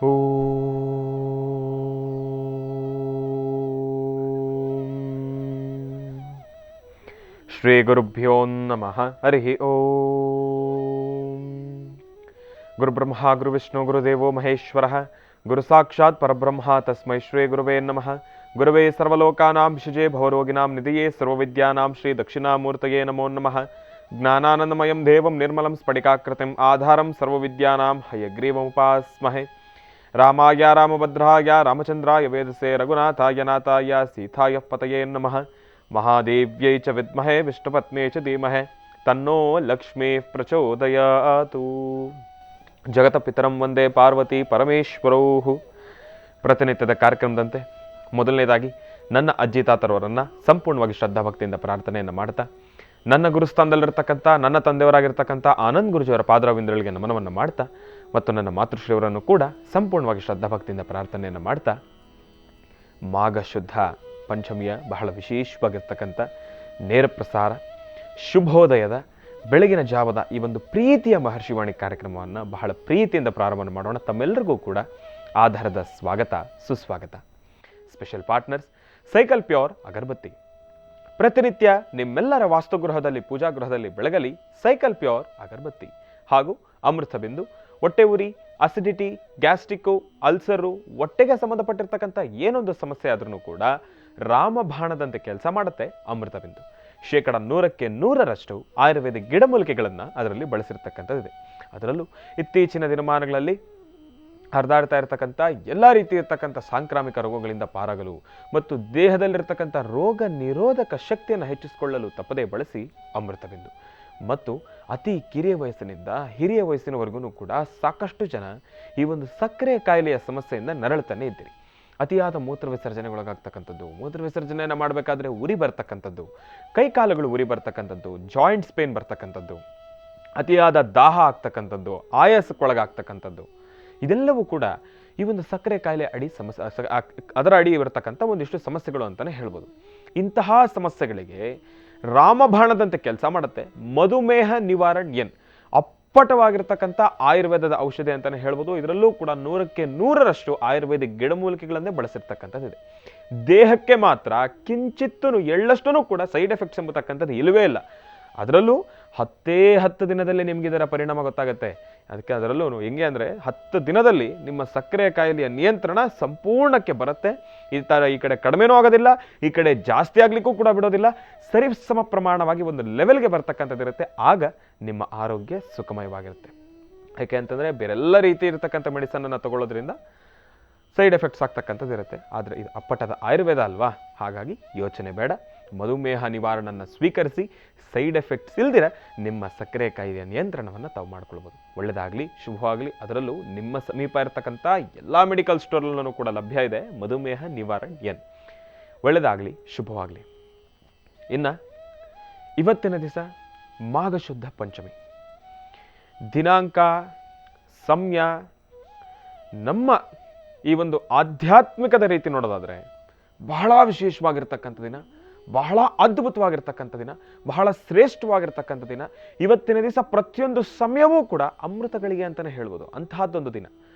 ಶ್ರೀ ಗುರುಭ್ಯೋ ನಮಃ. ಹರಿ ಓಂ. ಗುರುಬ್ರಹ್ಮ ಗುರುವಿಷ್ಣು ಗುರುದೇವೋ ಮಹೇಶ್ವರ ಗುರು ಸಾಕ್ಷಾತ್ ಪರಬ್ರಹ್ಮ ತಸ್ಮೈ ಶ್ರೀ ಗುರುವೇ ನಮಃ. ಗುರುವೇ ಸರ್ವಲೋಕಾನಾಂ ವಿಷಜೇ ಭವರೋಗಿನಾಂ ನಿಧಿಯೇ ಸರ್ವವಿದ್ಯಾನಾಂ ಶ್ರೀ ದಕ್ಷಿಣಾಮೂರ್ತಯೇ ನಮೋ ನಮಃ. ಜ್ಞಾನಾನಂದಮಯಂ ದೇವಂ ನಿರ್ಮಲಂ ಸ್ಫಟಿಕಾಕೃತಿಂ ಆಧಾರಂ ಸರ್ವವಿದ್ಯಾನಾಂ ಹಯಗ್ರೀವముపాస్మహే. ರಾಮಾಯ ರಾಮಭದ್ರಾಯ ರಾಮಚಂದ್ರಾಯ ವೇದಸೇ ರಘುನಾಥಾಯ ನಾಥಾಯ ಸೀತಾಯ ಪತಯೇ ನಮಃ. ಮಹಾದೇವ್ಯೈ ಚ ವಿದ್ಮಹೇ ವಿಷ್ಣುಪತ್ನೇ ಚ ಧೀಮಹಿ ತನ್ನೋ ಲಕ್ಷ್ಮೀ ಪ್ರಚೋದಯಾತು. ಜಗತ ಪಿತರಂ ವಂದೇ ಪಾರ್ವತಿ ಪರಮೇಶ್ವರೌ. ಪ್ರತಿನಿತ್ಯದ ಕಾರ್ಯಕ್ರಮದಂತೆ ಮೊದಲನೇದಾಗಿ ನನ್ನ ಅಜ್ಜಿ ತಾತರವರನ್ನು ಸಂಪೂರ್ಣವಾಗಿ ಶ್ರದ್ಧಾಭಕ್ತಿಯಿಂದ ಪ್ರಾರ್ಥನೆಯನ್ನು ಮಾಡ್ತಾ, ನನ್ನ ಗುರುಸ್ಥಾನದಲ್ಲಿರ್ತಕ್ಕಂಥ ನನ್ನ ತಂದೆಯವರಾಗಿರ್ತಕ್ಕಂಥ ಆನಂದ್ ಗುರುಜಿಯವರ ಪಾದರವಿಂದಗಳಿಗೆ ನಮನವನ್ನು ಮಾಡ್ತಾ, ಮತ್ತು ನನ್ನ ಮಾತೃಶ್ರೀಯವರನ್ನು ಕೂಡ ಸಂಪೂರ್ಣವಾಗಿ ಶ್ರದ್ಧಾಭಕ್ತಿಯಿಂದ ಪ್ರಾರ್ಥನೆಯನ್ನು ಮಾಡ್ತಾ, ಮಾಘ ಶುದ್ಧ ಪಂಚಮಿಯ ಬಹಳ ವಿಶೇಷವಾಗಿರ್ತಕ್ಕಂಥ ನೇರ ಪ್ರಸಾರ ಶುಭೋದಯದ ಬೆಳಗಿನ ಜಾವದ ಈ ಒಂದು ಪ್ರೀತಿಯ ಮಹರ್ಷಿವಾಣಿ ಕಾರ್ಯಕ್ರಮವನ್ನು ಬಹಳ ಪ್ರೀತಿಯಿಂದ ಪ್ರಾರಂಭ ಮಾಡೋಣ. ತಮ್ಮೆಲ್ಲರಿಗೂ ಕೂಡ ಆಧಾರದ ಸ್ವಾಗತ ಸುಸ್ವಾಗತ. ಸ್ಪೆಷಲ್ ಪಾರ್ಟ್ನರ್ಸ್ ಸೈಕಲ್ ಪ್ಯೂರ್ ಅಗರಬತ್ತಿ. ಪ್ರತಿನಿತ್ಯ ನಿಮ್ಮೆಲ್ಲರ ವಾಸ್ತುಗೃಹದಲ್ಲಿ ಪೂಜಾಗೃಹದಲ್ಲಿ ಬೆಳಗಲಿ ಸೈಕಲ್ ಪ್ಯೂರ್ ಅಗರಬತ್ತಿ. ಹಾಗೂ ಅಮೃತ ಬಿಂದು ಹೊಟ್ಟೆ ಉರಿ, ಅಸಿಡಿಟಿ, ಗ್ಯಾಸ್ಟ್ರಿಕ್ಕು, ಅಲ್ಸರು, ಹೊಟ್ಟೆಗೆ ಸಂಬಂಧಪಟ್ಟಿರ್ತಕ್ಕಂಥ ಏನೊಂದು ಸಮಸ್ಯೆ ಆದ್ರೂ ಕೂಡ ರಾಮಬಾಣದಂತೆ ಕೆಲಸ ಮಾಡುತ್ತೆ ಅಮೃತ ಬಿಂದು. 100% ಆಯುರ್ವೇದಿಕ್ ಗಿಡಮೂಲಿಕೆಗಳನ್ನು ಅದರಲ್ಲಿ ಬಳಸಿರ್ತಕ್ಕಂಥದ್ದಿದೆ. ಅದರಲ್ಲೂ ಇತ್ತೀಚಿನ ದಿನಮಾನಗಳಲ್ಲಿ ಹರಿದಾಡ್ತಾ ಇರತಕ್ಕಂಥ ಎಲ್ಲ ರೀತಿ ಇರ್ತಕ್ಕಂಥ ಸಾಂಕ್ರಾಮಿಕ ರೋಗಗಳಿಂದ ಪಾರಾಗಲು ಮತ್ತು ದೇಹದಲ್ಲಿರ್ತಕ್ಕಂಥ ರೋಗ ನಿರೋಧಕ ಶಕ್ತಿಯನ್ನು ಹೆಚ್ಚಿಸಿಕೊಳ್ಳಲು ತಪ್ಪದೇ ಬಳಸಿ ಅಮೃತ ಬಿಂದು. ಮತ್ತು ಅತಿ ಕಿರಿಯ ವಯಸ್ಸಿನಿಂದ ಹಿರಿಯ ವಯಸ್ಸಿನವರೆಗೂ ಕೂಡ ಸಾಕಷ್ಟು ಜನ ಈ ಒಂದು ಸಕ್ಕರೆ ಕಾಯಿಲೆಯ ಸಮಸ್ಯೆಯಿಂದ ನರಳುತ್ತಾನೆ ಇದ್ದೀರಿ. ಅತಿಯಾದ ಮೂತ್ರ ವಿಸರ್ಜನೆಗೊಳಗಾಗ್ತಕ್ಕಂಥದ್ದು, ಮೂತ್ರ ವಿಸರ್ಜನೆಯನ್ನು ಮಾಡಬೇಕಾದ್ರೆ ಉರಿ ಬರ್ತಕ್ಕಂಥದ್ದು, ಕೈಕಾಲುಗಳು ಉರಿ ಬರ್ತಕ್ಕಂಥದ್ದು, ಜಾಯಿಂಟ್ಸ್ ಪೇನ್ ಬರ್ತಕ್ಕಂಥದ್ದು, ಅತಿಯಾದ ದಾಹ ಆಗ್ತಕ್ಕಂಥದ್ದು, ಆಯಾಸಕ್ಕೊಳಗಾಗ್ತಕ್ಕಂಥದ್ದು, ಇದೆಲ್ಲವೂ ಕೂಡ ಈ ಒಂದು ಸಕ್ಕರೆ ಕಾಯಿಲೆ ಅಡಿ ಅದರ ಅಡಿ ಇರತಕ್ಕಂಥ ಒಂದಿಷ್ಟು ಸಮಸ್ಯೆಗಳು ಅಂತಲೇ ಹೇಳ್ಬೋದು. ಇಂತಹ ಸಮಸ್ಯೆಗಳಿಗೆ ರಾಮಬಾಣದಂತೆ ಕೆಲಸ ಮಾಡುತ್ತೆ ಮಧುಮೇಹ ನಿವಾರಣ್ ಎನ್. ಅಪ್ಪಟವಾಗಿರ್ತಕ್ಕಂಥ ಆಯುರ್ವೇದದ ಔಷಧಿ ಅಂತಲೇ ಹೇಳ್ಬೋದು. ಇದರಲ್ಲೂ ಕೂಡ 100% ಆಯುರ್ವೇದಿಕ್ ಗಿಡಮೂಲಿಕೆಗಳನ್ನೇ ಬಳಸಿರ್ತಕ್ಕಂಥದ್ದಿದೆ. ದೇಹಕ್ಕೆ ಮಾತ್ರ ಕಿಂಚಿತ್ತೂ ಎಳ್ಳಷ್ಟೂ ಕೂಡ ಸೈಡ್ ಎಫೆಕ್ಟ್ಸ್ ಎಂಬತಕ್ಕಂಥದ್ದು ಇಲ್ಲವೇ ಇಲ್ಲ. ಅದರಲ್ಲೂ 10 ದಿನದಲ್ಲಿ ನಿಮ್ಗೆ ಇದರ ಪರಿಣಾಮ ಗೊತ್ತಾಗುತ್ತೆ. ಅದಕ್ಕೆ ಅದರಲ್ಲೂ ಹೆಂಗೆ ಅಂದರೆ 10 ದಿನದಲ್ಲಿ ನಿಮ್ಮ ಸಕ್ಕರೆ ಕಾಯಿಲೆಯ ನಿಯಂತ್ರಣ ಸಂಪೂರ್ಣಕ್ಕೆ ಬರುತ್ತೆ. ಈ ಕಡೆ ಕಡಿಮೆನೂ ಆಗೋದಿಲ್ಲ, ಈ ಕಡೆ ಜಾಸ್ತಿ ಆಗಲಿಕ್ಕೂ ಕೂಡ ಬಿಡೋದಿಲ್ಲ. ಸರಿ ಸಮ ಪ್ರಮಾಣವಾಗಿ ಒಂದು ಲೆವೆಲ್ಗೆ ಬರ್ತಕ್ಕಂಥದ್ದಿರುತ್ತೆ. ಆಗ ನಿಮ್ಮ ಆರೋಗ್ಯ ಸುಖಮಯವಾಗಿರುತ್ತೆ. ಯಾಕೆ ಅಂತಂದರೆ ಬೇರೆಲ್ಲ ರೀತಿ ಇರತಕ್ಕಂಥ ಮೆಡಿಸನನ್ನು ತಗೊಳ್ಳೋದ್ರಿಂದ ಸೈಡ್ ಎಫೆಕ್ಟ್ಸ್ ಆಗ್ತಕ್ಕಂಥದ್ದು ಇರುತ್ತೆ. ಆದರೆ ಇದು ಅಪ್ಪಟದ ಆಯುರ್ವೇದ ಅಲ್ವಾ, ಹಾಗಾಗಿ ಯೋಚನೆ ಬೇಡ. ಮಧುಮೇಹ ನಿವಾರಣೆಯನ್ನು ಸ್ವೀಕರಿಸಿ ಸೈಡ್ ಎಫೆಕ್ಟ್ಸ್ ಇಲ್ದಿರ ನಿಮ್ಮ ಸಕ್ಕರೆ ಕಾಯಿಲೆಯ ನಿಯಂತ್ರಣವನ್ನು ತಾವು ಮಾಡ್ಕೊಳ್ಬೋದು. ಒಳ್ಳೆಯದಾಗಲಿ, ಶುಭವಾಗಲಿ. ಅದರಲ್ಲೂ ನಿಮ್ಮ ಸಮೀಪ ಇರತಕ್ಕಂಥ ಎಲ್ಲ ಮೆಡಿಕಲ್ ಸ್ಟೋರ್ನಲ್ಲೂ ಕೂಡ ಲಭ್ಯ ಇದೆ ಮಧುಮೇಹ ನಿವಾರಣ್ ಎನ್. ಒಳ್ಳೆಯದಾಗಲಿ, ಶುಭವಾಗಲಿ. ಇನ್ನು ಇವತ್ತಿನ ದಿವಸ ಮಾಘ ಶುದ್ಧ ಪಂಚಮಿ. ದಿನಾಂಕ, ಸಮಯ, ನಮ್ಮ ಈ ಒಂದು ಆಧ್ಯಾತ್ಮಿಕದ ರೀತಿ ನೋಡೋದಾದರೆ ಬಹಳ ವಿಶೇಷವಾಗಿರ್ತಕ್ಕಂಥ ದಿನ, ಬಹಳ ಅದ್ಭುತವಾಗಿರ್ತಕ್ಕಂಥ ದಿನ, ಬಹಳ ಶ್ರೇಷ್ಠವಾಗಿರ್ತಕ್ಕಂಥ ದಿನ. ಇವತ್ತಿನ ದಿವಸ ಪ್ರತಿಯೊಂದು ಸಮಯವೂ ಕೂಡ ಅಮೃತಗಳಿಗೆ ಅಂತಲೇ ಹೇಳ್ಬೋದು, ಅಂತಹದ್ದೊಂದು ದಿನ.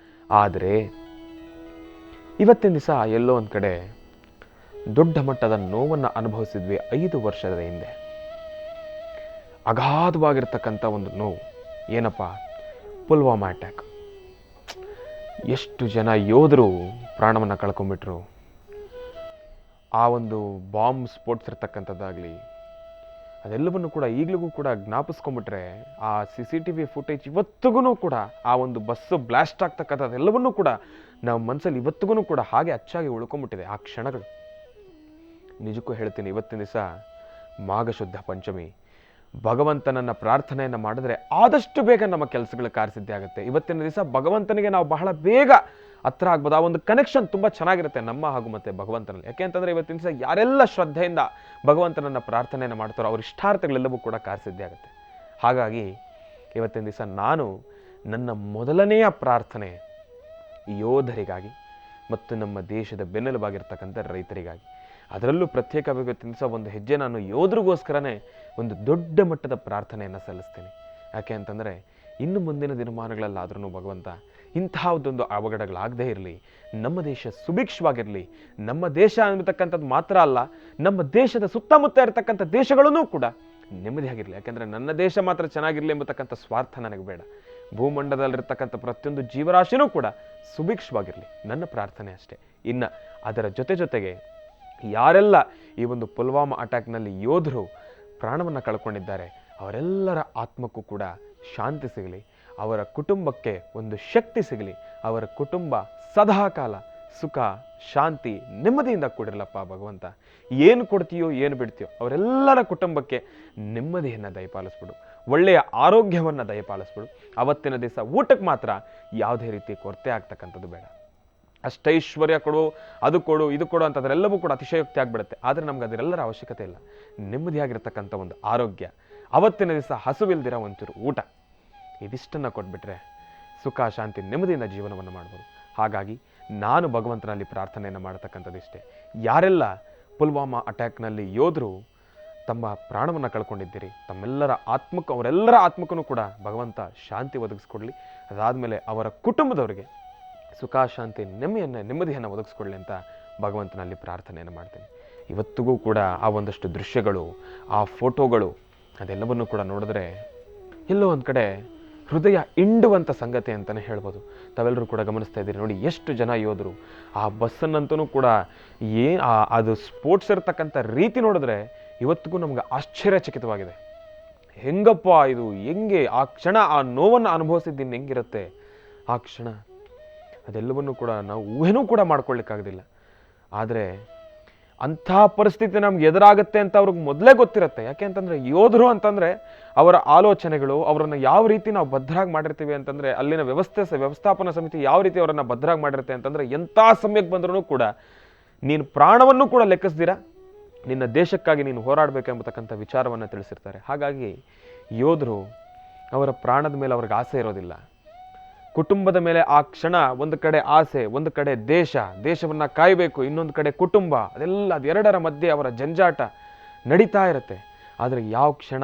ಆದರೆ ಇವತ್ತಿನ ದಿವಸ ಎಲ್ಲೋ ಒಂದು ಕಡೆ ದೊಡ್ಡ ಮಟ್ಟದ ನೋವನ್ನು ಅನುಭವಿಸಿದ್ವಿ 5 ವರ್ಷದ ಹಿಂದೆ. ಅಗಾಧವಾಗಿರ್ತಕ್ಕಂಥ ಒಂದು ನೋವು. ಏನಪ್ಪ? ಪುಲ್ವಾಮಾ ಅಟ್ಯಾಕ್. ಎಷ್ಟು ಜನ ಯೋಧರು ಪ್ರಾಣವನ್ನು ಕಳ್ಕೊಂಡ್ಬಿಟ್ರು. ಆ ಒಂದು ಬಾಂಬ್ ಸ್ಫೋಟಿಸಿರ್ತಕ್ಕಂಥದ್ದಾಗಲಿ ಅದೆಲ್ಲವನ್ನು ಕೂಡ ಈಗಲಿಗೂ ಕೂಡ ಜ್ಞಾಪಿಸ್ಕೊಂಡ್ಬಿಟ್ರೆ, ಆ CCTV ಫುಟೇಜ್ ಇವತ್ತಿಗೂ ಕೂಡ ಆ ಒಂದು ಬಸ್ಸು ಬ್ಲಾಸ್ಟ್ ಆಗ್ತಕ್ಕಂಥದ್ದೆಲ್ಲವನ್ನೂ ಕೂಡ ನಾವು ಮನಸ್ಸಲ್ಲಿ ಇವತ್ತಿಗೂ ಕೂಡ ಹಾಗೆ ಅಚ್ಚಾಗಿ ಉಳ್ಕೊಂಡ್ಬಿಟ್ಟಿದೆ ಆ ಕ್ಷಣಗಳು. ನಿಜಕ್ಕೂ ಹೇಳ್ತೀನಿ, ಇವತ್ತಿನ ದಿವಸ ಮಾಘ ಶುದ್ಧ ಪಂಚಮಿ. ಭಗವಂತನನ್ನ ಪ್ರಾರ್ಥನೆಯನ್ನು ಮಾಡಿದ್ರೆ ಆದಷ್ಟು ಬೇಗ ನಮ್ಮ ಕೆಲಸಗಳು ಕಾರ್ಯಸಿದ್ಧಿ ಆಗುತ್ತೆ. ಇವತ್ತಿನ ದಿವಸ ಭಗವಂತನಿಗೆ ನಾವು ಬಹಳ ಬೇಗ ಹತ್ರ ಆಗ್ಬೋದು. ಆ ಒಂದು ಕನೆಕ್ಷನ್ ತುಂಬ ಚೆನ್ನಾಗಿರುತ್ತೆ ನಮ್ಮ ಹಾಗೂ ಮತ್ತೆ ಭಗವಂತನಲ್ಲಿ. ಯಾಕೆ ಅಂತಂದರೆ ಇವತ್ತಿನ ದಿವಸ ಯಾರೆಲ್ಲ ಶ್ರದ್ಧೆಯಿಂದ ಭಗವಂತನನ್ನು ಪ್ರಾರ್ಥನೆಯನ್ನು ಮಾಡ್ತಾರೋ ಅವ್ರ ಇಷ್ಟಾರ್ಥಗಳೆಲ್ಲವೂ ಕೂಡ ಕಾರ್ಯಸಿದ್ಧಿ ಆಗುತ್ತೆ. ಹಾಗಾಗಿ ಇವತ್ತಿನ ದಿವಸ ನಾನು ನನ್ನ ಮೊದಲನೆಯ ಪ್ರಾರ್ಥನೆ ಯೋಧರಿಗಾಗಿ ಮತ್ತು ನಮ್ಮ ದೇಶದ ಬೆನ್ನೆಲುಬಾಗಿರ್ತಕ್ಕಂಥ ರೈತರಿಗಾಗಿ. ಅದರಲ್ಲೂ ಪ್ರತ್ಯೇಕವಾಗಿ ಇವತ್ತಿನ ದಿವಸ ಒಂದು ಹೆಜ್ಜೆ ನಾನು ಯೋಧರಿಗೋಸ್ಕರನೇ ಒಂದು ದೊಡ್ಡ ಮಟ್ಟದ ಪ್ರಾರ್ಥನೆಯನ್ನು ಸಲ್ಲಿಸ್ತೀನಿ. ಯಾಕೆ ಅಂತಂದರೆ ಇನ್ನು ಮುಂದಿನ ದಿನಮಾನಗಳಲ್ಲಾದ್ರೂ ಭಗವಂತ ಇಂತಹದ್ದೊಂದು ಅವಘಡಗಳಾಗದೇ ಇರಲಿ, ನಮ್ಮ ದೇಶ ಸುಭಿಕ್ಷವಾಗಿರಲಿ. ನಮ್ಮ ದೇಶ ಅನ್ನತಕ್ಕಂಥದ್ದು ಮಾತ್ರ ಅಲ್ಲ, ನಮ್ಮ ದೇಶದ ಸುತ್ತಮುತ್ತ ಇರತಕ್ಕಂಥ ದೇಶಗಳೂ ಕೂಡ ನೆಮ್ಮದಿಯಾಗಿರಲಿ. ಯಾಕೆಂದರೆ ನನ್ನ ದೇಶ ಮಾತ್ರ ಚೆನ್ನಾಗಿರಲಿ ಎಂಬತಕ್ಕಂಥ ಸ್ವಾರ್ಥ ನನಗೆ ಬೇಡ. ಭೂಮಂಡಲದಲ್ಲಿರ್ತಕ್ಕಂಥ ಪ್ರತಿಯೊಂದು ಜೀವರಾಶಿನೂ ಕೂಡ ಸುಭಿಕ್ಷವಾಗಿರಲಿ, ನನ್ನ ಪ್ರಾರ್ಥನೆ ಅಷ್ಟೇ. ಇನ್ನು ಅದರ ಜೊತೆಗೆ ಯಾರೆಲ್ಲ ಈ ಒಂದು ಪುಲ್ವಾಮಾ ಅಟ್ಯಾಕ್ನಲ್ಲಿ ಯೋಧರು ಪ್ರಾಣವನ್ನು ಕಳ್ಕೊಂಡಿದ್ದಾರೆ ಅವರೆಲ್ಲರ ಆತ್ಮಕ್ಕೂ ಕೂಡ ಶಾಂತಿ ಸಿಗಲಿ, ಅವರ ಕುಟುಂಬಕ್ಕೆ ಒಂದು ಶಕ್ತಿ ಸಿಗಲಿ, ಅವರ ಕುಟುಂಬ ಸದಾಕಾಲ ಸುಖ ಶಾಂತಿ ನೆಮ್ಮದಿಯಿಂದ ಕೂಡಿರಲಪ್ಪ ಭಗವಂತ. ಏನು ಕೊಡ್ತೀಯೋ ಏನು ಬಿಡ್ತೀಯೋ ಅವರೆಲ್ಲರ ಕುಟುಂಬಕ್ಕೆ ನೆಮ್ಮದಿಯನ್ನು ದಯಪಾಲಿಸ್ಬಿಡು, ಒಳ್ಳೆಯ ಆರೋಗ್ಯವನ್ನು ದಯಪಾಲಿಸ್ಬಿಡು. ಅವತ್ತಿನ ದಿವಸ ಊಟಕ್ಕೆ ಮಾತ್ರ ಯಾವುದೇ ರೀತಿ ಕೊರತೆ ಆಗ್ತಕ್ಕಂಥದ್ದು ಬೇಡ. ಅಷ್ಟೈಶ್ವರ್ಯ ಕೊಡು, ಅದು ಕೊಡು, ಇದು ಕೊಡು ಅಂತದರೆಲ್ಲವೂ ಕೂಡ ಅತಿಶಯೋಕ್ತಿ ಆಗಿಬಿಡುತ್ತೆ. ಆದರೆ ನಮ್ಗೆ ಅದರೆಲ್ಲರ ಅವಶ್ಯಕತೆ ಇಲ್ಲ. ನೆಮ್ಮದಿಯಾಗಿರ್ತಕ್ಕಂಥ ಒಂದು ಆರೋಗ್ಯ, ಅವತ್ತಿನ ದಿವಸ ಹಸುವಿಲ್ದಿರೋ ಒಂಚೂರು ಊಟ, ಇದಿಷ್ಟನ್ನು ಕೊಟ್ಬಿಟ್ರೆ ಸುಖ ಶಾಂತಿ ನೆಮ್ಮದಿಯಿಂದ ಜೀವನವನ್ನು ಮಾಡ್ಬೋದು. ಹಾಗಾಗಿ ನಾನು ಭಗವಂತನಲ್ಲಿ ಪ್ರಾರ್ಥನೆಯನ್ನು ಮಾಡತಕ್ಕಂಥದ್ದು ಇಷ್ಟೇ. ಯಾರೆಲ್ಲ ಪುಲ್ವಾಮಾ ಅಟ್ಯಾಕ್ನಲ್ಲಿ ಯೋಧರು ತಮ್ಮ ಪ್ರಾಣವನ್ನು ಕಳ್ಕೊಂಡಿದ್ದೀರಿ, ಅವರೆಲ್ಲರ ಆತ್ಮಕ್ಕೂ ಕೂಡ ಭಗವಂತ ಶಾಂತಿ ಒದಗಿಸ್ಕೊಡ್ಲಿ. ಅದಾದಮೇಲೆ ಅವರ ಕುಟುಂಬದವರಿಗೆ ಸುಖ ಶಾಂತಿ ನೆಮ್ಮದಿಯನ್ನು ಒದಗಿಸ್ಕೊಡ್ಲಿ ಅಂತ ಭಗವಂತನಲ್ಲಿ ಪ್ರಾರ್ಥನೆಯನ್ನು ಮಾಡ್ತೀನಿ. ಇವತ್ತಿಗೂ ಕೂಡ ಆ ಒಂದಷ್ಟು ದೃಶ್ಯಗಳು, ಆ ಫೋಟೋಗಳು ಅದೆಲ್ಲವನ್ನು ಕೂಡ ನೋಡಿದ್ರೆ ಎಲ್ಲೋ ಒಂದು ಕಡೆ ಹೃದಯ ಇಂಡುವಂಥ ಸಂಗತಿ ಅಂತಲೇ ಹೇಳ್ಬೋದು. ತಾವೆಲ್ಲರೂ ಕೂಡ ಗಮನಿಸ್ತಾ ಇದ್ದೀರಿ ನೋಡಿ, ಎಷ್ಟು ಜನ ಯೋಧರು ಆ ಬಸ್ಸನ್ನಂತೂ ಕೂಡ ಅದು ಸ್ಪೋರ್ಟ್ಸ್ ಇರ್ತಕ್ಕಂಥ ರೀತಿ ನೋಡಿದ್ರೆ ಇವತ್ತಿಗೂ ನಮ್ಗೆ ಆಶ್ಚರ್ಯಚಕಿತವಾಗಿದೆ. ಹೆಂಗಪ್ಪ ಇದು, ಹೆಂಗೆ ಆ ಕ್ಷಣ ಆ ನೋವನ್ನು ಅನುಭವಿಸಿದ್ದೀನಿ ಹೆಂಗಿರುತ್ತೆ ಆ ಕ್ಷಣ, ಅದೆಲ್ಲವನ್ನೂ ಕೂಡ ನಾವು ಊಹೆನೂ ಕೂಡ ಮಾಡ್ಕೊಳ್ಳಿಕ್ಕಾಗೋದಿಲ್ಲ. ಆದರೆ ಅಂಥ ಪರಿಸ್ಥಿತಿ ನಮ್ಗೆ ಎದುರಾಗುತ್ತೆ ಅಂತ ಅವ್ರಿಗೆ ಮೊದಲೇ ಗೊತ್ತಿರುತ್ತೆ. ಯಾಕೆ ಅಂತಂದರೆ ಯೋಧರು ಅಂತಂದರೆ ಅವರ ಆಲೋಚನೆಗಳು, ಅವರನ್ನು ಯಾವ ರೀತಿ ನಾವು ಭದ್ರಾಗಿ ಮಾಡಿರ್ತೀವಿ ಅಂತಂದರೆ, ಅಲ್ಲಿನ ವ್ಯವಸ್ಥಾಪನಾ ಸಮಿತಿ ಯಾವ ರೀತಿ ಅವರನ್ನು ಭದ್ರಾಗಿ ಮಾಡಿರುತ್ತೆ ಅಂತಂದರೆ, ಎಂಥ ಸಮಯಕ್ಕೆ ಬಂದರೂ ಕೂಡ ನೀನು ಪ್ರಾಣವನ್ನು ಕೂಡ ಲೆಕ್ಕಿಸ್ದಿರ ನಿನ್ನ ದೇಶಕ್ಕಾಗಿ ನೀನು ಹೋರಾಡಬೇಕೆಂಬತಕ್ಕಂಥ ವಿಚಾರವನ್ನು ತಿಳಿಸಿರ್ತಾರೆ. ಹಾಗಾಗಿ ಯೋಧರು ಅವರ ಪ್ರಾಣದ ಮೇಲೆ ಅವ್ರಿಗೆ ಆಸೆ ಇರೋದಿಲ್ಲ. ಕುಟುಂಬದ ಮೇಲೆ ಆ ಕ್ಷಣ ಒಂದು ಕಡೆ ಆಸೆ, ಒಂದು ಕಡೆ ದೇಶವನ್ನು ಕಾಯಬೇಕು, ಇನ್ನೊಂದು ಕಡೆ ಕುಟುಂಬ, ಅದೆರಡರ ಮಧ್ಯೆ ಅವರ ಜಂಜಾಟ ನಡೀತಾ ಇರುತ್ತೆ. ಆದರೆ ಯಾವ ಕ್ಷಣ,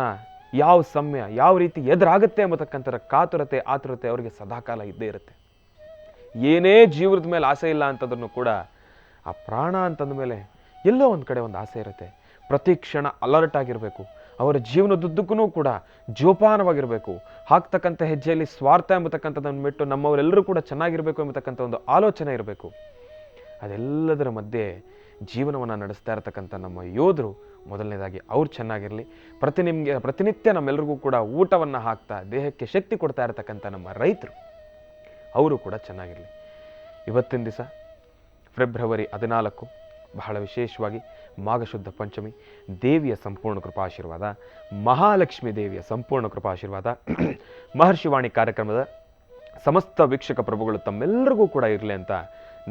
ಯಾವ ಸಮಯ, ಯಾವ ರೀತಿ ಎದುರಾಗುತ್ತೆ ಎಂಬತಕ್ಕಂಥ ಕಾತುರತೆ ಆತುರತೆ ಅವರಿಗೆ ಸದಾಕಾಲ ಇದ್ದೇ ಇರುತ್ತೆ. ಏನೇ ಜೀವದ ಮೇಲೆ ಆಸೆ ಇಲ್ಲ ಅಂತಂದ್ರೂ ಕೂಡ ಆ ಪ್ರಾಣ ಅಂತಂದ ಮೇಲೆ ಎಲ್ಲೋ ಒಂದು ಕಡೆ ಒಂದು ಆಸೆ ಇರುತ್ತೆ. ಪ್ರತಿ ಕ್ಷಣ ಅಲರ್ಟ್ ಆಗಿರಬೇಕು, ಅವರ ಜೀವನದುದ್ದಕ್ಕೂ ಕೂಡ ಜೋಪಾನವಾಗಿರಬೇಕು, ಹಾಕ್ತಕ್ಕಂಥ ಹೆಜ್ಜೆಯಲ್ಲಿ ಸ್ವಾರ್ಥ ಎಂಬತಕ್ಕಂಥದ್ದನ್ನು ಬಿಟ್ಟು ನಮ್ಮವರೆಲ್ಲರೂ ಕೂಡ ಚೆನ್ನಾಗಿರಬೇಕು ಎಂಬತಕ್ಕಂಥ ಒಂದು ಆಲೋಚನೆ ಇರಬೇಕು. ಅದೆಲ್ಲದರ ಮಧ್ಯೆ ಜೀವನವನ್ನು ನಡೆಸ್ತಾ ಇರತಕ್ಕಂಥ ನಮ್ಮ ಯೋಧರು ಮೊದಲನೇದಾಗಿ ಅವ್ರು ಚೆನ್ನಾಗಿರಲಿ. ಪ್ರತಿನಿತ್ಯ ನಮ್ಮೆಲ್ಲರಿಗೂ ಕೂಡ ಊಟವನ್ನು ಹಾಕ್ತಾ ದೇಹಕ್ಕೆ ಶಕ್ತಿ ಕೊಡ್ತಾ ಇರತಕ್ಕಂಥ ನಮ್ಮ ರೈತರು ಅವರು ಕೂಡ ಚೆನ್ನಾಗಿರಲಿ. ಇವತ್ತಿನ ದಿವಸ ಫೆಬ್ರವರಿ 14 ಬಹಳ ವಿಶೇಷವಾಗಿ ಮಾಘಶುದ್ಧ ಪಂಚಮಿ, ದೇವಿಯ ಸಂಪೂರ್ಣ ಕೃಪಾಶೀರ್ವಾದ, ಮಹಾಲಕ್ಷ್ಮೀ ದೇವಿಯ ಸಂಪೂರ್ಣ ಕೃಪಾಶೀರ್ವಾದ ಮಹರ್ಷಿವಾಣಿ ಕಾರ್ಯಕ್ರಮದ ಸಮಸ್ತ ವೀಕ್ಷಕ ಪ್ರಭುಗಳು ತಮ್ಮೆಲ್ಲರಿಗೂ ಕೂಡ ಇರಲಿ ಅಂತ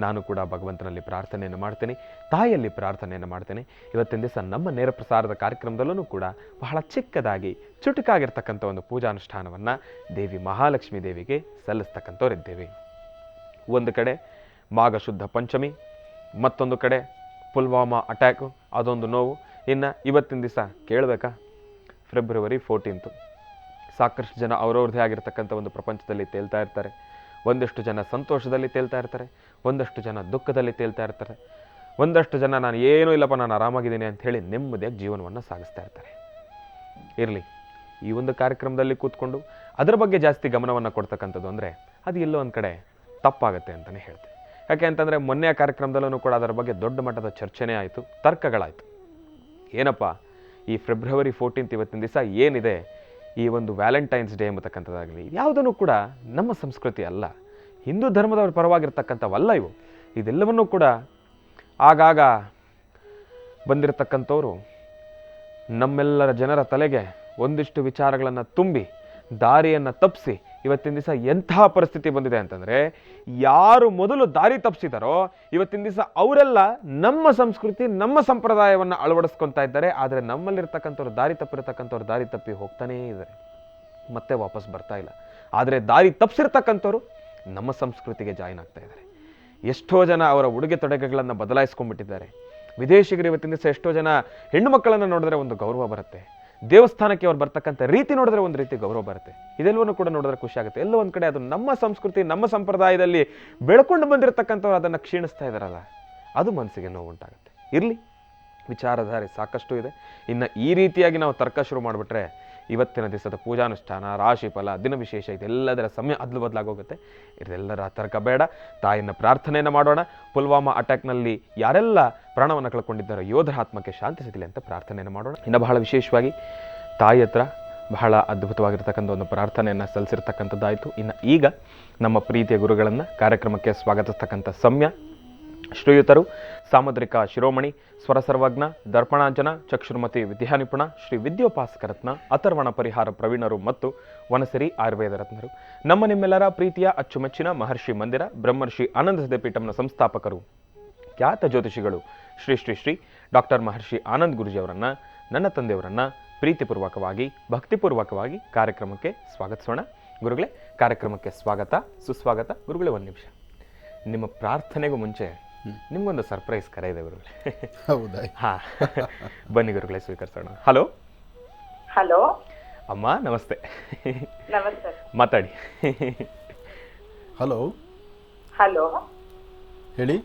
ನಾನು ಕೂಡ ಭಗವಂತನಲ್ಲಿ ಪ್ರಾರ್ಥನೆಯನ್ನು ಮಾಡ್ತೇನೆ, ತಾಯಿಯಲ್ಲಿ ಪ್ರಾರ್ಥನೆಯನ್ನು ಮಾಡ್ತೇನೆ. ಇವತ್ತಿನ ದಿವಸ ನಮ್ಮ ನೇರ ಪ್ರಸಾರದ ಕಾರ್ಯಕ್ರಮದಲ್ಲೂ ಕೂಡ ಬಹಳ ಚಿಕ್ಕದಾಗಿ ಚುಟುಕಾಗಿರ್ತಕ್ಕಂಥ ಒಂದು ಪೂಜಾನುಷ್ಠಾನವನ್ನು ದೇವಿ ಮಹಾಲಕ್ಷ್ಮೀ ದೇವಿಗೆ ಸಲ್ಲಿಸ್ತಕ್ಕಂಥವರಿದ್ದೇವೆ. ಒಂದು ಕಡೆ ಮಾಘಶುದ್ಧ ಪಂಚಮಿ, ಮತ್ತೊಂದು ಕಡೆ ಪುಲ್ವಾಮಾ ಅಟ್ಯಾಕು, ಅದೊಂದು ನೋವು. ಇನ್ನು ಇವತ್ತಿನ ದಿವಸ ಕೇಳಬೇಕಾ, ಫೆಬ್ರವರಿ 14. ಸಾಕಷ್ಟು ಜನ ಅವರವ್ರದ್ದೇ ಆಗಿರ್ತಕ್ಕಂಥ ಒಂದು ಪ್ರಪಂಚದಲ್ಲಿ ತೇಲ್ತಾ ಇರ್ತಾರೆ. ಒಂದಷ್ಟು ಜನ ಸಂತೋಷದಲ್ಲಿ ತೇಲ್ತಾ ಇರ್ತಾರೆ, ಒಂದಷ್ಟು ಜನ ದುಃಖದಲ್ಲಿ ತೇಲ್ತಾ ಇರ್ತಾರೆ, ಒಂದಷ್ಟು ಜನ ನಾನು ಏನೂ ಇಲ್ಲಪ್ಪ ನಾನು ಆರಾಮಾಗಿದ್ದೀನಿ ಅಂತ ಹೇಳಿ ನೆಮ್ಮದಿಯಾಗಿ ಜೀವನವನ್ನು ಸಾಗಿಸ್ತಾ ಇರ್ತಾರೆ. ಇರಲಿ, ಈ ಒಂದು ಕಾರ್ಯಕ್ರಮದಲ್ಲಿ ಕೂತ್ಕೊಂಡು ಅದರ ಬಗ್ಗೆ ಜಾಸ್ತಿ ಗಮನವನ್ನು ಕೊಡ್ತಕ್ಕಂಥದ್ದು ಅಂದರೆ ಅದು ಎಲ್ಲೋ ಒಂದು ಕಡೆ ತಪ್ಪಾಗುತ್ತೆ ಅಂತಲೇ ಹೇಳ್ತೇನೆ. ಯಾಕೆ ಅಂತಂದರೆ ಮೊನ್ನೆಯ ಕಾರ್ಯಕ್ರಮದಲ್ಲೂ ಕೂಡ ಅದರ ಬಗ್ಗೆ ದೊಡ್ಡ ಮಟ್ಟದ ಚರ್ಚೆನೇ ಆಯಿತು, ತರ್ಕಗಳಾಯಿತು. ಏನಪ್ಪ ಈ ಫೆಬ್ರವರಿ 14 ಇವತ್ತಿನ ದಿವಸ ಏನಿದೆ, ಈ ಒಂದು ವ್ಯಾಲೆಂಟೈನ್ಸ್ ಡೇ ಎಂಬತಕ್ಕಂಥದ್ದಾಗಲಿ ಯಾವುದನ್ನು ಕೂಡ ನಮ್ಮ ಸಂಸ್ಕೃತಿ ಅಲ್ಲ, ಹಿಂದೂ ಧರ್ಮದವ್ರ ಪರವಾಗಿರ್ತಕ್ಕಂಥವಲ್ಲ ಇವು. ಇದೆಲ್ಲವನ್ನೂ ಕೂಡ ಆಗಾಗ ಬಂದಿರತಕ್ಕಂಥವ್ರು ನಮ್ಮೆಲ್ಲರ ಜನರ ತಲೆಗೆ ಒಂದಿಷ್ಟು ವಿಚಾರಗಳನ್ನು ತುಂಬಿ ದಾರಿಯನ್ನು ತಪ್ಪಿಸಿ ಇವತ್ತಿನ ದಿವಸ ಎಂತಹ ಪರಿಸ್ಥಿತಿ ಬಂದಿದೆ ಅಂತಂದರೆ, ಯಾರು ಮೊದಲು ದಾರಿ ತಪ್ಪಿಸಿದಾರೋ ಇವತ್ತಿನ ದಿವಸ ಅವರೆಲ್ಲ ನಮ್ಮ ಸಂಸ್ಕೃತಿ ನಮ್ಮ ಸಂಪ್ರದಾಯವನ್ನು ಅಳವಡಿಸ್ಕೊತಾ ಇದ್ದಾರೆ. ಆದರೆ ನಮ್ಮಲ್ಲಿರ್ತಕ್ಕಂಥವ್ರು ದಾರಿ ತಪ್ಪಿ ಹೋಗ್ತಾನೇ ಇದ್ದಾರೆ, ಮತ್ತೆ ವಾಪಸ್ ಬರ್ತಾ ಇಲ್ಲ. ಆದರೆ ದಾರಿ ತಪ್ಪಿಸಿರ್ತಕ್ಕಂಥವ್ರು ನಮ್ಮ ಸಂಸ್ಕೃತಿಗೆ ಜಾಯಿನ್ ಆಗ್ತಾ ಇದ್ದಾರೆ. ಎಷ್ಟೋ ಜನ ಅವರ ಉಡುಗೆ ತೊಡುಗೆಗಳನ್ನು ಬದಲಾಯಿಸ್ಕೊಂಡ್ಬಿಟ್ಟಿದ್ದಾರೆ. ವಿದೇಶಿಗರು ಇವತ್ತಿನ ದಿವಸ ಎಷ್ಟೋ ಜನ ಹೆಣ್ಣು ಮಕ್ಕಳನ್ನು ನೋಡಿದ್ರೆ ಒಂದು ಗೌರವ ಬರುತ್ತೆ, ದೇವಸ್ಥಾನಕ್ಕೆ ಅವ್ರು ಬರ್ತಕ್ಕಂಥ ರೀತಿ ನೋಡಿದ್ರೆ ಒಂದು ರೀತಿ ಗೌರವ ಬರುತ್ತೆ. ಇದೆಲ್ಲವನ್ನೂ ಕೂಡ ನೋಡಿದ್ರೆ ಖುಷಿ ಆಗುತ್ತೆ. ಎಲ್ಲೋ ಒಂದು ಕಡೆ ಅದು ನಮ್ಮ ಸಂಸ್ಕೃತಿ, ನಮ್ಮ ಸಂಪ್ರದಾಯದಲ್ಲಿ ಬೆಳ್ಕೊಂಡು ಬಂದಿರತಕ್ಕಂಥವ್ರು ಅದನ್ನು ಕ್ಷೀಣಿಸ್ತಾ ಇದ್ದಾರಲ್ಲ, ಅದು ಮನಸ್ಸಿಗೆ ನೋವು ಉಂಟಾಗುತ್ತೆ. ಇರಲಿ, ವಿಚಾರಧಾರೆ ಸಾಕಷ್ಟು ಇದೆ. ಇನ್ನು ಈ ರೀತಿಯಾಗಿ ನಾವು ತರ್ಕ ಶುರು ಮಾಡಿಬಿಟ್ರೆ ಇವತ್ತಿನ ದಿವಸದ ಪೂಜಾನುಷ್ಠಾನ, ರಾಶಿ ಫಲ, ದಿನ ವಿಶೇಷ ಇದೆಲ್ಲದರ ಸಮಯ ಅದ್ಲು ಬದಲಾಗೋಗುತ್ತೆ. ಇದೆಲ್ಲರ ತರ್ಕ ಬೇಡ. ತಾಯಿನ ಪ್ರಾರ್ಥನೆಯನ್ನು ಮಾಡೋಣ. ಪುಲ್ವಾಮಾ ಅಟ್ಯಾಕ್ನಲ್ಲಿ ಯಾರೆಲ್ಲ ಪ್ರಾಣವನ್ನು ಕಳ್ಕೊಂಡಿದ್ದಾರೋ ಯೋಧರ ಆತ್ಮಕ್ಕೆ ಶಾಂತಿ ಸಿಗಲಿ ಅಂತ ಪ್ರಾರ್ಥನೆಯನ್ನು ಮಾಡೋಣ. ಇನ್ನು ಬಹಳ ವಿಶೇಷವಾಗಿ ತಾಯಿ ಹತ್ರ ಬಹಳ ಅದ್ಭುತವಾಗಿರ್ತಕ್ಕಂಥ ಒಂದು ಪ್ರಾರ್ಥನೆಯನ್ನು ಸಲ್ಲಿಸಿರ್ತಕ್ಕಂಥದ್ದಾಯಿತು. ಇನ್ನು ಈಗ ನಮ್ಮ ಪ್ರೀತಿಯ ಗುರುಗಳನ್ನು ಕಾರ್ಯಕ್ರಮಕ್ಕೆ ಸ್ವಾಗತಿಸ್ತಕ್ಕಂಥ ಸಮಯ. ಶ್ರೀಯುತರು ಸಾಮುದ್ರಿಕ ಶಿರೋಮಣಿ, ಸ್ವರ ಸರ್ವಜ್ಞ, ದರ್ಪಣಾಂಜನ, ಚಕ್ಷುರ್ಮತಿ ವಿದ್ಯಾನಿಪುಣ, ಶ್ರೀ ವಿದ್ಯೋಪಾಸಕರತ್ನ, ಅಥರ್ವಣ ಪರಿಹಾರ ಪ್ರವೀಣರು ಮತ್ತು ವನಸಿರಿ ಆಯುರ್ವೇದ ರತ್ನರು, ನಮ್ಮ ನಿಮ್ಮೆಲ್ಲರ ಪ್ರೀತಿಯ ಅಚ್ಚುಮೆಚ್ಚಿನ ಮಹರ್ಷಿ ಮಂದಿರ ಬ್ರಹ್ಮರ್ಷಿ ಆನಂದ ಸಿದ್ಧಪೀಠಂನ ಸಂಸ್ಥಾಪಕರು, ಖ್ಯಾತ ಜ್ಯೋತಿಷಿಗಳು ಶ್ರೀ ಶ್ರೀ ಶ್ರೀ ಡಾಕ್ಟರ್ ಮಹರ್ಷಿ ಆನಂದ್ ಗುರುಜಿಯವರನ್ನು, ನನ್ನ ತಂದೆಯವರನ್ನು ಪ್ರೀತಿಪೂರ್ವಕವಾಗಿ ಭಕ್ತಿಪೂರ್ವಕವಾಗಿ ಕಾರ್ಯಕ್ರಮಕ್ಕೆ ಸ್ವಾಗತಿಸೋಣ. ಗುರುಗಳೇ, ಕಾರ್ಯಕ್ರಮಕ್ಕೆ ಸ್ವಾಗತ, ಸುಸ್ವಾಗತ. ಗುರುಗಳೇ, ಒಂದು ನಿಮಿಷ, ನಿಮ್ಮ ಪ್ರಾರ್ಥನೆಗೂ ಮುಂಚೆ ನಿಮ್ಗೊಂದು ಸರ್ಪ್ರೈಸ್ ಕರೆ ಇದೆ ಗುರುಗಳೇ. ಹೌದಾ? ಹಾ, ಬನ್ನಿ ಗುರುಗಳೇ, ಸ್ವೀಕರಿಸೋಣ. ಹಲೋ. ಹಲೋ ಅಮ್ಮ, ನಮಸ್ತೆ. ನಮಸ್ತೆ. ಮಾತಾಡಿ. ಹಲೋ. ಹಲೋ ಹೇಳಿ.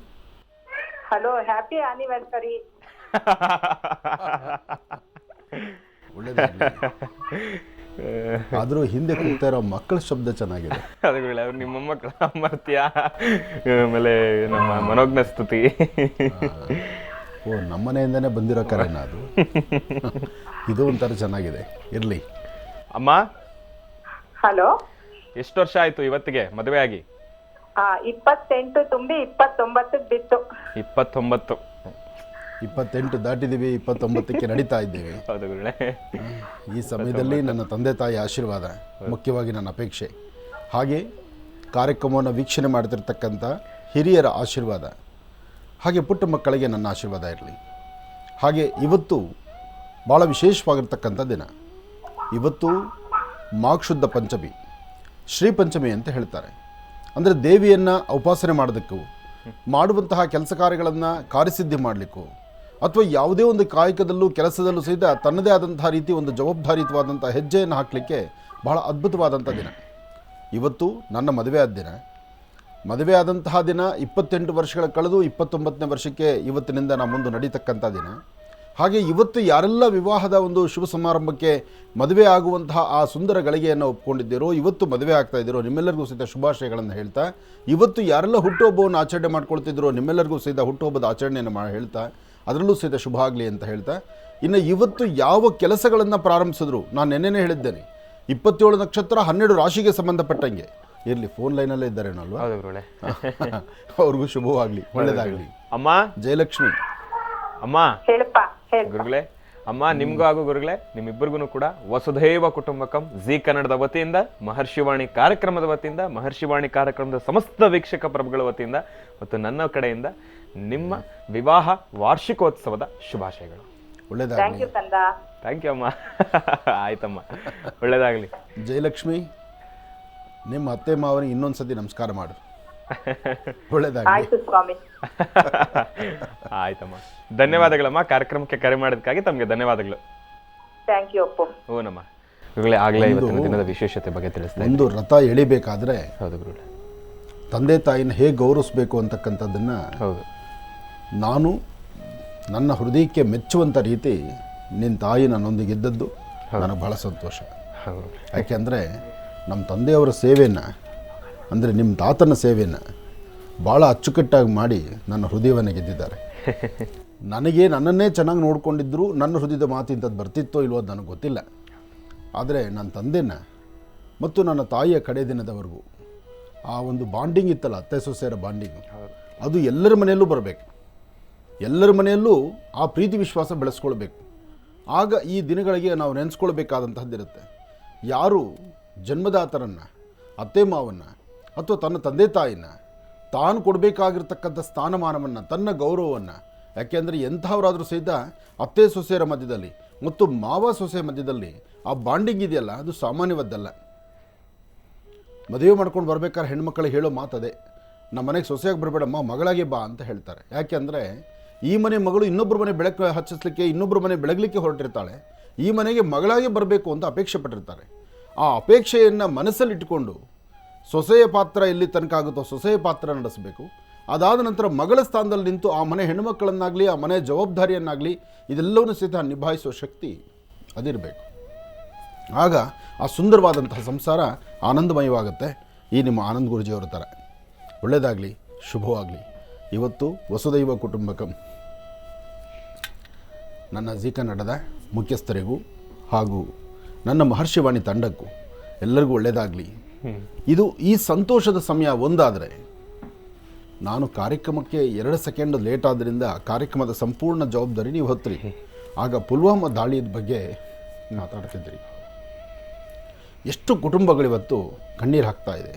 Hello, happy anniversary. ಒಳ್ಳೇದಾಗಲಿ. ಆದರೂ ಹಿಂದೆ ಕೂಗ್ತಾ ಇರೋ ಮಕ್ಕಳ ಶಬ್ದ ಚೆನ್ನಾಗಿದೆ. ಅದು ಗುರುಗಳೇ, ಅವ್ರು ನಿಮ್ಮ ಮಕ್ಕಳ ಅಮರ್ತ್ಯ, ಆಮೇಲೆ ನಮ್ಮ ಮನೋಜ್ಞ ಸ್ತುತಿ. ಓ, ನಮ್ಮನೆಯಿಂದನೇ ಬಂದಿರೋ ಕರೆನ ಅದು. ಇದು ಒಂಥರ ಚೆನ್ನಾಗಿದೆ. ಇರಲಿ. ಅಮ್ಮ, ಹಲೋ. ಎಷ್ಟು ವರ್ಷ ಆಯ್ತು ಇವತ್ತಿಗೆ ಮದುವೆ ಆಗಿ? 28 ತುಂಬಿ 29 ಬಿತ್ತು. 29. 28 ದಾಟಿದ್ದೀವಿ, 29ಕ್ಕೆ ನಡೀತಾ ಇದ್ದೇವೆ. ಹೌದು ಗುರುಗಳೇ. ಈ ಸಮಯದಲ್ಲಿ ನನ್ನ ತಂದೆ ತಾಯಿ ಆಶೀರ್ವಾದ ಮುಖ್ಯವಾಗಿ ನನ್ನ ಅಪೇಕ್ಷೆ. ಹಾಗೆ ಕಾರ್ಯಕ್ರಮವನ್ನು ವೀಕ್ಷಣೆ ಮಾಡ್ತಿರ್ತಕ್ಕಂಥ ಹಿರಿಯರ ಆಶೀರ್ವಾದ, ಹಾಗೆ ಪುಟ್ಟ ಮಕ್ಕಳಿಗೆ ನನ್ನ ಆಶೀರ್ವಾದ ಇರಲಿ. ಹಾಗೆ ಇವತ್ತು ಭಾಳ ವಿಶೇಷವಾಗಿರ್ತಕ್ಕಂಥ ದಿನ. ಇವತ್ತು ಮಾಘಶುದ್ಧ ಪಂಚಮಿ, ಶ್ರೀ ಪಂಚಮಿ ಅಂತ ಹೇಳ್ತಾರೆ. ಅಂದರೆ ದೇವಿಯನ್ನು ಉಪಾಸನೆ ಮಾಡೋದಕ್ಕೂ, ಮಾಡುವಂತಹ ಕೆಲಸ ಕಾರ್ಯಗಳನ್ನು ಕಾರ್ಯಸಿದ್ಧಿ ಮಾಡಲಿಕ್ಕೂ, ಅಥವಾ ಯಾವುದೇ ಒಂದು ಕಾಯಕದಲ್ಲೂ ಕೆಲಸದಲ್ಲೂ ಸಹಿತ ತನ್ನದೇ ಆದಂತಹ ರೀತಿ ಒಂದು ಜವಾಬ್ದಾರಿಯುತವಾದಂಥ ಹೆಜ್ಜೆಯನ್ನು ಹಾಕಲಿಕ್ಕೆ ಬಹಳ ಅದ್ಭುತವಾದಂಥ ದಿನ. ಇವತ್ತು ನನ್ನ ಮದುವೆ ಆದ ದಿನ. ಮದುವೆ ಆದಂತಹ ದಿನ 28 ವರ್ಷಗಳ ಕಳೆದು 29ನೇ ವರ್ಷಕ್ಕೆ ಇವತ್ತಿನಿಂದ ನಾನು ಮುಂದೆ ನಡೀತಕ್ಕಂಥ ದಿನ. ಹಾಗೆ ಇವತ್ತು ಯಾರೆಲ್ಲ ವಿವಾಹದ ಒಂದು ಶುಭ ಸಮಾರಂಭಕ್ಕೆ ಮದುವೆ ಆಗುವಂತಹ ಆ ಸುಂದರ ಗಳಿಗೆಯನ್ನು ಒಪ್ಕೊಂಡಿದ್ದೀರೋ, ಇವತ್ತು ಮದುವೆ ಆಗ್ತಾ ಇದ್ದೀರೋ, ನಿಮ್ಮೆಲ್ಲರಿಗೂ ಸಹಿತ ಶುಭಾಶಯಗಳನ್ನು ಹೇಳ್ತಾ, ಇವತ್ತು ಯಾರೆಲ್ಲ ಹುಟ್ಟುಹಬ್ಬವನ್ನು ಆಚರಣೆ ಮಾಡ್ಕೊಳ್ತಿದ್ದೀರೋ ನಿಮ್ಮೆಲ್ಲರಿಗೂ ಸಹಿತ ಹುಟ್ಟುಹಬ್ಬದ ಆಚರಣೆಯನ್ನು ಹೇಳ್ತಾ ಅದರಲ್ಲೂ ಸಹಿತ ಶುಭ ಆಗಲಿ ಅಂತ ಹೇಳ್ತಾ, ಇನ್ನು ಇವತ್ತು ಯಾವ ಕೆಲಸಗಳನ್ನು ಪ್ರಾರಂಭಿಸಿದ್ರು, ನಾನು ನೆನ್ನೆನೇ ಹೇಳಿದ್ದೇನೆ, 27 ನಕ್ಷತ್ರ 12 ರಾಶಿಗೆ ಸಂಬಂಧಪಟ್ಟಂಗೆ ಇರಲಿ. ಫೋನ್ ಲೈನಲ್ಲೇ ಇದ್ದಾರೇನಲ್ವಾ? ಅವ್ರಿಗೂ ಶುಭವಾಗಲಿ, ಒಳ್ಳೆಯದಾಗಲಿ. ಅಮ್ಮ ಜಯಲಕ್ಷ್ಮಿ. ಅಮ್ಮ, ಹೇಳಪ್ಪ. ಗುರುಗಳೇ, ಅಮ್ಮ, ನಿಮ್ಗೂ ಹಾಗೂ ಗುರುಗಳೇ, ನಿಮ್ಮಿಬ್ಬರಿಗೂ ಕೂಡ ವಸುಧೈವ ಕುಟುಂಬಕಂ ಜಿ ಕನ್ನಡದ ವತಿಯಿಂದ, ಮಹರ್ಷಿವಾಣಿ ಕಾರ್ಯಕ್ರಮದ ವತಿಯಿಂದ, ಮಹರ್ಷಿವಾಣಿ ಕಾರ್ಯಕ್ರಮದ ಸಮಸ್ತ ವೀಕ್ಷಕ ಪ್ರಭುಗಳ ವತಿಯಿಂದ ಮತ್ತು ನನ್ನ ಕಡೆಯಿಂದ ನಿಮ್ಮ ವಿವಾಹ ವಾರ್ಷಿಕೋತ್ಸವದ ಶುಭಾಶಯಗಳು. ಒಳ್ಳೆಯದಾಗಲಿ. ಥ್ಯಾಂಕ್ ಯು ಅಮ್ಮ. ಆಯ್ತಮ್ಮ, ಒಳ್ಳೆಯದಾಗಲಿ. ಜಯಲಕ್ಷ್ಮಿ, ನಿಮ್ಮ ಅತ್ತೆ ಮಾವನಿಗೆ ಇನ್ನೊಂದು ಸತಿ ನಮಸ್ಕಾರ ಮಾಡು. ಒಳ್ಳೆಯದಾಗಲಿ. ಆಯ್ತು ಸ್ವಾಮಿ. ಆಯ್ತಮ್ಮ, ಧನ್ಯವಾದಗಳಮ್ಮ. ಕಾರ್ಯಕ್ರಮಕ್ಕೆ ಕರೆ ಮಾಡೋದಕ್ಕಾಗಿ ತಮಗೆ ಧನ್ಯವಾದಗಳು. Thank you Appu. ಓನಮ್ಮ. ಗುರುಗಳೇ, ಆಗಲೇ ಇವತ್ತಿನ ದಿನದ ವಿಶೇಷತೆ ಬಗ್ಗೆ ತಿಳಿಸ್ತಾ ಒಂದು ರಥ ಎಳಿಬೇಕಾದ್ರೆ ಹೌದು ಗುರುಗಳೇ, ತಂದೆ ತಾಯಿನ ಹೇಗೆ ಗೌರವಿಸಬೇಕು ಅಂತಕ್ಕಂಥದ್ದನ್ನು ಹೌದು ನಾನು ನನ್ನ ಹೃದಯಕ್ಕೆ ಮೆಚ್ಚುವಂಥ ರೀತಿ ನಿನ್ನ ತಾಯಿ ನನ್ನೊಂದಿಗೆ ಇದ್ದದ್ದು ನನಗೆ ಭಾಳ ಸಂತೋಷ. ಯಾಕೆಂದರೆ ನಮ್ಮ ತಂದೆಯವರ ಸೇವೆಯನ್ನು, ಅಂದರೆ ನಿಮ್ಮ ತಾತನ ಸೇವೆಯನ್ನು ಭಾಳ ಅಚ್ಚುಕಟ್ಟಾಗಿ ಮಾಡಿ ನನ್ನ ಹೃದಯವನ್ನು ಗೆದ್ದಿದ್ದಾರೆ. ನನಗೆ ನನ್ನನ್ನೇ ಚೆನ್ನಾಗಿ ನೋಡಿಕೊಂಡಿದ್ದರು. ನನ್ನ ಹೃದಯದ ಮಾತು ಇಂಥದ್ದು ಬರ್ತಿತ್ತೋ ಇಲ್ವೋ ಅದು ನನಗೆ ಗೊತ್ತಿಲ್ಲ. ಆದರೆ ನನ್ನ ತಂದೆನ ಮತ್ತು ನನ್ನ ತಾಯಿಯ ಕಡೆ ದಿನದವರೆಗೂ ಆ ಒಂದು ಬಾಂಡಿಂಗ್ ಇತ್ತಲ್ಲ, ಅತ್ತೆ ಸೊಸೆಯರ ಬಾಂಡಿಂಗ್, ಅದು ಎಲ್ಲರ ಮನೆಯಲ್ಲೂ ಬರಬೇಕು. ಎಲ್ಲರ ಮನೆಯಲ್ಲೂ ಆ ಪ್ರೀತಿ ವಿಶ್ವಾಸ ಬೆಳೆಸ್ಕೊಳ್ಬೇಕು. ಆಗ ಈ ದಿನಗಳಿಗೆ ನಾವು ನೆನೆಸ್ಕೊಳ್ಬೇಕಾದಂಥದ್ದಿರುತ್ತೆ. ಯಾರು ಜನ್ಮದಾತರನ್ನು, ಅತ್ತೆ ಮಾವನ್ನು ಅಥವಾ ತನ್ನ ತಂದೆ ತಾಯಿನ ತಾನು ಕೊಡಬೇಕಾಗಿರ್ತಕ್ಕಂಥ ಸ್ಥಾನಮಾನವನ್ನು, ತನ್ನ ಗೌರವವನ್ನು, ಯಾಕೆಂದರೆ ಎಂಥವರಾದರೂ ಸಹಿತ ಅತ್ತೆ ಸೊಸೆಯರ ಮಧ್ಯದಲ್ಲಿ ಮತ್ತು ಮಾವ ಸೊಸೆಯ ಮಧ್ಯದಲ್ಲಿ ಆ ಬಾಂಡಿಂಗ್ ಇದೆಯಲ್ಲ, ಅದು ಸಾಮಾನ್ಯವಾದ್ದಲ್ಲ. ಮದುವೆ ಮಾಡ್ಕೊಂಡು ಬರ್ಬೇಕಾದ್ರೆ ಹೆಣ್ಮಕ್ಳಿಗೆ ಹೇಳೋ ಮಾತದೆ, ನಮ್ಮ ಮನೆಗೆ ಸೊಸೆಯಾಗಿ ಬರಬೇಡಮ್ಮ, ಮಗಳಾಗೆ ಬಾ ಅಂತ ಹೇಳ್ತಾರೆ. ಯಾಕೆಂದರೆ ಈ ಮನೆ ಮಗಳು ಇನ್ನೊಬ್ಬರ ಮನೆ ಬೆಳಕು ಹಚ್ಚಿಸ್ಲಿಕ್ಕೆ, ಇನ್ನೊಬ್ಬರ ಮನೆ ಬೆಳಗಲಿಕ್ಕೆ ಹೊರಟಿರ್ತಾಳೆ. ಈ ಮನೆಗೆ ಮಗಳಾಗಿ ಬರಬೇಕು ಅಂತ ಅಪೇಕ್ಷೆ ಪಟ್ಟಿರ್ತಾರೆ. ಆ ಅಪೇಕ್ಷೆಯನ್ನು ಮನಸ್ಸಲ್ಲಿಟ್ಟುಕೊಂಡು ಸೊಸೆಯ ಪಾತ್ರ ಎಲ್ಲಿ ತನಕ ಆಗುತ್ತೋ ಸೊಸೆಯ ಪಾತ್ರ ನಡೆಸಬೇಕು. ಅದಾದ ನಂತರ ಮಗಳ ಸ್ಥಾನದಲ್ಲಿ ನಿಂತು ಆ ಮನೆ ಹೆಣ್ಣುಮಕ್ಕಳನ್ನಾಗಲಿ ಆ ಮನೆ ಜವಾಬ್ದಾರಿಯನ್ನಾಗಲಿ ಇದೆಲ್ಲವನ್ನೂ ಸಹಿತ ನಿಭಾಯಿಸುವ ಶಕ್ತಿ ಅದಿರಬೇಕು. ಆಗ ಆ ಸುಂದರವಾದಂತಹ ಸಂಸಾರ ಆನಂದಮಯವಾಗುತ್ತೆ. ಈ ನಿಮ್ಮ ಆನಂದ್ ಗುರೂಜಿಯವರ ಥರ ಒಳ್ಳೆಯದಾಗಲಿ, ಶುಭವಾಗಲಿ. ಇವತ್ತು ವಸುದೈವ ಕುಟುಂಬಕಂ ನನ್ನ ಜೀ ಕನ್ನಡದ ಮುಖ್ಯಸ್ಥರಿಗೂ ಹಾಗೂ ನನ್ನ ಮಹರ್ಷಿವಾಣಿ ತಂಡಕ್ಕೂ ಎಲ್ಲರಿಗೂ ಒಳ್ಳೆಯದಾಗಲಿ. ಇದು ಈ ಸಂತೋಷದ ಸಮಯ ಒಂದಾದರೆ, ನಾನು ಕಾರ್ಯಕ್ರಮಕ್ಕೆ 2 ಸೆಕೆಂಡ್ ಲೇಟ್ ಆದ್ದರಿಂದ ಕಾರ್ಯಕ್ರಮದ ಸಂಪೂರ್ಣ ಜವಾಬ್ದಾರಿ ನೀವು ಹೊತ್ತಿರಿ. ಆಗ ಪುಲ್ವಾಮಾ ದಾಳಿಯ ಬಗ್ಗೆ ಮಾತಾಡ್ತಿದ್ರಿ. ಎಷ್ಟು ಕುಟುಂಬಗಳಿವತ್ತು ಕಣ್ಣೀರು ಹಾಕ್ತಾ ಇದೆ,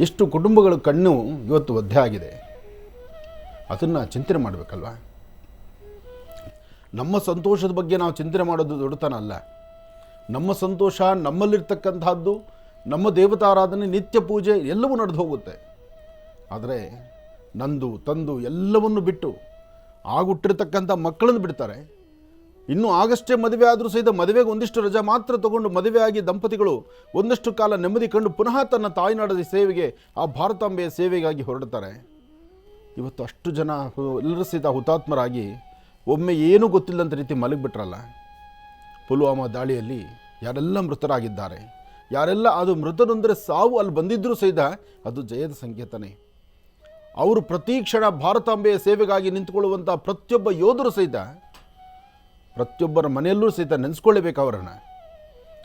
ಎಷ್ಟು ಕುಟುಂಬಗಳ ಕಣ್ಣು ಇವತ್ತು ಒದ್ದೆ ಆಗಿದೆ. ಅದನ್ನು ಚಿಂತನೆ ಮಾಡಬೇಕಲ್ವ. ನಮ್ಮ ಸಂತೋಷದ ಬಗ್ಗೆ ನಾವು ಚಿಂತನೆ ಮಾಡೋದು ದೊಡ್ಡತನ ಅಲ್ಲ. ನಮ್ಮ ಸಂತೋಷ, ನಮ್ಮಲ್ಲಿರ್ತಕ್ಕಂಥದ್ದು, ನಮ್ಮ ದೇವತಾರಾಧನೆ, ನಿತ್ಯ ಪೂಜೆ ಎಲ್ಲವೂ ನಡೆದು ಹೋಗುತ್ತೆ. ಆದರೆ ನಂದು ತಂದು ಎಲ್ಲವನ್ನು ಬಿಟ್ಟು ಆಗುಟ್ಟಿರ್ತಕ್ಕಂಥ ಮಕ್ಕಳನ್ನು ಬಿಡ್ತಾರೆ. ಇನ್ನು ಆಗಷ್ಟೇ ಮದುವೆ ಆದರೂ ಸಹಿತ ಮದುವೆಗೆ ಒಂದಿಷ್ಟು ರಜಾ ಮಾತ್ರ ತಗೊಂಡು ಮದುವೆಯಾಗಿ ದಂಪತಿಗಳು ಒಂದಷ್ಟು ಕಾಲ ನೆಮ್ಮದಿ ಕಂಡು ಪುನಃ ತನ್ನ ತಾಯ್ನಾಡದ ಸೇವೆಗೆ, ಆ ಭಾರತಾಂಬೆಯ ಸೇವೆಗಾಗಿ ಹೊರಡ್ತಾರೆ. ಇವತ್ತು ಅಷ್ಟು ಜನ ಎಲ್ಲರೂ ಸಹಿತ ಹುತಾತ್ಮರಾಗಿ ಒಮ್ಮೆ ಏನೂ ಗೊತ್ತಿಲ್ಲಂಥ ರೀತಿ ಮಲಗಿಬಿಟ್ರಲ್ಲ. ಪುಲ್ವಾಮಾ ದಾಳಿಯಲ್ಲಿ ಯಾರೆಲ್ಲ ಮೃತರಾಗಿದ್ದಾರೆ, ಯಾರೆಲ್ಲ ಅದು ಮೃತರಂದರೆ ಸಾವು ಅಲ್ಲಿ ಬಂದಿದ್ದರೂ ಸಹಿತ ಅದು ಜಯದ ಸಂಕೇತನೇ. ಅವರು ಪ್ರತಿ ಕ್ಷಣ ಭಾರತಾಂಬೆಯ ಸೇವೆಗಾಗಿ ನಿಂತುಕೊಳ್ಳುವಂಥ ಪ್ರತಿಯೊಬ್ಬ ಯೋಧರು ಸಹಿತ ಪ್ರತಿಯೊಬ್ಬರ ಮನೆಯಲ್ಲೂ ಸಹಿತ ನೆನೆಸ್ಕೊಳ್ಳೇಬೇಕು ಅವರನ್ನು.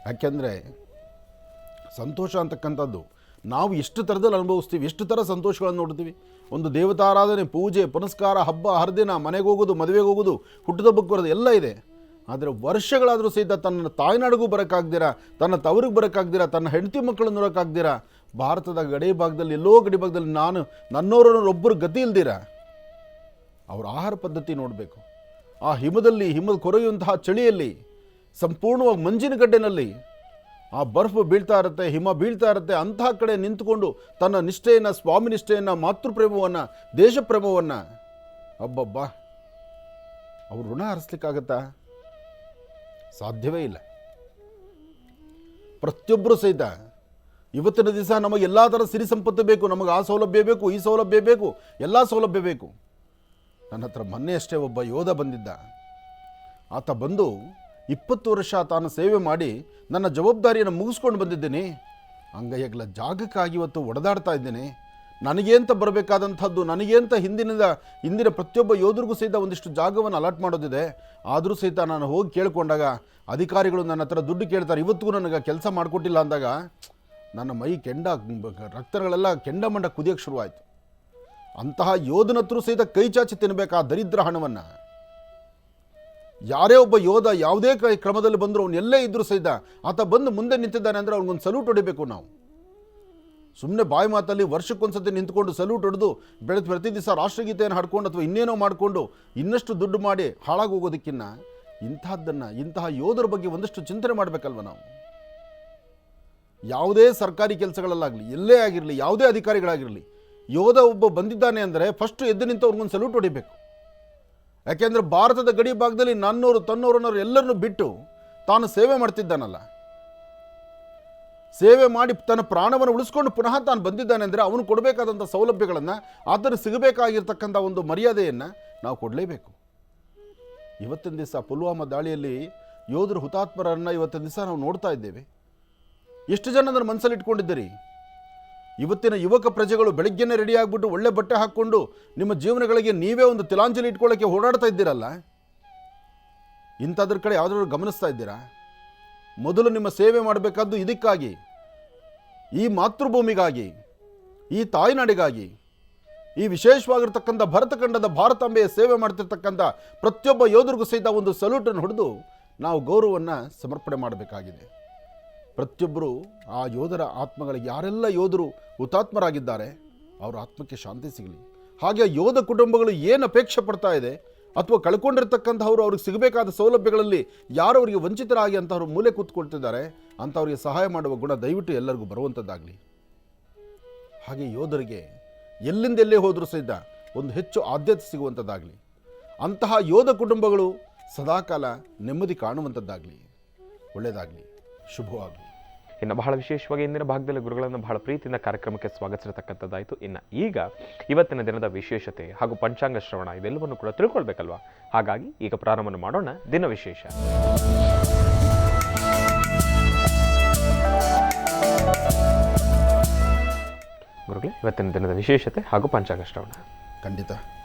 ಯಾಕೆಂದರೆ ಸಂತೋಷ ಅಂತಕ್ಕಂಥದ್ದು ನಾವು ಎಷ್ಟು ಥರದಲ್ಲಿ ಅನುಭವಿಸ್ತೀವಿ, ಎಷ್ಟು ಥರ ಸಂತೋಷಗಳನ್ನು ನೋಡ್ತೀವಿ. ಒಂದು ದೇವತಾರಾಧನೆ, ಪೂಜೆ ಪುನಸ್ಕಾರ, ಹಬ್ಬ ಹರಿದಿನ, ಮನೆಗೆ ಹೋಗೋದು, ಮದುವೆಗೆ ಹೋಗೋದು, ಹುಟ್ಟುಹಬ್ಬಕ್ಕೆ ಬರೋದು ಎಲ್ಲ ಇದೆ. ಆದರೆ ವರ್ಷಗಳಾದರೂ ಸಹಿತ ತನ್ನ ತಾಯ್ನಾಡಿಗೂ ಬರೋಕ್ಕಾಗ್ದಿರ, ತನ್ನ ತವರಿಗೆ ಬರೋಕ್ಕಾಗ್ದಿರ, ತನ್ನ ಹೆಂಡತಿ ಮಕ್ಕಳನ್ನು ನೋಡೋಕ್ಕಾಗ್ದಿರ, ಭಾರತದ ಗಡಿ ಭಾಗದಲ್ಲಿ ಎಲ್ಲೋ ಗಡಿ ಭಾಗದಲ್ಲಿ ನನ್ನವರೊಬ್ಬರು ಗತಿ ಇಲ್ದಿರ ಅವರ ಆಹಾರ ಪದ್ಧತಿ ನೋಡಬೇಕು. ಆ ಹಿಮದ ಕೊರೆಯುವಂತಹ ಚಳಿಯಲ್ಲಿ, ಸಂಪೂರ್ಣವಾಗಿ ಮಂಜಿನ ಗಡ್ಡೆನಲ್ಲಿ ಆ ಬರ್ಫ್ ಬೀಳ್ತಾ ಇರುತ್ತೆ, ಹಿಮ ಬೀಳ್ತಾ ಇರುತ್ತೆ. ಅಂತಹ ಕಡೆ ನಿಂತುಕೊಂಡು ತನ್ನ ನಿಷ್ಠೆಯನ್ನು, ಸ್ವಾಮಿ ನಿಷ್ಠೆಯನ್ನು, ಮಾತೃಪ್ರೇಮವನ್ನು, ದೇಶಪ್ರೇಮವನ್ನು, ಅಬ್ಬಬ್ಬ, ಅವ್ರು ಋಣ ಹರಿಸ್ಲಿಕ್ಕಾಗತ್ತಾ? ಸಾಧ್ಯವೇ ಇಲ್ಲ. ಪ್ರತಿಯೊಬ್ಬರು ಸಹಿತ ಇವತ್ತಿನ ದಿವಸ ನಮಗೆ ಎಲ್ಲ ಥರ ಸಿರಿ ಸಂಪತ್ತು ಬೇಕು, ನಮಗೆ ಆ ಸೌಲಭ್ಯ ಬೇಕು, ಈ ಸೌಲಭ್ಯ ಬೇಕು, ಎಲ್ಲ ಸೌಲಭ್ಯ ಬೇಕು. ನನ್ನ ಹತ್ರ ಮೊನ್ನೆ ಅಷ್ಟೇ ಒಬ್ಬ ಯೋಧ ಬಂದಿದ್ದ. ಆತ ಬಂದು 20 ವರ್ಷ ತಾನು ಸೇವೆ ಮಾಡಿ ನನ್ನ ಜವಾಬ್ದಾರಿಯನ್ನು ಮುಗಿಸ್ಕೊಂಡು ಬಂದಿದ್ದೇನೆ. ಅಂಗೈಯಗಲ ಜಾಗಕ್ಕಾಗಿ ಇವತ್ತು ಒಡೆದಾಡ್ತಾ ಇದ್ದೇನೆ. ನನಗೆ ಅಂತ ಬರಬೇಕಾದಂಥದ್ದು, ನನಗೆ ಅಂತ ಹಿಂದಿನ ಪ್ರತಿಯೊಬ್ಬ ಯೋಧರಿಗೂ ಸಹಿತ ಒಂದಿಷ್ಟು ಜಾಗವನ್ನು ಅಲಾಟ್ ಮಾಡೋದಿದೆ. ಆದರೂ ಸಹಿತ ನಾನು ಹೋಗಿ ಕೇಳಿಕೊಂಡಾಗ ಅಧಿಕಾರಿಗಳು ನನ್ನ ಹತ್ರ ದುಡ್ಡು ಕೇಳ್ತಾರೆ. ಇವತ್ತಿಗೂ ನನಗೆ ಕೆಲಸ ಮಾಡಿಕೊಟ್ಟಿಲ್ಲ ಅಂದಾಗ ನನ್ನ ಮೈ ರಕ್ತಗಳೆಲ್ಲ ಕೆಂಡಮಂಡ ಕುದಿಯೋಕ್ಕೆ ಶುರುವಾಯಿತು. ಅಂತಹ ಯೋಧನತ್ರೂ ಸಹಿತ ಕೈ ಚಾಚಿ ತಿನ್ನಬೇಕು ಆ ದರಿದ್ರ ಹಣವನ್ನು. ಯಾರೇ ಒಬ್ಬ ಯೋಧ ಯಾವುದೇ ಕ್ರಮದಲ್ಲಿ ಬಂದರೂ ಅವನು ಎಲ್ಲೇ ಇದ್ದರೂ ಸಹಿತ ಆತ ಬಂದು ಮುಂದೆ ನಿಂತಿದ್ದಾನೆ ಅಂದರೆ ಅವ್ನಿಗೊಂದು ಸಲ್ಯೂಟ್ ಹೊಡಿಬೇಕು. ನಾವು ಸುಮ್ಮನೆ ಬಾಯಿ ಮಾತಲ್ಲಿ ವರ್ಷಕ್ಕೊಂದ್ಸತಿ ನಿಂತ್ಕೊಂಡು ಸಲ್ಯೂಟ್ ಹೊಡೆದು ಪ್ರತಿ ದಿವಸ ರಾಷ್ಟ್ರಗೀತೆಯನ್ನು ಹಾಡ್ಕೊಂಡು ಅಥವಾ ಇನ್ನೇನೋ ಮಾಡಿಕೊಂಡು ಇನ್ನಷ್ಟು ದುಡ್ಡು ಮಾಡಿ ಹಾಳಾಗಿ ಹೋಗೋದಕ್ಕಿಂತ ಇಂತಹ ಯೋಧರ ಬಗ್ಗೆ ಒಂದಷ್ಟು ಚಿಂತನೆ ಮಾಡಬೇಕಲ್ವ ನಾವು. ಯಾವುದೇ ಸರ್ಕಾರಿ ಕೆಲಸಗಳಲ್ಲಾಗಲಿ, ಎಲ್ಲೇ ಆಗಿರಲಿ, ಯಾವುದೇ ಅಧಿಕಾರಿಗಳಾಗಿರಲಿ, ಯೋಧ ಒಬ್ಬ ಬಂದಿದ್ದಾನೆ ಅಂದರೆ ಫಸ್ಟು ಎದ್ದು ನಿಂತು ಅವ್ರಿಗೊಂದು ಸಲ್ಯೂಟ್ ಹೊಡಿಬೇಕು. ಯಾಕೆಂದರೆ ಭಾರತದ ಗಡಿ ಭಾಗದಲ್ಲಿ ನನ್ನವರು ತನ್ನವರನ್ನವರು ಎಲ್ಲರನ್ನೂ ಬಿಟ್ಟು ತಾನು ಸೇವೆ ಮಾಡ್ತಿದ್ದಾನಲ್ಲ, ಸೇವೆ ಮಾಡಿ ತನ್ನ ಪ್ರಾಣವನ್ನು ಉಳಿಸ್ಕೊಂಡು ಪುನಃ ತಾನು ಬಂದಿದ್ದಾನೆ ಅಂದರೆ ಅವನು ಕೊಡಬೇಕಾದಂಥ ಸೌಲಭ್ಯಗಳನ್ನು, ಆತನಿಗೆ ಸಿಗಬೇಕಾಗಿರ್ತಕ್ಕಂಥ ಒಂದು ಮರ್ಯಾದೆಯನ್ನು ನಾವು ಕೊಡಲೇಬೇಕು. ಇವತ್ತಿನ ದಿವಸ ಪುಲ್ವಾಮಾ ದಾಳಿಯಲ್ಲಿ ಯೋಧರು ಹುತಾತ್ಮರನ್ನು ಇವತ್ತಿನ ದಿವಸ ನಾವು ನೋಡ್ತಾ ಇದ್ದೇವೆ. ಎಷ್ಟು ಜನ ಅದನ್ನು ಮನಸ್ಸಲ್ಲಿ ಇಟ್ಕೊಂಡಿದ್ದೀರಿ? ಇವತ್ತಿನ ಯುವಕ ಪ್ರಜೆಗಳು ಬೆಳಗ್ಗೆನೇ ರೆಡಿ ಆಗಿಬಿಟ್ಟು ಒಳ್ಳೆ ಬಟ್ಟೆ ಹಾಕ್ಕೊಂಡು ನಿಮ್ಮ ಜೀವನಗಳಿಗೆ ನೀವೇ ಒಂದು ತಿಲಾಂಜಲಿ ಇಟ್ಕೊಳ್ಳೋಕ್ಕೆ ಓಡಾಡ್ತಾ ಇದ್ದೀರಲ್ಲ, ಇಂಥದ್ರ ಕಡೆ ಯಾವುದಾದ್ರು ಗಮನಿಸ್ತಾ ಇದ್ದೀರಾ? ಮೊದಲು ನಿಮ್ಮ ಸೇವೆ ಮಾಡಬೇಕಾದ್ದು ಇದಕ್ಕಾಗಿ, ಈ ಮಾತೃಭೂಮಿಗಾಗಿ, ಈ ತಾಯ್ನಾಡಿಗಾಗಿ, ಈ ವಿಶೇಷವಾಗಿರ್ತಕ್ಕಂಥ ಭರತಖಂಡದ ಭಾರತಾಂಬೆಯ ಸೇವೆ ಮಾಡ್ತಿರ್ತಕ್ಕಂಥ ಪ್ರತಿಯೊಬ್ಬ ಯೋಧರಿಗೂ ಸಹಿತ ಒಂದು ಸಲ್ಯೂಟನ್ನು ಹೊಡೆದು ನಾವು ಗೌರವವನ್ನು ಸಮರ್ಪಣೆ ಮಾಡಬೇಕಾಗಿದೆ. ಪ್ರತಿಯೊಬ್ಬರು ಆ ಯೋಧರ ಆತ್ಮಗಳಿಗೆ, ಯಾರೆಲ್ಲ ಯೋಧರು ಹುತಾತ್ಮರಾಗಿದ್ದಾರೆ ಅವರ ಆತ್ಮಕ್ಕೆ ಶಾಂತಿ ಸಿಗಲಿ. ಹಾಗೆ ಯೋಧ ಕುಟುಂಬಗಳು ಏನು ಅಪೇಕ್ಷೆ ಪಡ್ತಾ ಇದೆ ಅಥವಾ ಕಳ್ಕೊಂಡಿರ್ತಕ್ಕಂಥವ್ರು ಅವ್ರಿಗೆ ಸಿಗಬೇಕಾದ ಸೌಲಭ್ಯಗಳಲ್ಲಿ ಯಾರು ಅವರಿಗೆ ವಂಚಿತರಾಗಿ ಅಂತವ್ರು ಮೂಲೆ ಕೂತ್ಕೊಳ್ತಿದ್ದಾರೆ ಅಂಥವ್ರಿಗೆ ಸಹಾಯ ಮಾಡುವ ಗುಣ ದಯವಿಟ್ಟು ಎಲ್ಲರಿಗೂ ಬರುವಂಥದ್ದಾಗಲಿ. ಹಾಗೆ ಯೋಧರಿಗೆ ಎಲ್ಲಿಂದೆಲ್ಲೇ ಹೋದರೂ ಸಹಿತ ಒಂದು ಹೆಚ್ಚು ಆದ್ಯತೆ ಸಿಗುವಂಥದ್ದಾಗಲಿ. ಅಂತಹ ಯೋಧ ಕುಟುಂಬಗಳು ಸದಾಕಾಲ ನೆಮ್ಮದಿ ಕಾಣುವಂಥದ್ದಾಗಲಿ, ಒಳ್ಳೆಯದಾಗಲಿ, ಶುಭವಾಗಲಿ. ಇನ್ನು ಬಹಳ ವಿಶೇಷವಾಗಿ ಇಂದಿನ ಭಾಗದಲ್ಲಿ ಗುರುಗಳನ್ನು ಬಹಳ ಪ್ರೀತಿಯಿಂದ ಕಾರ್ಯಕ್ರಮಕ್ಕೆ ಸ್ವಾಗತಿಸಿರ್ತಕ್ಕಂಥದ್ದಾಯಿತು. ಇನ್ನು ಈಗ ಇವತ್ತಿನ ದಿನದ ವಿಶೇಷತೆ ಹಾಗೂ ಪಂಚಾಂಗ ಶ್ರವಣ ಇದೆಲ್ಲವನ್ನು ಕೂಡ ತಿಳ್ಕೊಳ್ಬೇಕಲ್ವಾ? ಹಾಗಾಗಿ ಈಗ ಪ್ರಾರಂಭ ಮಾಡೋಣ ದಿನ ವಿಶೇಷ. ಗುರುಗಳೇ, ಇವತ್ತಿನ ದಿನದ ವಿಶೇಷತೆ ಹಾಗೂ ಪಂಚಾಂಗ ಶ್ರವಣ. ಖಂಡಿತ.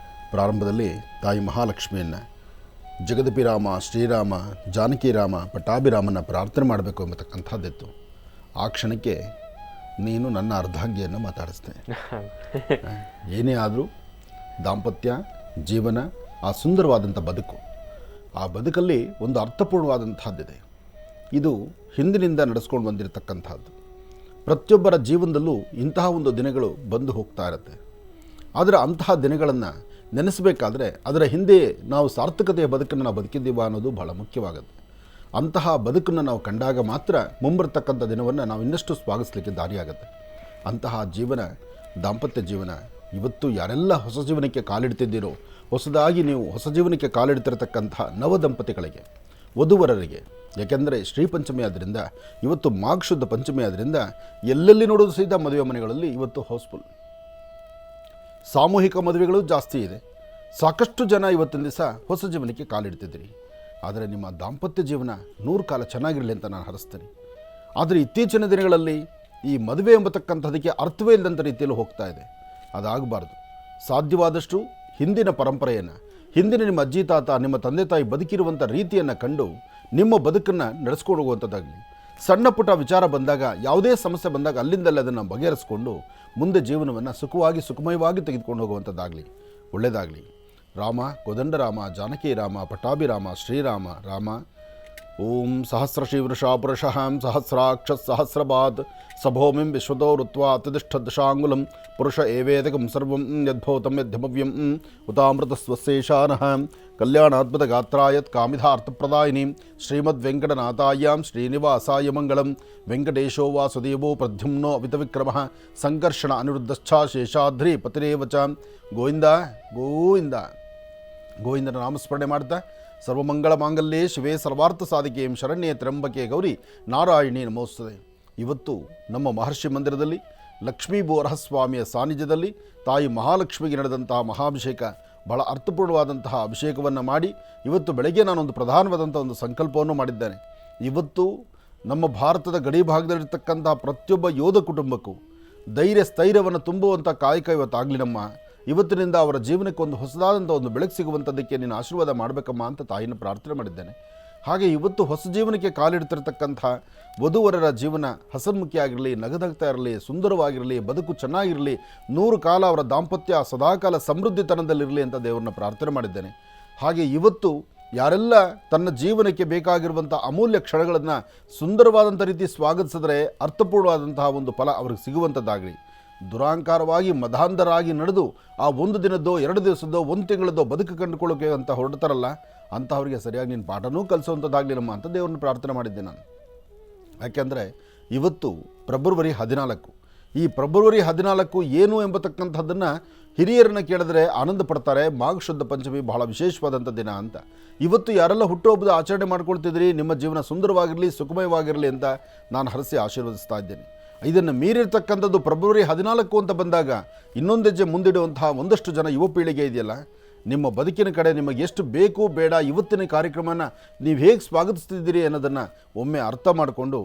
ಪ್ರಾರಂಭದಲ್ಲಿ ತಾಯಿ ಮಹಾಲಕ್ಷ್ಮಿಯನ್ನು ಜಗದಪಿರಾಮ, ಶ್ರೀರಾಮ, ಜಾನಕಿರಾಮ, ಪಟ್ಟಾಭಿರಾಮನ ಪ್ರಾರ್ಥನೆ ಮಾಡಬೇಕು ಎಂಬತಕ್ಕಂಥದ್ದಿತ್ತು. ಆ ಕ್ಷಣಕ್ಕೆ ನೀನು ನನ್ನ ಅರ್ಧಾಂಗಿಯನ್ನು ಮಾತಾಡಿಸ್ದೆ. ಏನೇ ಆದರೂ ದಾಂಪತ್ಯ ಜೀವನ, ಆ ಸುಂದರವಾದಂಥ ಬದುಕು, ಆ ಬದುಕಲ್ಲಿ ಒಂದು ಅರ್ಥಪೂರ್ಣವಾದಂಥದ್ದಿದೆ. ಇದು ಹಿಂದಿನಿಂದ ನಡೆಸ್ಕೊಂಡು ಬಂದಿರತಕ್ಕಂಥದ್ದು. ಪ್ರತಿಯೊಬ್ಬರ ಜೀವನದಲ್ಲೂ ಇಂತಹ ಒಂದು ದಿನಗಳು ಬಂದು ಹೋಗ್ತಾ ಇರುತ್ತೆ. ಆದರೆ ಅಂತಹ ದಿನಗಳನ್ನು ನೆನೆಸಬೇಕಾದ್ರೆ ಅದರ ಹಿಂದೆ ನಾವು ಸಾರ್ಥಕತೆಯ ಬದುಕನ್ನು ನಾವು ಬದುಕಿದ್ದೀವಾ ಅನ್ನೋದು ಬಹಳ ಮುಖ್ಯವಾಗುತ್ತೆ. ಅಂತಹ ಬದುಕನ್ನು ನಾವು ಕಂಡಾಗ ಮಾತ್ರ ಮುಂಬರ್ತಕ್ಕಂಥ ದಿನವನ್ನು ನಾವು ಇನ್ನಷ್ಟು ಸ್ವಾಗತಿಸಲಿಕ್ಕೆ ದಾರಿಯಾಗುತ್ತೆ. ಅಂತಹ ಜೀವನ, ದಾಂಪತ್ಯ ಜೀವನ. ಇವತ್ತು ಯಾರೆಲ್ಲ ಹೊಸ ಜೀವನಕ್ಕೆ ಕಾಲಿಡ್ತಿದ್ದೀರೋ, ಹೊಸದಾಗಿ ನೀವು ಹೊಸ ಜೀವನಕ್ಕೆ ಕಾಲಿಡ್ತಿರತಕ್ಕಂಥ ನವ ದಂಪತಿಗಳಿಗೆ, ವಧುವರರಿಗೆ, ಯಾಕೆಂದರೆ ಶ್ರೀಪಂಚಮಿ ಆದ್ದರಿಂದ, ಇವತ್ತು ಮಾಘಶುದ್ಧ ಪಂಚಮಿ ಆದ್ದರಿಂದ ಎಲ್ಲೆಲ್ಲಿ ನೋಡೋದು ಸಹಿತ ಮದುವೆ ಮನೆಗಳಲ್ಲಿ ಇವತ್ತು ಹೌಸ್ಫುಲ್. ಸಾಮೂಹಿಕ ಮದುವೆಗಳು ಜಾಸ್ತಿ ಇದೆ. ಸಾಕಷ್ಟು ಜನ ಇವತ್ತಿನ ದಿವಸ ಹೊಸ ಜೀವನಕ್ಕೆ ಕಾಲಿಡ್ತಿದ್ದೀರಿ. ಆದರೆ ನಿಮ್ಮ ದಾಂಪತ್ಯ ಜೀವನ 100 ಕಾಲ ಚೆನ್ನಾಗಿರಲಿ ಅಂತ ನಾನು ಹರಿಸ್ತೇನೆ. ಆದರೆ ಇತ್ತೀಚಿನ ದಿನಗಳಲ್ಲಿ ಈ ಮದುವೆ ಎಂಬತಕ್ಕಂಥದಕ್ಕೆ ಅರ್ಥವೇ ಇಲ್ಲದಂಥ ರೀತಿಯಲ್ಲಿ ಹೋಗ್ತಾ ಇದೆ. ಅದಾಗಬಾರ್ದು. ಸಾಧ್ಯವಾದಷ್ಟು ಹಿಂದಿನ ಪರಂಪರೆಯನ್ನು, ಹಿಂದಿನ ನಿಮ್ಮ ಅಜ್ಜಿ ತಾತ, ನಿಮ್ಮ ತಂದೆ ತಾಯಿ ಬದುಕಿರುವಂಥ ರೀತಿಯನ್ನು ಕಂಡು ನಿಮ್ಮ ಬದುಕನ್ನು ನಡೆಸ್ಕೊಂಡು ಹೋಗುವಂಥದ್ದಾಗಲಿ. ಸಣ್ಣ ಪುಟ್ಟ ವಿಚಾರ ಬಂದಾಗ, ಯಾವುದೇ ಸಮಸ್ಯೆ ಬಂದಾಗ ಅಲ್ಲಿಂದಲೇ ಅದನ್ನು ಬಗೆಹರಿಸ್ಕೊಂಡು ಮುಂದೆ ಜೀವನವನ್ನು ಸುಖಮಯವಾಗಿ ತೆಗೆದುಕೊಂಡು ಹೋಗುವಂಥದ್ದಾಗಲಿ, ಒಳ್ಳೆಯದಾಗಲಿ. ರಾಮ, ಕೋದಂಡರಾಮ, ಜಾನಕಿರಾಮ, ಪಟ್ಟಾಭಿರಾಮ, ಶ್ರೀರಾಮ, ರಾಮ. ಓಂ ಸಹಸ್ರಶೀವೃಷ ಪುರುಷಃ ಸಹಸ್ರಾಕ್ಷ ಸಹಸ್ರಪಾತ್ ಸಭೌಮಿಂ ವಿಶ್ವತೋ ಋತ್ವಾ ಅತಿಷ್ಠದಶಾಂಗುಲಂ ಪುರುಷ ಏವೇದಕಂ ಸರ್ವಂ ಯದ್ಭೂತಂ ಯದ್ಧಮವ್ಯಂ ಉತಾಮೃತ ಸ್ವಶೇಷಾನಃ ಕಲ್ಯಾಣಾತ್ಮದ ಗಾತ್ರಾಯತ್ ಕಾಮಿಧಾರ್ಥಪ್ರದಾಯಿನೀಂ ಶ್ರೀಮದ್ವೆಂಕಟನಾಥಾಯಾಂ ಶ್ರೀನಿವಾಸಾಯ ಮಂಗಳಂ. ವೆಂಕಟೇಶೋ ವಾಸುದೇವೋ ಪ್ರದ್ಯುಮ್ನೋ ಅವಿತವಿಕ್ರಮಃ ಸಂಕರ್ಷಣ ಅನಿರುದ್ಧಶ್ಚ ಶೇಷಾದ್ರಿ ಪತಿರೇವ ಚ. ಗೋವಿಂದ ಗೋವಿಂದ ಗೋವಿಂದನ ನಾಮಸ್ಮರಣೆ ಮಾಡ್ತಾ ಸರ್ವಮಂಗಳ ಮಾಂಗಲ್ಯೇ ಶಿವೇ ಸರ್ವಾರ್ಥ ಸಾಧಿಕೆ ಶರಣ್ಯೇ ತ್ರ್ಯಂಬಕೆ ಗೌರಿ ನಾರಾಯಣಿ ನಮೋಸ್ತುತೆ. ಇವತ್ತು ನಮ್ಮ ಮಹರ್ಷಿ ಮಂದಿರದಲ್ಲಿ ಲಕ್ಷ್ಮೀ ಬೋರಹಸ್ವಾಮಿಯ ಸಾನ್ನಿಧ್ಯದಲ್ಲಿ ತಾಯಿ ಮಹಾಲಕ್ಷ್ಮಿಗೆ ನಡೆದಂತಹ ಮಹಾಭಿಷೇಕ, ಬಹಳ ಅರ್ಥಪೂರ್ಣವಾದಂತಹ ಅಭಿಷೇಕವನ್ನು ಮಾಡಿ ಇವತ್ತು ಬೆಳಗ್ಗೆ ನಾನೊಂದು ಪ್ರಧಾನವಾದಂಥ ಒಂದು ಸಂಕಲ್ಪವನ್ನು ಮಾಡಿದ್ದೇನೆ. ಇವತ್ತು ನಮ್ಮ ಭಾರತದ ಗಡಿ ಭಾಗದಲ್ಲಿರ್ತಕ್ಕಂತಹ ಪ್ರತಿಯೊಬ್ಬ ಯೋಧ ಕುಟುಂಬಕ್ಕೂ ಸ್ಥೈರ್ಯವನ್ನು ತುಂಬುವಂಥ ಕಾಯಕ ಇವತ್ತಾಗಲಿ ನಮ್ಮ. ಇವತ್ತಿನಿಂದ ಅವರ ಜೀವನಕ್ಕೆ ಒಂದು ಹೊಸದಾದಂಥ ಒಂದು ಬೆಳಕು ಸಿಗುವಂಥದ್ದಕ್ಕೆ ನೀನು ಆಶೀರ್ವಾದ ಮಾಡಬೇಕಮ್ಮ ಅಂತ ತಾಯಿನ ಪ್ರಾರ್ಥನೆ ಮಾಡಿದ್ದೇನೆ. ಹಾಗೆ ಇವತ್ತು ಹೊಸ ಜೀವನಕ್ಕೆ ಕಾಲಿಡ್ತಿರ್ತಕ್ಕಂಥ ವಧುವರರ ಜೀವನ ಹಸನ್ಮುಖಿಯಾಗಿರಲಿ, ನಗದಗ್ತಾ ಇರಲಿ, ಸುಂದರವಾಗಿರಲಿ, ಬದುಕು ಚೆನ್ನಾಗಿರಲಿ, 100 ಕಾಲ ಅವರ ದಾಂಪತ್ಯ ಸದಾಕಾಲ ಸಮೃದ್ಧಿತನದಲ್ಲಿರಲಿ ಅಂತ ದೇವರನ್ನ ಪ್ರಾರ್ಥನೆ ಮಾಡಿದ್ದೇನೆ. ಹಾಗೆ ಇವತ್ತು ಯಾರೆಲ್ಲ ತನ್ನ ಜೀವನಕ್ಕೆ ಬೇಕಾಗಿರುವಂಥ ಅಮೂಲ್ಯ ಕ್ಷಣಗಳನ್ನು ಸುಂದರವಾದಂಥ ರೀತಿ ಸ್ವಾಗತಿಸಿದ್ರೆ ಅರ್ಥಪೂರ್ಣವಾದಂತಹ ಒಂದು ಫಲ ಅವ್ರಿಗೆ ಸಿಗುವಂಥದ್ದಾಗಲಿ. ದುರಾಂಕಾರವಾಗಿ ಮಧಾಂಧರಾಗಿ ನಡೆದು ಆ 1 ದಿನದ್ದೋ 2 ದಿವಸದ್ದೋ 1 ತಿಂಗಳದ್ದೋ ಬದುಕು ಕಂಡುಕೊಳ್ಳೋಕೆ ಅಂತ ಹೊರಡ್ತಾರಲ್ಲ, ಅಂಥವ್ರಿಗೆ ಸರಿಯಾಗಿ ನೀನು ಪಾಠನೂ ಕಲಿಸುವಂಥದ್ದಾಗಲಿ ನಮ್ಮ ಅಂತ ದೇವ್ರನ್ನ ಪ್ರಾರ್ಥನೆ ಮಾಡಿದ್ದೆ ನಾನು. ಯಾಕೆಂದರೆ ಇವತ್ತು ಫೆಬ್ರವರಿ 14. ಈ ಫೆಬ್ರವರಿ 14 ಏನು ಎಂಬತಕ್ಕಂಥದ್ದನ್ನು ಹಿರಿಯರನ್ನ ಕೇಳಿದ್ರೆ ಆನಂದ ಪಡ್ತಾರೆ. ಮಾಘಶುದ್ಧ ಪಂಚಮಿ ಬಹಳ ವಿಶೇಷವಾದಂಥ ದಿನ ಅಂತ. ಇವತ್ತು ಯಾರೆಲ್ಲ ಹುಟ್ಟುಹಬ್ಬದ ಆಚರಣೆ ಮಾಡ್ಕೊಳ್ತಿದ್ರಿ, ನಿಮ್ಮ ಜೀವನ ಸುಂದರವಾಗಿರಲಿ, ಸುಖಮಯವಾಗಿರಲಿ ಅಂತ ನಾನು ಹರಸಿ ಆಶೀರ್ವದಿಸ್ತಾ ಇದ್ದೇನೆ. ಇದನ್ನು ಮೀರಿರ್ತಕ್ಕಂಥದ್ದು ಫೆಬ್ರವರಿ 14 ಅಂತ ಬಂದಾಗ ಇನ್ನೊಂದು ಹೆಜ್ಜೆ ಮುಂದಿಡುವಂತಹ ಒಂದಷ್ಟು ಜನ ಯುವ ಪೀಳಿಗೆ ಇದೆಯಲ್ಲ, ನಿಮ್ಮ ಬದುಕಿನ ಕಡೆ ನಿಮಗೆ ಎಷ್ಟು ಬೇಕು ಬೇಡ, ಇವತ್ತಿನ ಕಾರ್ಯಕ್ರಮನ ನೀವು ಹೇಗೆ ಸ್ವಾಗತಿಸ್ತಿದ್ದೀರಿ ಅನ್ನೋದನ್ನು ಒಮ್ಮೆ ಅರ್ಥ ಮಾಡಿಕೊಂಡು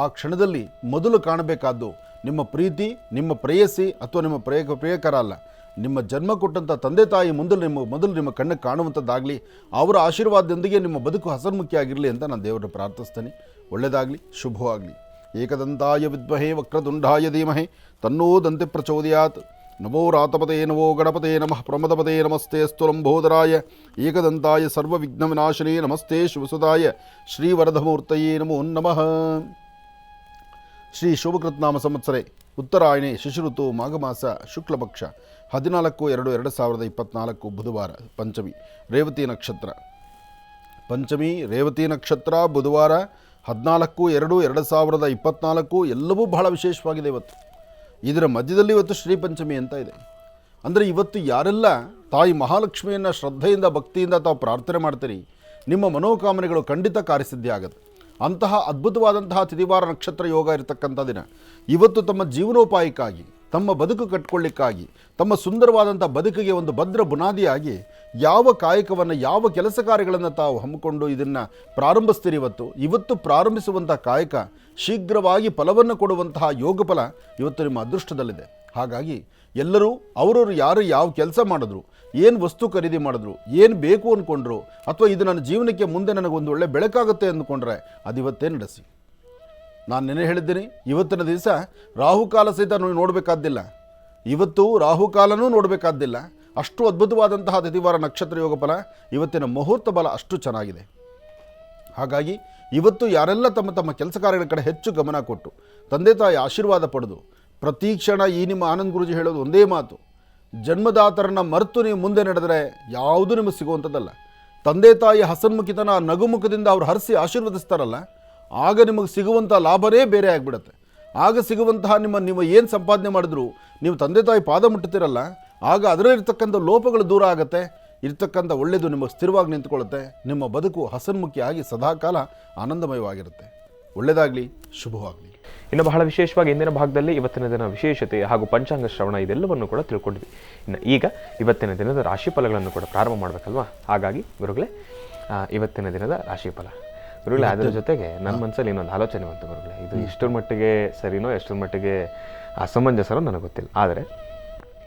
ಆ ಕ್ಷಣದಲ್ಲಿ ಮೊದಲು ಕಾಣಬೇಕಾದ್ದು ನಿಮ್ಮ ಪ್ರೀತಿ, ನಿಮ್ಮ ಪ್ರೇಯಸಿ ಅಥವಾ ನಿಮ್ಮ ಪ್ರಿಯಕರ ಅಲ್ಲ, ನಿಮ್ಮ ಜನ್ಮ ಕೊಟ್ಟಂಥ ತಂದೆ ತಾಯಿ ಮೊದಲು ನಿಮ್ಮ ಕಣ್ಣಿಗೆ ಕಾಣುವಂಥದ್ದಾಗಲಿ, ಅವರ ಆಶೀರ್ವಾದದೊಂದಿಗೆ ನಿಮ್ಮ ಬದುಕು ಹಸನ್ಮುಖಿಯಾಗಿರಲಿ ಅಂತ ನಾನು ದೇವರನ್ನು ಪ್ರಾರ್ಥಿಸ್ತೇನೆ. ಒಳ್ಳೆಯದಾಗಲಿ, ಶುಭವಾಗಲಿ. ಏಕದಂತಾಯ ವಿದ್ಮಹೇ ವಕ್ರತುಂಡಾಯ ಧೀಮಹಿ ತನ್ನೋ ದಂತೆ ಪ್ರಚೋದಯಾತ್. ನಮೋ ರಾತಪದೇ ನಮೋ ಗಣಪತೆ ನಮಃ ಪ್ರಮದಪದೇ ನಮಸ್ತೆ ಸ್ತುಲಂಬೋದರಾಯ ಏಕದಂತಾಯ ಸರ್ವವಿಘ್ನವಿನಾಶಿನೇ ನಮಸ್ತೆ ಶಿವಸುಧಾಯ ಶ್ರೀವರದಮೂರ್ತಯೇ ನಮೋ ನಮಃ. ಶ್ರೀ ಶುಭಕೃತ್ನಾಮ ಸಂವತ್ಸರೆ ಉತ್ತರಾಯಣೆ ಶಿಶಿಋತು ಮಾಘಮಾಸ ಶುಕ್ಲಪಕ್ಷ 14/2/2024 ಬುಧವಾರ ಪಂಚಮಿ ರೇವತಿ ನಕ್ಷತ್ರ. ಪಂಚಮಿ ರೇವತಿ ನಕ್ಷತ್ರ ಬುಧವಾರ 14/2/2024 ಎಲ್ಲವೂ ಬಹಳ ವಿಶೇಷವಾಗಿದೆ. ಇವತ್ತು ಇದರ ಮಧ್ಯದಲ್ಲಿ ಇವತ್ತು ಶ್ರೀ ಪಂಚಮಿ ಅಂತ ಇದೆ. ಅಂದರೆ ಇವತ್ತು ಯಾರೆಲ್ಲ ತಾಯಿ ಮಹಾಲಕ್ಷ್ಮಿಯನ್ನು ಶ್ರದ್ಧೆಯಿಂದ ಭಕ್ತಿಯಿಂದ ತಾವು ಪ್ರಾರ್ಥನೆ ಮಾಡ್ತೀರಿ, ನಿಮ್ಮ ಮನೋಕಾಮನೆಗಳು ಖಂಡಿತ ಕಾರ್ಯಸಿದ್ಧಿ ಆಗುತ್ತೆ. ಅಂತಹ ಅದ್ಭುತವಾದಂತಹ ತಿಥಿವಾರ ನಕ್ಷತ್ರ ಯೋಗ ಇರತಕ್ಕಂಥ ದಿನ. ಇವತ್ತು ತಮ್ಮ ಜೀವನೋಪಾಯಕ್ಕಾಗಿ, ತಮ್ಮ ಬದುಕು ಕಟ್ಕೊಳ್ಳಿಕ್ಕಾಗಿ, ತಮ್ಮ ಸುಂದರವಾದಂಥ ಬದುಕಿಗೆ ಒಂದು ಭದ್ರ ಬುನಾದಿಯಾಗಿ ಯಾವ ಕಾಯಕವನ್ನು, ಯಾವ ಕೆಲಸ ಕಾರ್ಯಗಳನ್ನು ತಾವು ಹಮ್ಮಿಕೊಂಡು ಇದನ್ನು ಪ್ರಾರಂಭಿಸ್ತೀರಿ. ಇವತ್ತು ಪ್ರಾರಂಭಿಸುವಂಥ ಕಾಯಕ ಶೀಘ್ರವಾಗಿ ಫಲವನ್ನು ಕೊಡುವಂತಹ ಯೋಗ ಫಲ ಇವತ್ತು ನಿಮ್ಮ ಅದೃಷ್ಟದಲ್ಲಿದೆ. ಹಾಗಾಗಿ ಎಲ್ಲರೂ ಅವರವರು ಯಾರು ಯಾವ ಕೆಲಸ ಮಾಡಿದ್ರು, ಏನು ವಸ್ತು ಖರೀದಿ ಮಾಡಿದ್ರು, ಏನು ಬೇಕು ಅಂದ್ಕೊಂಡ್ರು, ಅಥವಾ ಇದು ನನ್ನ ಜೀವನಕ್ಕೆ ಮುಂದೆ ನನಗೊಂದು ಒಳ್ಳೆ ಬೆಳಕಾಗುತ್ತೆ ಅಂದ್ಕೊಂಡ್ರೆ ಅದಿವತ್ತೇ ನಡೆಸಿ. ನಾನು ನೆನೆ ಹೇಳಿದ್ದೀನಿ, ಇವತ್ತಿನ ದಿವಸ ರಾಹುಕಾಲ ಸಹಿತ ನೋಡಬೇಕಾದ್ದಿಲ್ಲ. ಇವತ್ತು ರಾಹುಕಾಲನೂ ನೋಡಬೇಕಾದ್ದಿಲ್ಲ. ಅಷ್ಟು ಅದ್ಭುತವಾದಂತಹ ತಿಥಿವಾರ ನಕ್ಷತ್ರ ಯೋಗ ಫಲ, ಇವತ್ತಿನ ಮುಹೂರ್ತ ಬಲ ಅಷ್ಟು ಚೆನ್ನಾಗಿದೆ. ಹಾಗಾಗಿ ಇವತ್ತು ಯಾರೆಲ್ಲ ತಮ್ಮ ತಮ್ಮ ಕೆಲಸ ಕಾರ್ಯಗಳ ಕಡೆ ಹೆಚ್ಚು ಗಮನ ಕೊಟ್ಟು ತಂದೆ ತಾಯಿ ಆಶೀರ್ವಾದ ಪಡೆದು ಪ್ರತಿ ಕ್ಷಣ ಈ ನಿಮ್ಮ ಆನಂದ್ ಗುರೂಜಿ ಹೇಳೋದು ಒಂದೇ ಮಾತು, ಜನ್ಮದಾತರನ್ನು ಮರೆತು ನೀವು ಮುಂದೆ ನಡೆದರೆ ಯಾವುದೂ ನಿಮಗೆ ಸಿಗುವಂಥದ್ದಲ್ಲ. ತಂದೆ ತಾಯಿ ಹಸನ್ಮುಖಿತನ ನಗುಮುಖದಿಂದ ಅವ್ರು ಹರಿಸಿ ಆಶೀರ್ವದಿಸ್ತಾರಲ್ಲ, ಆಗ ನಿಮಗೆ ಸಿಗುವಂಥ ಲಾಭನೇ ಬೇರೆ ಆಗಿಬಿಡುತ್ತೆ. ಆಗ ಸಿಗುವಂತಹ ನೀವು ಏನು ಸಂಪಾದನೆ ಮಾಡಿದ್ರು, ನೀವು ತಂದೆ ತಾಯಿ ಪಾದ ಮುಟ್ಟುತ್ತೀರಲ್ಲ, ಆಗ ಅದರಲ್ಲಿರ್ತಕ್ಕಂಥ ಲೋಪಗಳು ದೂರ ಆಗುತ್ತೆ. ಇರ್ತಕ್ಕಂಥ ಒಳ್ಳೆಯದು ನಿಮಗೆ ಸ್ಥಿರವಾಗಿ ನಿಂತ್ಕೊಳ್ಳುತ್ತೆ. ನಿಮ್ಮ ಬದುಕು ಹಸನ್ಮುಖಿಯಾಗಿ ಸದಾಕಾಲ ಆನಂದಮಯವಾಗಿರುತ್ತೆ. ಒಳ್ಳೆಯದಾಗಲಿ, ಶುಭವಾಗಲಿ. ಇನ್ನು ಬಹಳ ವಿಶೇಷವಾಗಿ ಇಂದಿನ ಭಾಗದಲ್ಲಿ ಇವತ್ತಿನ ದಿನ ವಿಶೇಷತೆ ಹಾಗೂ ಪಂಚಾಂಗ ಶ್ರವಣ ಇದೆಲ್ಲವನ್ನು ಕೂಡ ತಿಳ್ಕೊಂಡಿದ್ವಿ. ಇನ್ನು ಈಗ ಇವತ್ತಿನ ದಿನದ ರಾಶಿ ಫಲಗಳನ್ನು ಕೂಡ ಪ್ರಾರಂಭ ಮಾಡಬೇಕಲ್ವಾ? ಹಾಗಾಗಿ ಗುರುಗಳೇ, ಇವತ್ತಿನ ದಿನದ ರಾಶಿ ಫಲ ಗುರುಗಳೇ, ಅದರ ಜೊತೆಗೆ ನನ್ನ ಮನಸ್ಸಲ್ಲಿ ಇನ್ನೊಂದು ಆಲೋಚನೆ ಬಂತು ಗುರುಗಳೇ. ಇದು ಎಷ್ಟರ ಮಟ್ಟಿಗೆ ಸರಿನೋ ಎಷ್ಟರ ಮಟ್ಟಿಗೆ ಅಸಮಂಜಸನೋ ನನಗೆ ಗೊತ್ತಿಲ್ಲ. ಆದರೆ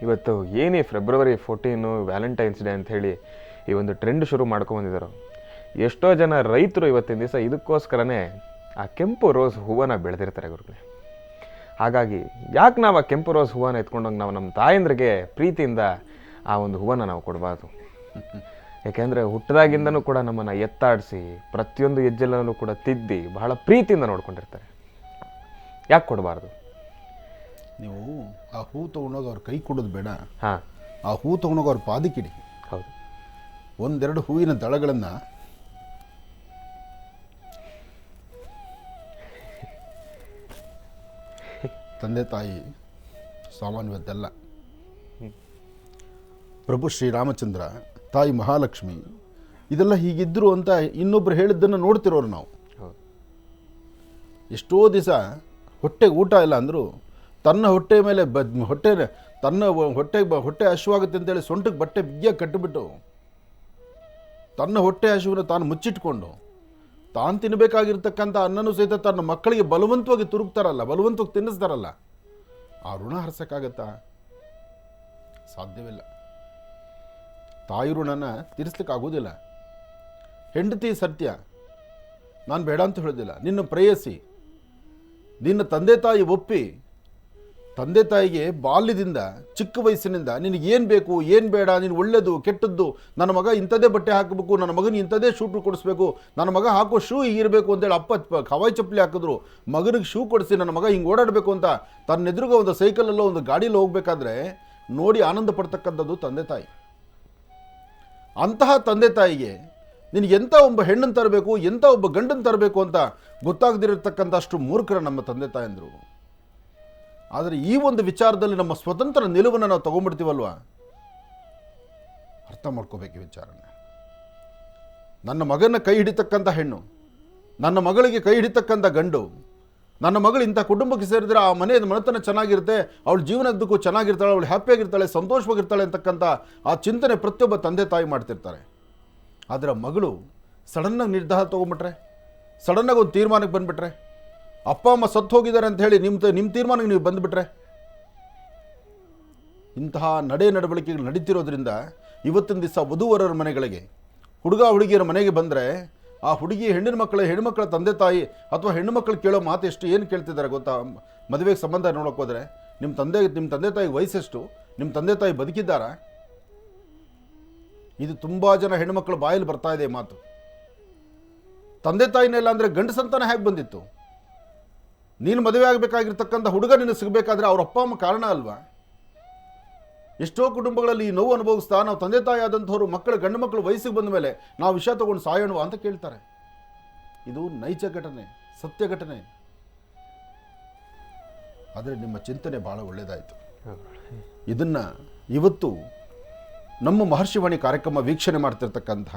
ಇವತ್ತು ಏನೇ ಫೆಬ್ರವರಿ 14 ವ್ಯಾಲೆಂಟೈನ್ಸ್ ಡೇ ಅಂತ ಹೇಳಿ ಈ ಒಂದು ಟ್ರೆಂಡ್ ಶುರು ಮಾಡ್ಕೊಂಬಂದಿದ್ದಾರೋ, ಎಷ್ಟೋ ಜನ ರೈತರು ಇವತ್ತಿನ ದಿವಸ ಇದಕ್ಕೋಸ್ಕರನೇ ಆ ಕೆಂಪು ರೋಸ್ ಹೂವನ್ನು ಬೆಳೆದಿರ್ತಾರೆ ಗುರುಗಳೇ. ಹಾಗಾಗಿ ಯಾಕೆ ನಾವು ಆ ಕೆಂಪು ರೋಸ್ ಹೂವನ್ನು ಎತ್ಕೊಂಡೋಗಿ ನಾವು ನಮ್ಮ ತಾಯಂದ್ರಿಗೆ ಪ್ರೀತಿಯಿಂದ ಆ ಒಂದು ಹೂವನ್ನು ನಾವು ಕೊಡಬಾರ್ದು? ಯಾಕೆಂದರೆ ಹುಟ್ಟದಾಗಿಂದನೂ ಕೂಡ ನಮ್ಮನ್ನು ಎತ್ತಾಡಿಸಿ ಪ್ರತಿಯೊಂದು ಹೆಜ್ಜೆಲ್ಲೂ ಕೂಡ ತಿದ್ದಿ ಬಹಳ ಪ್ರೀತಿಯಿಂದ ನೋಡ್ಕೊಂಡಿರ್ತಾರೆ. ಯಾಕೆ ಕೊಡಬಾರ್ದು? ನೀವು ಆ ಹೂ ತೊಗೊಂಡೋಗಿ ಅವ್ರ ಕೈ ಕೊಡೋದು ಬೇಡ. ಹಾಂ, ಆ ಹೂ ತೊಗೊಂಡೋಗಿ ಅವ್ರ ಪಾದಕ್ಕಿಡಿ. ಹೌದು. ಒಂದೆರಡು ಹೂವಿನ ದಳಗಳನ್ನು ತಂದೆ ತಾಯಿ ಸಾಮಾನ್ಯವದ್ದಲ್ಲ. ಪ್ರಭು ಶ್ರೀರಾಮಚಂದ್ರ, ತಾಯಿ ಮಹಾಲಕ್ಷ್ಮಿ ಇದೆಲ್ಲ ಹೀಗಿದ್ದರು ಅಂತ ಇನ್ನೊಬ್ರು ಹೇಳಿದ್ದನ್ನು ನೋಡ್ತಿರೋರು ನಾವು. ಎಷ್ಟೋ ದಿವಸ ಹೊಟ್ಟೆಗೆ ಊಟ ಇಲ್ಲ ಅಂದರೂ ತನ್ನ ಹೊಟ್ಟೆ ಮೇಲೆ ಹೊಟ್ಟೆ ಹಸಿವಾಗುತ್ತೆ ಅಂತೇಳಿ ಸೊಂಟಕ್ಕೆ ಬಟ್ಟೆ ಬಿಗಿಯಾಗಿ ಕಟ್ಟಿಬಿಟ್ಟು ತನ್ನ ಹೊಟ್ಟೆ ಹಸಿವನ್ನು ತಾನು ಮುಚ್ಚಿಟ್ಕೊಂಡು ತಾನು ತಿನ್ನಬೇಕಾಗಿರ್ತಕ್ಕಂಥ ಅನ್ನನೂ ಸಹಿತ ತನ್ನ ಮಕ್ಕಳಿಗೆ ಬಲವಂತವಾಗಿ ತುರುಕ್ತಾರಲ್ಲ, ಬಲವಂತವಾಗಿ ತಿನ್ನಿಸ್ತಾರಲ್ಲ, ಆ ಋಣ ಹರಿಸೋಕ್ಕಾಗತ್ತಾ? ಸಾಧ್ಯವಿಲ್ಲ. ತಾಯಿ ಋಣನ ತೀರಿಸ್ಲಿಕ್ಕೆ ಆಗೋದಿಲ್ಲ. ಹೆಂಡತಿ ಸತ್ಯ, ನಾನು ಬೇಡ ಅಂತ ಹೇಳೋದಿಲ್ಲ. ನಿನ್ನ ಪ್ರೇಯಸಿ, ನಿನ್ನ ತಂದೆ ತಾಯಿ ಒಪ್ಪಿ, ತಂದೆ ತಾಯಿಗೆ ಬಾಲ್ಯದಿಂದ ಚಿಕ್ಕ ವಯಸ್ಸಿನಿಂದ ನಿನಗೇನು ಬೇಕು ಏನು ಬೇಡ, ನೀನು ಒಳ್ಳೆಯದು ಕೆಟ್ಟದ್ದು, ನನ್ನ ಮಗ ಇಂಥದ್ದೇ ಬಟ್ಟೆ ಹಾಕಬೇಕು, ನನ್ನ ಮಗನ ಇಂಥದ್ದೇ ಶೂಟ್ರು ಕೊಡಿಸ್ಬೇಕು, ನನ್ನ ಮಗ ಹಾಕೋ ಶೂ ಹೀಗಿರಬೇಕು ಅಂತೇಳಿ ಅಪ್ಪ ಹವಾಯಿ ಚಪ್ಪಲಿ ಹಾಕಿದ್ರು, ಮಗನಿಗೆ ಶೂ ಕೊಡಿಸಿ ನನ್ನ ಮಗ ಹಿಂಗೆ ಓಡಾಡಬೇಕು ಅಂತ ತನ್ನೆದುರುಗ ಒಂದು ಸೈಕಲಲ್ಲೋ ಒಂದು ಗಾಡಿಯಲ್ಲಿ ಹೋಗಬೇಕಾದ್ರೆ ನೋಡಿ ಆನಂದ ಪಡ್ತಕ್ಕಂಥದ್ದು ತಂದೆ ತಾಯಿ. ಅಂತಹ ತಂದೆ ತಾಯಿಗೆ ನಿನಗೆ ಎಂಥ ಒಬ್ಬ ಹೆಣ್ಣನ್ನು ತರಬೇಕು, ಎಂಥ ಒಬ್ಬ ಗಂಡನ್ನು ತರಬೇಕು ಅಂತ ಗೊತ್ತಾಗದಿರತಕ್ಕಂಥಷ್ಟು ಮೂರ್ಖರ ನಮ್ಮ ತಂದೆ ತಾಯಂದರು. ಆದರೆ ಈ ಒಂದು ವಿಚಾರದಲ್ಲಿ ನಮ್ಮ ಸ್ವತಂತ್ರ ನಿಲುವನ್ನು ನಾವು ತಗೊಂಡ್ಬಿಡ್ತೀವಲ್ವ, ಅರ್ಥ ಮಾಡ್ಕೋಬೇಕು ಈ ವಿಚಾರನ. ನನ್ನ ಮಗನ ಕೈ ಹಿಡಿತಕ್ಕಂಥ ಹೆಣ್ಣು, ನನ್ನ ಮಗಳಿಗೆ ಕೈ ಹಿಡಿತಕ್ಕಂಥ ಗಂಡು, ನನ್ನ ಮಗಳು ಇಂಥ ಕುಟುಂಬಕ್ಕೆ ಸೇರಿದ್ರೆ ಆ ಮನೆತನ ಚೆನ್ನಾಗಿರುತ್ತೆ, ಅವಳ ಜೀವನದಕ್ಕೂ ಚೆನ್ನಾಗಿರ್ತಾಳೆ, ಅವಳು ಹ್ಯಾಪಿಯಾಗಿರ್ತಾಳೆ, ಸಂತೋಷವಾಗಿರ್ತಾಳೆ ಅಂತಕ್ಕಂಥ ಆ ಚಿಂತನೆ ಪ್ರತಿಯೊಬ್ಬ ತಂದೆ ತಾಯಿ ಮಾಡ್ತಿರ್ತಾರೆ. ಆದರೆ ಮಗಳು ಸಡನ್ನಾಗಿ ನಿರ್ಧಾರ ತೊಗೊಂಬಿಟ್ರೆ, ಸಡನ್ನಾಗಿ ಒಂದು ತೀರ್ಮಾನಕ್ಕೆ ಬಂದುಬಿಟ್ರೆ, ಅಪ್ಪ ಅಮ್ಮ ಸತ್ತು ಹೋಗಿದ್ದಾರೆ ಅಂತ ಹೇಳಿ ನಿಮ್ಮ ತೀರ್ಮಾನಕ್ಕೆ ನೀವು ಬಂದುಬಿಟ್ರೆ, ಇಂತಹ ನಡವಳಿಕೆಗಳು ನಡೀತಿರೋದ್ರಿಂದ ಇವತ್ತಿನ ದಿವಸ ವಧುವರರ ಮನೆಗಳಿಗೆ ಹುಡುಗ ಹುಡುಗಿಯರ ಮನೆಗೆ ಬಂದರೆ ಆ ಹುಡುಗಿ ಹೆಣ್ಣುಮಕ್ಕಳ ತಂದೆ ತಾಯಿ ಅಥವಾ ಹೆಣ್ಣು ಮಕ್ಕಳು ಕೇಳೋ ಮಾತು ಏನು ಕೇಳ್ತಿದ್ದಾರೆ ಗೊತ್ತಾ? ಮದುವೆಗೆ ಸಂಬಂಧ ನೋಡೋಕೆ ಹೋದರೆ ನಿಮ್ಮ ತಂದೆ ತಾಯಿ ವಯಸ್ಸೆಷ್ಟು, ನಿಮ್ಮ ತಂದೆ ತಾಯಿ ಬದುಕಿದ್ದಾರಾ? ಇದು ತುಂಬ ಜನ ಹೆಣ್ಣುಮಕ್ಕಳು ಬಾಯಲ್ಲಿ ಬರ್ತಾ ಇದೆ ಮಾತು. ತಂದೆ ತಾಯಿನೇ ಇಲ್ಲ ಅಂದರೆ ಗಂಡು ಸಂತಾನ ಹೇಗೆ ಬಂದಿತ್ತು? ನೀನು ಮದುವೆ ಆಗಬೇಕಾಗಿರ್ತಕ್ಕಂಥ ಹುಡುಗ ನಿನ್ನ ಸಿಗಬೇಕಾದ್ರೆ ಅವ್ರ ಅಪ್ಪ ಅಮ್ಮ ಕಾರಣ ಅಲ್ವಾ? ಎಷ್ಟೋ ಕುಟುಂಬಗಳಲ್ಲಿ ಈ ನೋವು ಅನುಭವಿಸ್ತಾ ನಾವು ತಂದೆ ತಾಯಿ ಆದಂಥವ್ರು ಗಂಡು ಮಕ್ಕಳು ವಯಸ್ಸಿಗೆ ಬಂದ ಮೇಲೆ ನಾವು ವಿಷ ತಗೊಂಡು ಸಾಯೋಣವಾ ಅಂತ ಕೇಳ್ತಾರೆ. ಇದು ನೈಜ ಘಟನೆ, ಸತ್ಯ ಘಟನೆ. ಆದರೆ ನಿಮ್ಮ ಚಿಂತನೆ ಭಾಳ ಒಳ್ಳೆಯದಾಯಿತು. ಇದನ್ನು ಇವತ್ತು ನಮ್ಮ ಮಹರ್ಷಿವಾಣಿ ಕಾರ್ಯಕ್ರಮ ವೀಕ್ಷಣೆ ಮಾಡ್ತಿರ್ತಕ್ಕಂಥ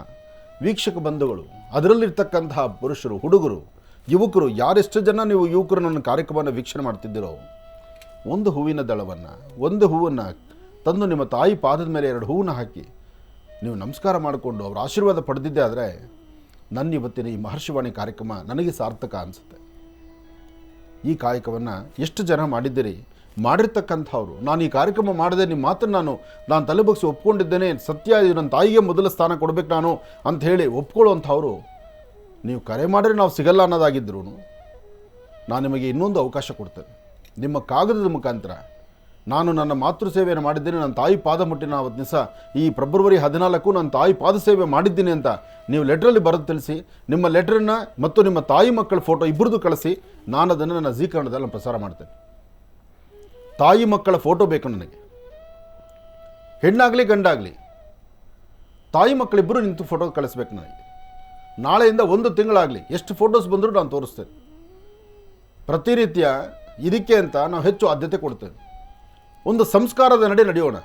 ವೀಕ್ಷಕ ಬಂಧುಗಳು, ಅದರಲ್ಲಿರ್ತಕ್ಕಂತಹ ಪುರುಷರು, ಹುಡುಗರು, ಯುವಕರು, ಯಾರೆಷ್ಟು ಜನ ನೀವು ಯುವಕರು ನನ್ನ ಕಾರ್ಯಕ್ರಮವನ್ನು ವೀಕ್ಷಣೆ ಮಾಡ್ತಿದ್ದೀರೋ, ಒಂದು ಹೂವಿನ ದಳವನ್ನು, ಒಂದು ಹೂವನ್ನು ತಂದು ನಿಮ್ಮ ತಾಯಿ ಪಾದದ ಮೇಲೆ 2 ಹೂವನ್ನು ಹಾಕಿ ನೀವು ನಮಸ್ಕಾರ ಮಾಡಿಕೊಂಡು ಅವರ ಆಶೀರ್ವಾದ ಪಡೆದಿದ್ದೆ ಆದರೆ ನನ್ನ ಇವತ್ತಿನ ಈ ಮಹರ್ಷಿವಾಣಿ ಕಾರ್ಯಕ್ರಮ ನನಗೆ ಸಾರ್ಥಕ ಅನಿಸುತ್ತೆ. ಈ ಕಾಯಕವನ್ನು ಎಷ್ಟು ಜನ ಮಾಡಿದ್ದೀರಿ? ಮಾಡಿರ್ತಕ್ಕಂಥವ್ರು, ನಾನು ಈ ಕಾರ್ಯಕ್ರಮ ಮಾಡಿದೆ, ನಿಮ್ಮ ಮಾತನ್ನು ನಾನು ತಲೆಬಗ್ಸಿ ಒಪ್ಕೊಂಡಿದ್ದೇನೆ, ಸತ್ಯ ಇದು ನನ್ನ ತಾಯಿಗೆ ಮೊದಲ ಸ್ಥಾನ ಕೊಡಬೇಕು ನಾನು ಅಂತ ಹೇಳಿ ಒಪ್ಕೊಳ್ಳುವಂಥವ್ರು ನೀವು ಕರೆ ಮಾಡಿದ್ರೆ ನಾವು ಸಿಗಲ್ಲ ಅನ್ನೋದಾಗಿದ್ದರೂ ನಾನು ನಿಮಗೆ ಇನ್ನೊಂದು ಅವಕಾಶ ಕೊಡ್ತೇನೆ. ನಿಮ್ಮ ಕಾಗದದ ಮುಖಾಂತರ ನಾನು ನನ್ನ ಮಾತೃ ಸೇವೆಯನ್ನು ಮಾಡಿದ್ದೇನೆ, ನನ್ನ ತಾಯಿ ಪಾದ ಮುಟ್ಟಿನ ಅವತ್ತು ದಿವಸ ಈ ಫೆಬ್ರವರಿ 14 ನನ್ನ ತಾಯಿ ಪಾದ ಸೇವೆ ಮಾಡಿದ್ದೀನಿ ಅಂತ ನೀವು ಲೆಟ್ರಲ್ಲಿ ಬರೆದು ತಿಳಿಸಿ, ನಿಮ್ಮ ಲೆಟ್ರನ್ನು ಮತ್ತು ನಿಮ್ಮ ತಾಯಿ ಮಕ್ಕಳ ಫೋಟೋ ಇಬ್ಬರದು ಕಳಿಸಿ, ನಾನು ಅದನ್ನು ನನ್ನ ಜೀ ಕನ್ನಡದಲ್ಲಿ ಪ್ರಸಾರ ಮಾಡ್ತೇನೆ. ತಾಯಿ ಮಕ್ಕಳ ಫೋಟೋ ಬೇಕು ನನಗೆ, ಹೆಣ್ಣಾಗಲಿ ಗಂಡಾಗಲಿ ತಾಯಿ ಮಕ್ಕಳಿಬ್ಬರು ನಿಂತು ಫೋಟೋ ಕಳಿಸ್ಬೇಕು ನನಗೆ. ನಾಳೆಯಿಂದ 1 ತಿಂಗಳಾಗಲಿ ಎಷ್ಟು ಫೋಟೋಸ್ ಬಂದರೂ ನಾನು ತೋರಿಸ್ತೇನೆ. ಪ್ರತಿನಿತ್ಯ ಇದಕ್ಕೆ ಅಂತ ನಾವು ಹೆಚ್ಚು ಆದ್ಯತೆ ಕೊಡ್ತೇವೆ. ಒಂದು ಸಂಸ್ಕಾರದ ನಡೆ ನಡೆಯೋಣ.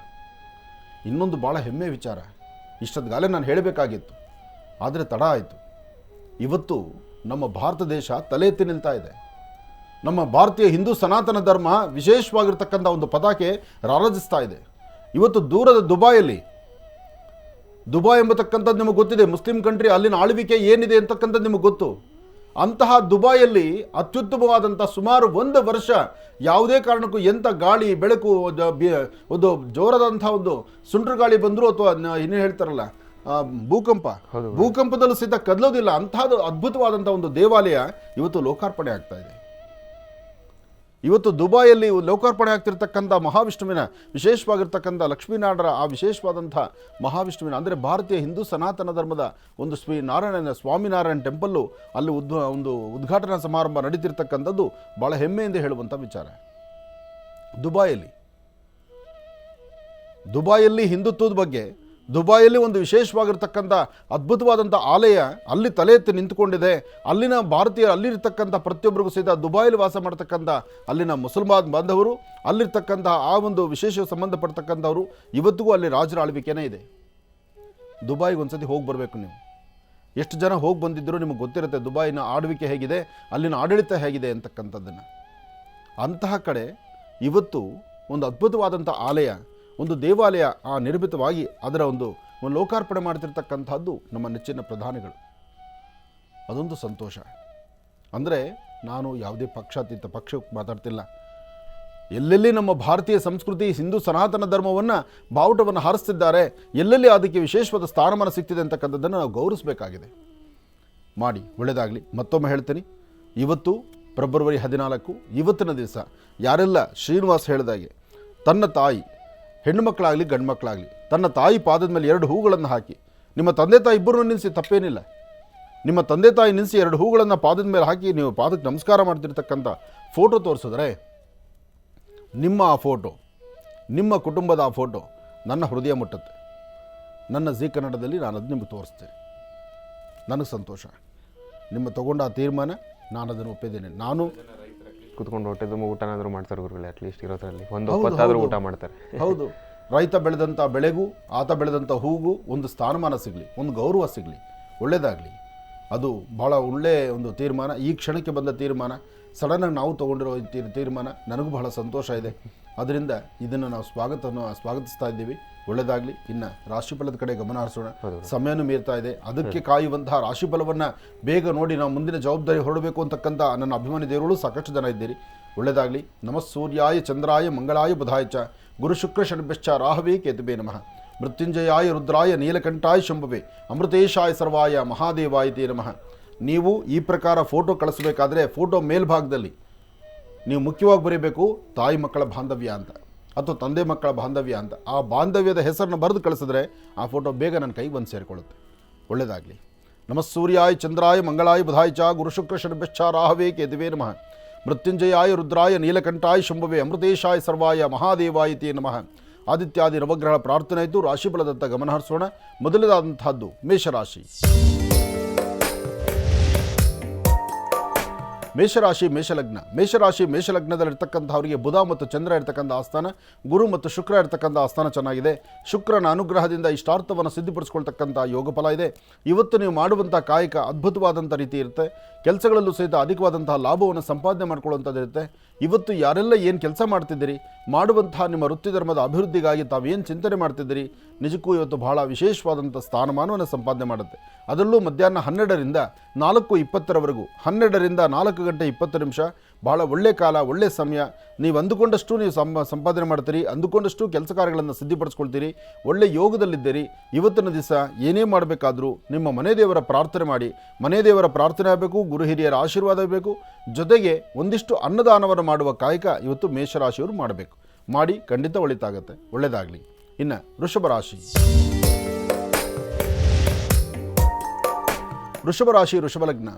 ಇನ್ನೊಂದು ಭಾಳ ಹೆಮ್ಮೆಯ ವಿಚಾರ, ಇಷ್ಟೊತ್ತಿಗಾಲೇ ನಾನು ಹೇಳಬೇಕಾಗಿತ್ತು, ಆದರೆ ತಡ ಆಯಿತು. ಇವತ್ತು ನಮ್ಮ ಭಾರತ ದೇಶ ತಲೆ ಎತ್ತಿ ನಿಲ್ತಾ ಇದೆ. ನಮ್ಮ ಭಾರತೀಯ ಹಿಂದೂ ಸನಾತನ ಧರ್ಮ ವಿಶೇಷವಾಗಿರ್ತಕ್ಕಂಥ ಒಂದು ಪತಾಕೆ ರಾರಾಜಿಸ್ತಾ ಇದೆ. ಇವತ್ತು ದೂರದ ದುಬಾಯಲ್ಲಿ, ದುಬೈ ಎಂಬತಕ್ಕಂಥದ್ದು ನಿಮಗೆ ಗೊತ್ತಿದೆ, ಮುಸ್ಲಿಂ ಕಂಟ್ರಿ, ಅಲ್ಲಿನ ಆಳ್ವಿಕೆ ಏನಿದೆ ಅಂತಕ್ಕಂಥದ್ದು ನಿಮಗೆ ಗೊತ್ತು. ಅಂತಹ ದುಬೈಯಲ್ಲಿ ಅತ್ಯುತ್ತಮವಾದಂಥ ಸುಮಾರು 1 ವರ್ಷ ಯಾವುದೇ ಕಾರಣಕ್ಕೂ ಎಂಥ ಗಾಳಿ ಬೆಳಕು, ಒಂದು ಜೋರಾದಂಥ ಒಂದು ಸುಂಟ್ರ ಗಾಳಿ ಬಂದರೂ ಅಥವಾ ಇನ್ನೇನು ಹೇಳ್ತಾರಲ್ಲ ಭೂಕಂಪದಲ್ಲೂ ಸಹಿತ ಕದಲೋದಿಲ್ಲ. ಅಂತಹದ್ದು ಅದ್ಭುತವಾದಂಥ ಒಂದು ದೇವಾಲಯ ಇವತ್ತು ಲೋಕಾರ್ಪಣೆ ಆಗ್ತಾ ಇದೆ. ಇವತ್ತು ದುಬೈಯಲ್ಲಿ ಲೋಕಾರ್ಪಣೆ ಆಗ್ತಿರ್ತಕ್ಕಂಥ ಮಹಾವಿಷ್ಣುವಿನ ವಿಶೇಷವಾಗಿರ್ತಕ್ಕಂಥ ಲಕ್ಷ್ಮೀನಾರಾಯಣರ ಆ ವಿಶೇಷವಾದಂಥ ಮಹಾವಿಷ್ಣುವಿನ ಅಂದರೆ ಭಾರತೀಯ ಹಿಂದೂ ಸನಾತನ ಧರ್ಮದ ಒಂದು ಸ್ವಾಮಿನಾರಾಯಣ ಟೆಂಪಲ್ಲು ಅಲ್ಲಿ ಒಂದು ಉದ್ಘಾಟನಾ ಸಮಾರಂಭ ನಡೀತಿರ್ತಕ್ಕಂಥದ್ದು ಭಾಳ ಹೆಮ್ಮೆಯಿಂದ ಹೇಳುವಂಥ ವಿಚಾರ. ದುಬೈಯಲ್ಲಿ ಹಿಂದುತ್ವದ ಬಗ್ಗೆ, ದುಬೈಯಲ್ಲಿ ಒಂದು ವಿಶೇಷವಾಗಿರ್ತಕ್ಕಂಥ ಅದ್ಭುತವಾದಂಥ ಆಲಯ ಅಲ್ಲಿ ತಲೆ ಎತ್ತಿ ನಿಂತುಕೊಂಡಿದೆ. ಅಲ್ಲಿನ ಭಾರತೀಯರು, ಅಲ್ಲಿರ್ತಕ್ಕಂಥ ಪ್ರತಿಯೊಬ್ಬರಿಗೂ ಸಹಿತ ದುಬೈಯಲ್ಲಿ ವಾಸ ಮಾಡ್ತಕ್ಕಂಥ ಅಲ್ಲಿನ ಮುಸಲ್ಮಾನ್ ಬಾಂಧವರು, ಅಲ್ಲಿರ್ತಕ್ಕಂಥ ಆ ಒಂದು ವಿಶೇಷ ಸಂಬಂಧಪಡ್ತಕ್ಕಂಥವರು ಇವತ್ತಿಗೂ ಅಲ್ಲಿ ರಾಜರ ಆಳ್ವಿಕೆನೇ ಇದೆ. ದುಬೈಗೆ ಒಂದ್ಸತಿ ಹೋಗಿ ಬರಬೇಕು ನೀವು. ಎಷ್ಟು ಜನ ಹೋಗಿ ಬಂದಿದ್ದರೂ ನಿಮಗೆ ಗೊತ್ತಿರುತ್ತೆ ದುಬೈನ ಆಳ್ವಿಕೆ ಹೇಗಿದೆ, ಅಲ್ಲಿನ ಆಡಳಿತ ಹೇಗಿದೆ ಅಂತಕ್ಕಂಥದ್ದನ್ನು. ಅಂತಹ ಕಡೆ ಇವತ್ತು ಒಂದು ಅದ್ಭುತವಾದಂಥ ಆಲಯ, ಒಂದು ದೇವಾಲಯ ನಿರ್ಮಿತವಾಗಿ ಅದರ ಒಂದು ಲೋಕಾರ್ಪಣೆ ಮಾಡ್ತಿರ್ತಕ್ಕಂಥದ್ದು ನಮ್ಮ ನೆಚ್ಚಿನ ಪ್ರಧಾನಿಗಳು. ಅದೊಂದು ಸಂತೋಷ. ಅಂದರೆ ನಾನು ಯಾವುದೇ ಪಕ್ಷಕ್ಕೆ ಮಾತಾಡ್ತಿಲ್ಲ. ಎಲ್ಲೆಲ್ಲಿ ನಮ್ಮ ಭಾರತೀಯ ಸಂಸ್ಕೃತಿ, ಹಿಂದೂ ಸನಾತನ ಧರ್ಮವನ್ನು ಬಾವುಟವನ್ನು ಹಾರಿಸ್ತಿದ್ದಾರೆ, ಎಲ್ಲೆಲ್ಲಿ ಅದಕ್ಕೆ ವಿಶೇಷವಾದ ಸ್ಥಾನಮಾನ ಸಿಗ್ತಿದೆ ಅಂತಕ್ಕಂಥದ್ದನ್ನು ನಾವು ಗೌರವಿಸಬೇಕಾಗಿದೆ. ಮಾಡಿ, ಒಳ್ಳೆಯದಾಗಲಿ. ಮತ್ತೊಮ್ಮೆ ಹೇಳ್ತೀನಿ, ಇವತ್ತು ಫೆಬ್ರವರಿ 14 ಇವತ್ತಿನ ದಿವಸ ಯಾರೆಲ್ಲ ಶ್ರೀನಿವಾಸ್ ಹೇಳಿದಾಗೆ ತನ್ನ ತಾಯಿ, ಹೆಣ್ಣು ಮಕ್ಕಳಾಗಲಿ ಗಂಡು ಮಕ್ಕಳಾಗಲಿ, ತನ್ನ ತಾಯಿ ಪಾದದ ಮೇಲೆ 2 ಹೂಗಳನ್ನು ಹಾಕಿ, ನಿಮ್ಮ ತಂದೆ ತಾಯಿ ಇಬ್ಬರನ್ನು ನಿಲ್ಲಿಸಿ ತಪ್ಪೇನಿಲ್ಲ, ನಿಮ್ಮ ತಂದೆ ತಾಯಿ ನಿಲ್ಲಿಸಿ 2 ಹೂಗಳನ್ನು ಪಾದದ ಮೇಲೆ ಹಾಕಿ ನೀವು ಪಾದಕ್ಕೆ ನಮಸ್ಕಾರ ಮಾಡ್ತಿರ್ತಕ್ಕಂಥ ಫೋಟೋ ತೋರಿಸಿದ್ರೆ ನಿಮ್ಮ ಆ ಫೋಟೋ, ನಿಮ್ಮ ಕುಟುಂಬದ ಆ ಫೋಟೋ ನನ್ನ ಹೃದಯ ಮುಟ್ಟುತ್ತೆ. ನನ್ನ ಜೀ ಕನ್ನಡದಲ್ಲಿ ನಾನು ಅದು ನಿಮಗೆ ತೋರಿಸ್ತೇನೆ. ನನಗೆ ಸಂತೋಷ. ನಿಮ್ಮ ತಗೊಂಡ ಆ ತೀರ್ಮಾನ ನಾನು ಅದನ್ನು ಒಪ್ಪಿದ್ದೇನೆ. ನಾನು ಕುತ್ಕೊಂಡು ಹೊಟ್ಟೆದು ಊಟನಾದರೂ ಮಾಡ್ತಾರೆ ಗುರುಗಳೇ, ಅಟ್ಲೀಸ್ಟ್ ಇರೋದ್ರಲ್ಲಿ ಒಂದು ಹೊತ್ತಾದರೂ ಊಟ ಮಾಡ್ತಾರೆ. ಹೌದು, ರೈತ ಬೆಳೆದಂಥ ಬೆಳೆಗೂ ಆತ ಬೆಳೆದಂಥ ಹೂಗೂ ಒಂದು ಸ್ಥಾನಮಾನ ಸಿಗಲಿ, ಒಂದು ಗೌರವ ಸಿಗಲಿ, ಒಳ್ಳೆಯದಾಗಲಿ. ಅದು ಭಾಳ ಒಳ್ಳೆಯ ಒಂದು ತೀರ್ಮಾನ. ಈ ಕ್ಷಣಕ್ಕೆ ಬಂದ ತೀರ್ಮಾನ, ಸಡನ್ನಾಗಿ ನಾವು ತೊಗೊಂಡಿರೋ ತೀರ್ಮಾನ ನನಗೂ ಬಹಳ ಸಂತೋಷ ಇದೆ. ಅದರಿಂದ ಇದನ್ನು ನಾವು ಸ್ವಾಗತಿಸ್ತಾ ಇದ್ದೀವಿ. ಒಳ್ಳೆಯದಾಗಲಿ. ಇನ್ನು ರಾಶಿಫಲದ ಕಡೆ ಗಮನ ಹರಿಸೋಣ. ಸಮಯನೂ ಮೀರ್ತಾ ಇದೆ. ಅದಕ್ಕೆ ಕಾಯುವಂತಹ ರಾಶಿಫಲವನ್ನು ಬೇಗ ನೋಡಿ ನಾವು ಮುಂದಿನ ಜವಾಬ್ದಾರಿ ಹೊರಡಬೇಕು ಅಂತಕ್ಕಂಥ ನನ್ನ ಅಭಿಮಾನಿ ದೇವರುಗಳು ಸಾಕಷ್ಟು ಜನ ಇದ್ದೀರಿ. ಒಳ್ಳೆಯದಾಗಲಿ. ನಮಃ ಸೂರ್ಯಾಯ ಚಂದ್ರಾಯ ಮಂಗಳಾಯ ಬುಧಾಯ ಚ ಗುರು ಶುಕ್ರ ಶನಿಭ್ಯಶ್ಚ ರಾಹವೇ ಕೇತುಬೇ ನಮಃ. ಮೃತ್ಯುಂಜಯಾಯ ರುದ್ರಾಯ ನೀಲಕಂಠಾಯ ಶಂಭವೇ ಅಮೃತೇಶಾಯ ಸರ್ವಾಯ ಮಹಾದೇವಾಯ ತೇ ನಮಃ. ನೀವು ಈ ಪ್ರಕಾರ ಫೋಟೋ ಕಳಿಸಬೇಕಾದ್ರೆ ಫೋಟೋ ಮೇಲ್ಭಾಗದಲ್ಲಿ ನೀವು ಮುಖ್ಯವಾಗಿ ಬರೀಬೇಕು ತಾಯಿ ಮಕ್ಕಳ ಬಾಂಧವ್ಯ ಅಂತ ಅಥವಾ ತಂದೆ ಮಕ್ಕಳ ಬಾಂಧವ್ಯ ಅಂತ. ಆ ಬಾಂಧವ್ಯದ ಹೆಸರನ್ನು ಬರೆದು ಕಳಿಸಿದ್ರೆ ಆ ಫೋಟೋ ಬೇಗ ನನ್ನ ಕೈಗೆ ಬಂದು ಸೇರಿಕೊಳ್ಳುತ್ತೆ. ಒಳ್ಳೆಯದಾಗಲಿ. ನಮಃ ಸೂರ್ಯಾಯ ಚಂದ್ರಾಯ ಮಂಗಳಾಯ ಬುಧಾಯ ಚ ಗುರು ಶುಕ್ರ ಶನಿಭ್ಯಶ್ಚ ರಾಹವೇ ಕೇತುಬೇ ನಮಃ. ಮೃತ್ಯುಂಜಯಾಯ ರುದ್ರಾಯ ನೀಲಕಂಠಾಯ ಶಂಭವೇ ಅಮೃತೇಶಾಯ ಸರ್ವಾಯ ಮಹಾದೇವಾಯ ತೇ ನಮಃ. ಆದಿತ್ಯಾದಿ ನವಗ್ರಹಗಳ ಪ್ರಾರ್ಥನೆ ಆಯಿತು. ರಾಶಿಫಲದತ್ತ ಗಮನ ಹರಿಸೋಣ. ಮೊದಲದಾದಂತಹದ್ದು ಮೇಷರಾಶಿ. ಮೇಷರಾಶಿ ಮೇಷಲಗ್ನ. ಮೇಷರಾಶಿ ಮೇಷಲಗ್ನದಲ್ಲಿರ್ತಕ್ಕಂಥವರಿಗೆ ಬುಧ ಮತ್ತು ಚಂದ್ರ ಇರ್ತಕ್ಕಂಥ ಆಸ್ಥಾನ, ಗುರು ಮತ್ತು ಶುಕ್ರ ಇರ್ತಕ್ಕಂಥ ಆಸ್ಥಾನ ಚೆನ್ನಾಗಿದೆ. ಶುಕ್ರನ ಅನುಗ್ರಹದಿಂದ ಇಷ್ಟಾರ್ಥವನ್ನು ಸಿದ್ಧಿಪಡಿಸ್ಕೊಳ್ತಕ್ಕಂಥ ಯೋಗ ಫಲ ಇದೆ. ಇವತ್ತು ನೀವು ಮಾಡುವಂಥ ಕಾಯಕ ಅದ್ಭುತವಾದಂಥ ರೀತಿ ಇರುತ್ತೆ. ಕೆಲಸಗಳಲ್ಲೂ ಸಹಿತ ಅಧಿಕವಾದಂತಹ ಲಾಭವನ್ನು ಸಂಪಾದನೆ ಮಾಡ್ಕೊಳ್ಳುವಂಥದ್ದಿರುತ್ತೆ. ಇವತ್ತು ಯಾರೆಲ್ಲ ಏನು ಕೆಲಸ ಮಾಡ್ತಿದ್ದೀರಿ, ಮಾಡುವಂತಹ ನಿಮ್ಮ ವೃತ್ತಿ ಧರ್ಮದ ಅಭಿವೃದ್ಧಿಗಾಗಿ ತಾವೇನು ಚಿಂತನೆ ಮಾಡ್ತಿದ್ದೀರಿ, ನಿಜಕ್ಕೂ ಇವತ್ತು ಬಹಳ ವಿಶೇಷವಾದಂಥ ಸ್ಥಾನಮಾನವನ್ನು ಸಂಪಾದನೆ ಮಾಡುತ್ತೆ. ಅದರಲ್ಲೂ ಮಧ್ಯಾಹ್ನ 12ರಿಂದ 4:20 12ರಿಂದ 4 ಗಂಟೆ 20 ನಿಮಿಷ ಬಹಳ ಒಳ್ಳೆ ಕಾಲ, ಒಳ್ಳೆ ಸಮಯ. ನೀವು ಅಂದುಕೊಂಡಷ್ಟು ನೀವು ಸಂಪಾದನೆ ಮಾಡ್ತೀರಿ, ಅಂದುಕೊಂಡಷ್ಟು ಕೆಲಸ ಕಾರ್ಯಗಳನ್ನು ಸಿದ್ಧಿಪಡಿಸ್ಕೊಳ್ತೀರಿ, ಒಳ್ಳೆ ಯೋಗದಲ್ಲಿದ್ದೀರಿ. ಇವತ್ತಿನ ದಿವಸ ಏನೇ ಮಾಡಬೇಕಾದ್ರೂ ನಿಮ್ಮ ಮನೆ ದೇವರ ಪ್ರಾರ್ಥನೆ ಮಾಡಿ. ಮನೆ ದೇವರ ಪ್ರಾರ್ಥನೆ ಆಗಬೇಕು, ಗುರು ಹಿರಿಯರ ಆಶೀರ್ವಾದ ಆಗಬೇಕು, ಜೊತೆಗೆ ಒಂದಿಷ್ಟು ಅನ್ನದಾನವನ್ನು ಮಾಡುವ ಕಾಯಕ ಇವತ್ತು ಮೇಷರಾಶಿಯವರು ಮಾಡಬೇಕು. ಮಾಡಿ, ಖಂಡಿತ ಒಳಿತಾಗುತ್ತೆ. ಒಳ್ಳೆಯದಾಗಲಿ. ಇನ್ನು ವೃಷಭ ರಾಶಿ. ವೃಷಭ ರಾಶಿ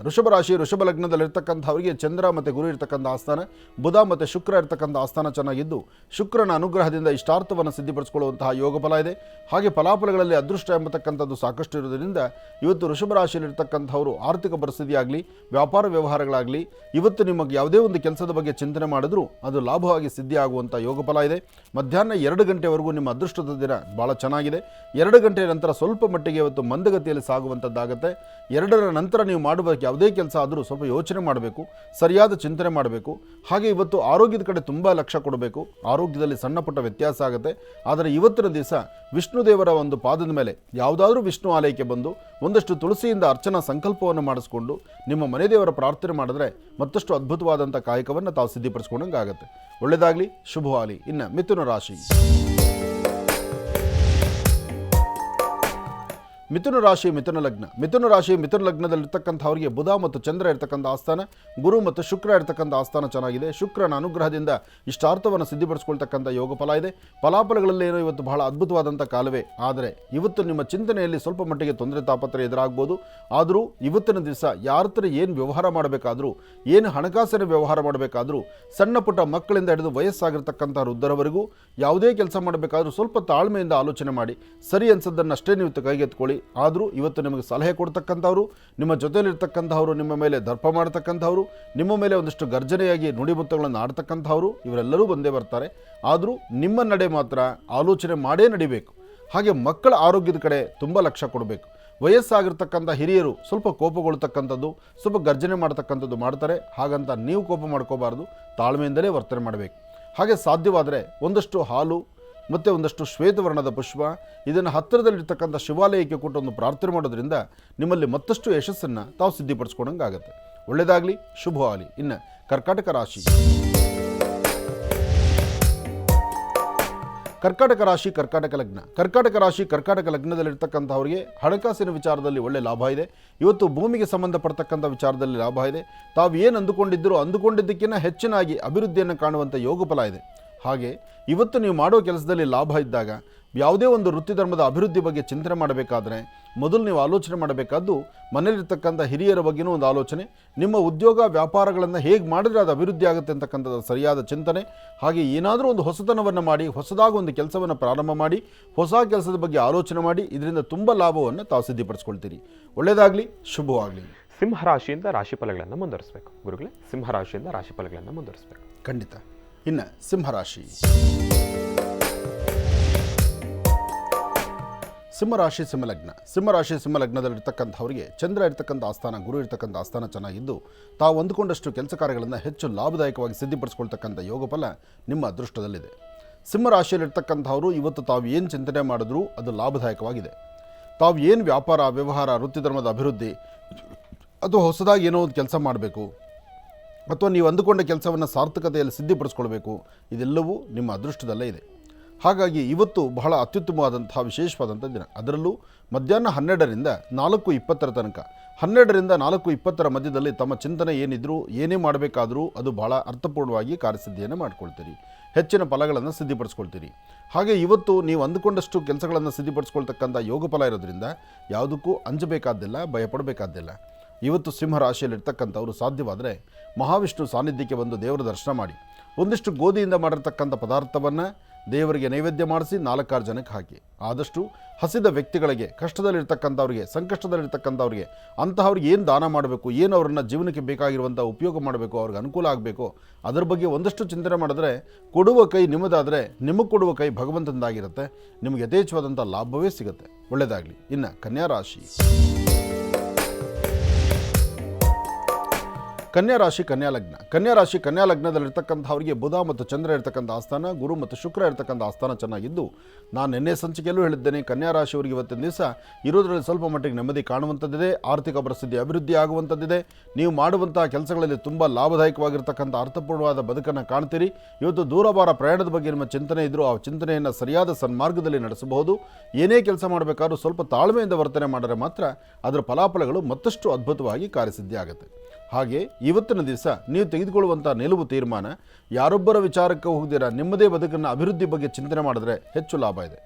ವೃಷಭ ಲಗ್ನದಲ್ಲಿರ್ತಕ್ಕಂಥವರಿಗೆ ಚಂದ್ರ ಮತ್ತು ಗುರು ಇರ್ತಕ್ಕಂಥ ಆಸ್ಥಾನ, ಬುಧ ಮತ್ತು ಶುಕ್ರ ಇರ್ತಕ್ಕಂಥ ಆಸ್ಥಾನ ಚೆನ್ನಾಗಿದ್ದು, ಶುಕ್ರನ ಅನುಗ್ರಹದಿಂದ ಇಷ್ಟಾರ್ಥವನ್ನು ಸಿದ್ಧಿಪಡಿಸಿಕೊಳ್ಳುವಂತಹ ಯೋಗ ಫಲ ಇದೆ. ಹಾಗೆ ಫಲಾಫಲಗಳಲ್ಲಿ ಅದೃಷ್ಟ ಎಂಬತಕ್ಕಂಥದ್ದು ಸಾಕಷ್ಟು ಇರೋದರಿಂದ ಇವತ್ತು ವೃಷಭ ರಾಶಿಯಲ್ಲಿರ್ತಕ್ಕಂಥವರು ಆರ್ಥಿಕ ಪರಿಸ್ಥಿತಿಯಾಗಲಿ, ವ್ಯಾಪಾರ ವ್ಯವಹಾರಗಳಾಗಲಿ, ಇವತ್ತು ನಿಮಗೆ ಯಾವುದೇ ಒಂದು ಕೆಲಸದ ಬಗ್ಗೆ ಚಿಂತನೆ ಮಾಡಿದ್ರೂ ಅದು ಲಾಭವಾಗಿ ಸಿದ್ಧಿಯಾಗುವಂಥ ಯೋಗ ಫಲ ಇದೆ. ಮಧ್ಯಾಹ್ನ 2 ಗಂಟೆವರೆಗೂ ನಿಮ್ಮ ಅದೃಷ್ಟದ ದಿನ ಭಾಳ ಚೆನ್ನಾಗಿದೆ. 2 ಗಂಟೆಯ ನಂತರ ಸ್ವಲ್ಪ ಮಟ್ಟಿಗೆ ಇವತ್ತು ಮಂದಗತಿಯಲ್ಲಿ ಸಾಗುವಂಥದ್ದಾಗುತ್ತೆ. 2ರ ನಂತರ ನೀವು ಮಾಡುವ ಯಾವುದೇ ಕೆಲಸ ಆದರೂ ಸ್ವಲ್ಪ ಯೋಚನೆ ಮಾಡಬೇಕು, ಸರಿಯಾದ ಚಿಂತನೆ ಮಾಡಬೇಕು. ಹಾಗೆ ಇವತ್ತು ಆರೋಗ್ಯದ ಕಡೆ ತುಂಬ ಲಕ್ಷ್ಯ ಕೊಡಬೇಕು. ಆರೋಗ್ಯದಲ್ಲಿ ಸಣ್ಣ ಪುಟ್ಟ ವ್ಯತ್ಯಾಸ ಆಗುತ್ತೆ. ಆದರೆ ಇವತ್ತಿನ ದಿವಸ ವಿಷ್ಣು ದೇವರ ಒಂದು ಪಾದದ ಮೇಲೆ ಯಾವುದಾದ್ರೂ ವಿಷ್ಣು ಆಲಯಕ್ಕೆ ಬಂದು ಒಂದಷ್ಟು ತುಳಸಿಯಿಂದ ಅರ್ಚನಾ ಸಂಕಲ್ಪವನ್ನು ಮಾಡಿಸ್ಕೊಂಡು ನಿಮ್ಮ ಮನೆ ದೇವರ ಪ್ರಾರ್ಥನೆ ಮಾಡಿದ್ರೆ ಮತ್ತಷ್ಟು ಅದ್ಭುತವಾದಂಥ ಕಾಯಕವನ್ನು ತಾವು ಸಿದ್ಧಿಪಡಿಸ್ಕೊಂಡಂಗೆ ಆಗುತ್ತೆ. ಒಳ್ಳೆಯದಾಗಲಿ, ಶುಭವಾಗಲಿ. ಇನ್ನು ಮಿಥುನ ರಾಶಿ. ಮಿಥುನ ರಾಶಿ ಮಿಥುನ ಲಗ್ನದಲ್ಲಿರ್ತಕ್ಕಂಥವರಿಗೆ ಬುಧ ಮತ್ತು ಚಂದ್ರ ಇರ್ತಕ್ಕಂಥ ಆಸ್ಥಾನ, ಗುರು ಮತ್ತು ಶುಕ್ರ ಇರ್ತಕ್ಕಂಥ ಆಸ್ಥಾನ ಚೆನ್ನಾಗಿದೆ. ಶುಕ್ರನ ಅನುಗ್ರಹದಿಂದ ಇಷ್ಟಾರ್ಥವನ್ನು ಸಿದ್ಧಿಪಡಿಸ್ಕೊಳ್ತಕ್ಕಂಥ ಯೋಗ ಫಲ ಇದೆ. ಫಲಾಫಲಗಳಲ್ಲೇನೋ ಇವತ್ತು ಬಹಳ ಅದ್ಭುತವಾದಂಥ ಕಾಲವೇ. ಆದರೆ ಇವತ್ತು ನಿಮ್ಮ ಚಿಂತನೆಯಲ್ಲಿ ಸ್ವಲ್ಪ ಮಟ್ಟಿಗೆ ತೊಂದರೆ ತಾಪತ್ರೆ ಎದುರಾಗ್ಬೋದು. ಆದರೂ ಇವತ್ತಿನ ದಿವಸ ಯಾರ ಹತ್ರ ಏನು ವ್ಯವಹಾರ ಮಾಡಬೇಕಾದ್ರೂ, ಏನು ಹಣಕಾಸಿನ ವ್ಯವಹಾರ ಮಾಡಬೇಕಾದ್ರೂ, ಸಣ್ಣ ಪುಟ್ಟ ಮಕ್ಕಳಿಂದ ಹಿಡಿದು ವಯಸ್ಸಾಗಿರ್ತಕ್ಕಂಥ ವೃದ್ಧರವರೆಗೂ ಯಾವುದೇ ಕೆಲಸ ಮಾಡಬೇಕಾದ್ರೂ ಸ್ವಲ್ಪ ತಾಳ್ಮೆಯಿಂದ ಆಲೋಚನೆ ಮಾಡಿ, ಸರಿ ಅನ್ಸೋದನ್ನು ಅಷ್ಟೇ ನೀವು ಕೈಗೆತ್ಕೊಳ್ಳಿ. ಆದರೂ ಇವತ್ತು ನಿಮಗೆ ಸಲಹೆ ಕೊಡ್ತಕ್ಕಂಥವ್ರು, ನಿಮ್ಮ ಜೊತೆಯಲ್ಲಿರ್ತಕ್ಕಂಥವ್ರು, ನಿಮ್ಮ ಮೇಲೆ ದರ್ಪ ಮಾಡ್ತಕ್ಕಂಥವ್ರು, ನಿಮ್ಮ ಮೇಲೆ ಒಂದಷ್ಟು ಗರ್ಜನೆಯಾಗಿ ನುಡಿಮುತ್ತಗಳನ್ನು ಆಡ್ತಕ್ಕಂಥವ್ರು, ಇವರೆಲ್ಲರೂ ಬಂದೇ ಬರ್ತಾರೆ. ಆದರೂ ನಿಮ್ಮ ನಡೆ ಮಾತ್ರ ಆಲೋಚನೆ ಮಾಡೇ ನಡಿಬೇಕು. ಹಾಗೆ ಮಕ್ಕಳ ಆರೋಗ್ಯದ ಕಡೆ ತುಂಬ ಲಕ್ಷ್ಯ ಕೊಡಬೇಕು. ವಯಸ್ಸಾಗಿರ್ತಕ್ಕಂಥ ಹಿರಿಯರು ಸ್ವಲ್ಪ ಕೋಪಗೊಳ್ತಕ್ಕಂಥದ್ದು, ಸ್ವಲ್ಪ ಗರ್ಜನೆ ಮಾಡ್ತಕ್ಕಂಥದ್ದು ಮಾಡ್ತಾರೆ. ಹಾಗಂತ ನೀವು ಕೋಪ ಮಾಡ್ಕೋಬಾರ್ದು, ತಾಳ್ಮೆಯಿಂದಲೇ ವರ್ತನೆ ಮಾಡಬೇಕು. ಹಾಗೆ ಸಾಧ್ಯವಾದರೆ ಒಂದಷ್ಟು ಹಾಲು ಮತ್ತು ಒಂದಷ್ಟು ಶ್ವೇತವರ್ಣದ ಪುಷ್ಪ ಇದನ್ನು ಹತ್ತಿರದಲ್ಲಿರ್ತಕ್ಕಂಥ ಶಿವಾಲಯಕ್ಕೆ ಕೊಟ್ಟು ಒಂದು ಪ್ರಾರ್ಥನೆ ಮಾಡೋದ್ರಿಂದ ನಿಮ್ಮಲ್ಲಿ ಮತ್ತಷ್ಟು ಯಶಸ್ಸನ್ನು ತಾವು ಸಿದ್ಧಿಪಡಿಸ್ಕೊಂಡಂಗೆ ಆಗುತ್ತೆ. ಒಳ್ಳೆಯದಾಗಲಿ, ಶುಭವಾಗಲಿ. ಇನ್ನು ಕರ್ಕಾಟಕ ರಾಶಿ. ಕರ್ಕಾಟಕ ಲಗ್ನದಲ್ಲಿರ್ತಕ್ಕಂಥವರಿಗೆ ಹಣಕಾಸಿನ ವಿಚಾರದಲ್ಲಿ ಒಳ್ಳೆ ಲಾಭ ಇದೆ. ಇವತ್ತು ಭೂಮಿಗೆ ಸಂಬಂಧಪಡ್ತಕ್ಕಂಥ ವಿಚಾರದಲ್ಲಿ ಲಾಭ ಇದೆ. ತಾವು ಏನು ಅಂದುಕೊಂಡಿದ್ದರೋ ಅಂದುಕೊಂಡಿದ್ದಕ್ಕಿಂತ ಹೆಚ್ಚಿನಾಗಿ ಅಭಿವೃದ್ಧಿಯನ್ನು ಕಾಣುವಂಥ ಯೋಗ ಫಲ ಇದೆ. ಹಾಗೆ ಇವತ್ತು ನೀವು ಮಾಡೋ ಕೆಲಸದಲ್ಲಿ ಲಾಭ ಇದ್ದಾಗ ಯಾವುದೇ ಒಂದು ವೃತ್ತಿ ಧರ್ಮದ ಅಭಿವೃದ್ಧಿ ಬಗ್ಗೆ ಚಿಂತನೆ ಮಾಡಬೇಕಾದ್ರೆ ಮೊದಲು ನೀವು ಆಲೋಚನೆ ಮಾಡಬೇಕಾದ್ದು ಮನೆಯಲ್ಲಿರ್ತಕ್ಕಂಥ ಹಿರಿಯರ ಬಗ್ಗೆನೂ ಒಂದು ಆಲೋಚನೆ, ನಿಮ್ಮ ಉದ್ಯೋಗ ವ್ಯಾಪಾರಗಳನ್ನು ಹೇಗೆ ಮಾಡಿದ್ರೆ ಅದು ಅಭಿವೃದ್ಧಿ ಆಗುತ್ತೆ ಅಂತಕ್ಕಂಥದ್ದು ಸರಿಯಾದ ಚಿಂತನೆ. ಹಾಗೆ ಏನಾದರೂ ಒಂದು ಹೊಸತನವನ್ನು ಮಾಡಿ, ಹೊಸದಾಗಿ ಒಂದು ಕೆಲಸವನ್ನು ಪ್ರಾರಂಭ ಮಾಡಿ, ಹೊಸ ಕೆಲಸದ ಬಗ್ಗೆ ಆಲೋಚನೆ ಮಾಡಿ, ಇದರಿಂದ ತುಂಬ ಲಾಭವನ್ನು ತಾವು ಸಿದ್ಧಿಪಡಿಸ್ಕೊಳ್ತೀರಿ. ಒಳ್ಳೆಯದಾಗಲಿ, ಶುಭವಾಗಲಿ. ಸಿಂಹರಾಶಿಯಿಂದ ರಾಶಿಫಲಗಳನ್ನು ಮುಂದುವರಿಸಬೇಕು ಗುರುಗಳೇ. ಸಿಂಹರಾಶಿಯಿಂದ ರಾಶಿಫಲಗಳನ್ನು ಮುಂದುವರಿಸಬೇಕು. ಖಂಡಿತ. ಇನ್ನು ಸಿಂಹರಾಶಿ. ಸಿಂಹಲಗ್ನದಲ್ಲಿರ್ತಕ್ಕಂಥವರಿಗೆ ಚಂದ್ರ ಇರ್ತಕ್ಕಂಥ ಆಸ್ಥಾನ, ಗುರು ಇರ್ತಕ್ಕಂಥ ಆಸ್ಥಾನ ಚೆನ್ನಾಗಿದ್ದು, ತಾವು ಅಂದುಕೊಂಡಷ್ಟು ಕೆಲಸ ಕಾರ್ಯಗಳನ್ನು ಹೆಚ್ಚು ಲಾಭದಾಯಕವಾಗಿ ಸಿದ್ಧಿಪಡಿಸ್ಕೊಳ್ತಕ್ಕಂಥ ಯೋಗ ಫಲ ನಿಮ್ಮ ಅದೃಷ್ಟದಲ್ಲಿದೆ. ಸಿಂಹರಾಶಿಯಲ್ಲಿರ್ತಕ್ಕಂಥವರು ಇವತ್ತು ತಾವು ಏನು ಚಿಂತನೆ ಮಾಡಿದ್ರೂ ಅದು ಲಾಭದಾಯಕವಾಗಿದೆ. ತಾವು ಏನು ವ್ಯಾಪಾರ ವ್ಯವಹಾರ, ವೃತ್ತಿ ಧರ್ಮದ ಅಭಿವೃದ್ಧಿ ಅಥವಾ ಹೊಸದಾಗಿ ಏನೋ ಒಂದು ಕೆಲಸ ಮಾಡಬೇಕು ಅಥವಾ ನೀವು ಅಂದುಕೊಂಡ ಕೆಲಸವನ್ನು ಸಾರ್ಥಕತೆಯಲ್ಲಿ ಸಿದ್ಧಿಪಡಿಸ್ಕೊಳ್ಬೇಕು, ಇದೆಲ್ಲವೂ ನಿಮ್ಮ ಅದೃಷ್ಟದಲ್ಲೇ ಇದೆ. ಹಾಗಾಗಿ ಇವತ್ತು ಬಹಳ ಅತ್ಯುತ್ತಮವಾದಂಥ ವಿಶೇಷವಾದಂಥ ದಿನ. ಅದರಲ್ಲೂ ಮಧ್ಯಾಹ್ನ 12ರಿಂದ 4:20 ತನಕ, 12ರಿಂದ 4:20 ಮಧ್ಯದಲ್ಲಿ ತಮ್ಮ ಚಿಂತನೆ ಏನಿದ್ರೂ, ಏನೇ ಮಾಡಬೇಕಾದರೂ ಅದು ಬಹಳ ಅರ್ಥಪೂರ್ಣವಾಗಿ ಕಾರ್ಯಸಿದ್ಧಿಯನ್ನು ಮಾಡ್ಕೊಳ್ತೀರಿ, ಹೆಚ್ಚಿನ ಫಲಗಳನ್ನು ಸಿದ್ಧಿಪಡಿಸ್ಕೊಳ್ತೀರಿ. ಹಾಗೆ ಇವತ್ತು ನೀವು ಅಂದುಕೊಂಡಷ್ಟು ಕೆಲಸಗಳನ್ನು ಸಿದ್ಧಿಪಡಿಸ್ಕೊಳ್ತಕ್ಕಂಥ ಯೋಗ ಫಲ ಇರೋದ್ರಿಂದ ಯಾವುದಕ್ಕೂ ಅಂಜಬೇಕಾದ್ದಿಲ್ಲ, ಭಯಪಡಬೇಕಾದ್ದಿಲ್ಲ. ಇವತ್ತು ಸಿಂಹರಾಶಿಯಲ್ಲಿರ್ತಕ್ಕಂಥವರು ಸಾಧ್ಯವಾದರೆ ಮಹಾವಿಷ್ಣು ಸಾನ್ನಿಧ್ಯಕ್ಕೆ ಬಂದು ದೇವರ ದರ್ಶನ ಮಾಡಿ, ಒಂದಿಷ್ಟು ಗೋಧಿಯಿಂದ ಮಾಡಿರ್ತಕ್ಕಂಥ ಪದಾರ್ಥವನ್ನು ದೇವರಿಗೆ ನೈವೇದ್ಯ ಮಾಡಿಸಿ 4-6 ಜನಕ್ಕೆ ಹಾಕಿ. ಆದಷ್ಟು ಹಸಿದ ವ್ಯಕ್ತಿಗಳಿಗೆ, ಕಷ್ಟದಲ್ಲಿರ್ತಕ್ಕಂಥವ್ರಿಗೆ, ಸಂಕಷ್ಟದಲ್ಲಿರ್ತಕ್ಕಂಥವ್ರಿಗೆ, ಅಂತಹವ್ರಿಗೆ ಏನು ದಾನ ಮಾಡಬೇಕು, ಏನು ಅವರನ್ನು ಜೀವನಕ್ಕೆ ಬೇಕಾಗಿರುವಂಥ ಉಪಯೋಗ ಮಾಡಬೇಕು, ಅವ್ರಿಗೆ ಅನುಕೂಲ ಆಗಬೇಕು, ಅದರ ಬಗ್ಗೆ ಒಂದಷ್ಟು ಚಿಂತನೆ ಮಾಡಿದ್ರೆ ಕೊಡುವ ಕೈ ನಿಮ್ಮದಾದರೆ ನಿಮಗೆ ಕೊಡುವ ಕೈ ಭಗವಂತನದಾಗಿರುತ್ತೆ. ನಿಮಗೆ ಯಥೇಚ್ಛವಾದಂಥ ಲಾಭವೇ ಸಿಗುತ್ತೆ. ಒಳ್ಳೆಯದಾಗಲಿ. ಇನ್ನು ಕನ್ಯಾ ರಾಶಿ. ಕನ್ಯಾ ರಾಶಿ ಕನ್ಯಾ ಲಗ್ನ. ಕನ್ಯಾ ರಾಶಿ ಕನ್ಯಾ ಲಗ್ನದಲ್ಲಿರ್ತಕ್ಕಂಥವ್ರಿಗೆ ಬುಧ ಮತ್ತು ಚಂದ್ರ ಇರ್ತಕ್ಕಂಥ ಆಸ್ಥಾನ, ಗುರು ಮತ್ತು ಶುಕ್ರ ಇರ್ತಕ್ಕಂಥ ಆಸ್ಥಾನ ಚೆನ್ನಾಗಿದ್ದು, ನಾನು ನಿನ್ನೆ ಸಂಚಿಕೆಯಲ್ಲೂ ಹೇಳಿದ್ದೇನೆ, ಕನ್ಯಾ ರಾಶಿಯವರಿಗೆ ಇವತ್ತಿನ ದಿವಸ ಇರೋದ್ರಲ್ಲಿ ಸ್ವಲ್ಪ ಮಟ್ಟಿಗೆ ನೆಮ್ಮದಿ ಕಾಣುವಂಥದ್ದಿದೆ, ಆರ್ಥಿಕ ಪರಿಸ್ಥಿತಿ ಅಭಿವೃದ್ಧಿ ಆಗುವಂಥದ್ದಿದೆ, ನೀವು ಮಾಡುವಂಥ ಕೆಲಸಗಳಲ್ಲಿ ತುಂಬ ಲಾಭದಾಯಕವಾಗಿರ್ತಕ್ಕಂಥ ಅರ್ಥಪೂರ್ಣವಾದ ಬದುಕನ್ನು ಕಾಣ್ತೀರಿ. ಇವತ್ತು ದೂರಭಾರ ಪ್ರಯಾಣದ ಬಗ್ಗೆ ನಿಮ್ಮ ಚಿಂತನೆ ಇದ್ದರೂ ಆ ಚಿಂತನೆಯನ್ನು ಸರಿಯಾದ ಸನ್ಮಾರ್ಗದಲ್ಲಿ ನಡೆಸಬಹುದು. ಏನೇ ಕೆಲಸ ಮಾಡಬೇಕಾದ್ರೂ ಸ್ವಲ್ಪ ತಾಳ್ಮೆಯಿಂದ ವರ್ತನೆ ಮಾಡಿದರೆ ಮಾತ್ರ ಅದರ ಫಲಾಫಲಗಳು ಮತ್ತಷ್ಟು ಅದ್ಭುತವಾಗಿ ಕಾರ್ಯಸಿದ್ಧಿ ಆಗುತ್ತೆ. ಹಾಗೆ ಇವತ್ತಿನ ದಿವಸ ನೀವು ತೆಗೆದುಕೊಳ್ಳುವಂಥ ನಿಲುವು ತೀರ್ಮಾನ, ಯಾರೊಬ್ಬರ ವಿಚಾರಕ್ಕೆ ಹೋಗದಿರ ನಿಮ್ಮದೇ ಬದುಕನ್ನು ಅಭಿವೃದ್ಧಿ ಬಗ್ಗೆ ಚಿಂತನೆ ಮಾಡಿದ್ರೆ ಹೆಚ್ಚು ಲಾಭ ಇದೆ.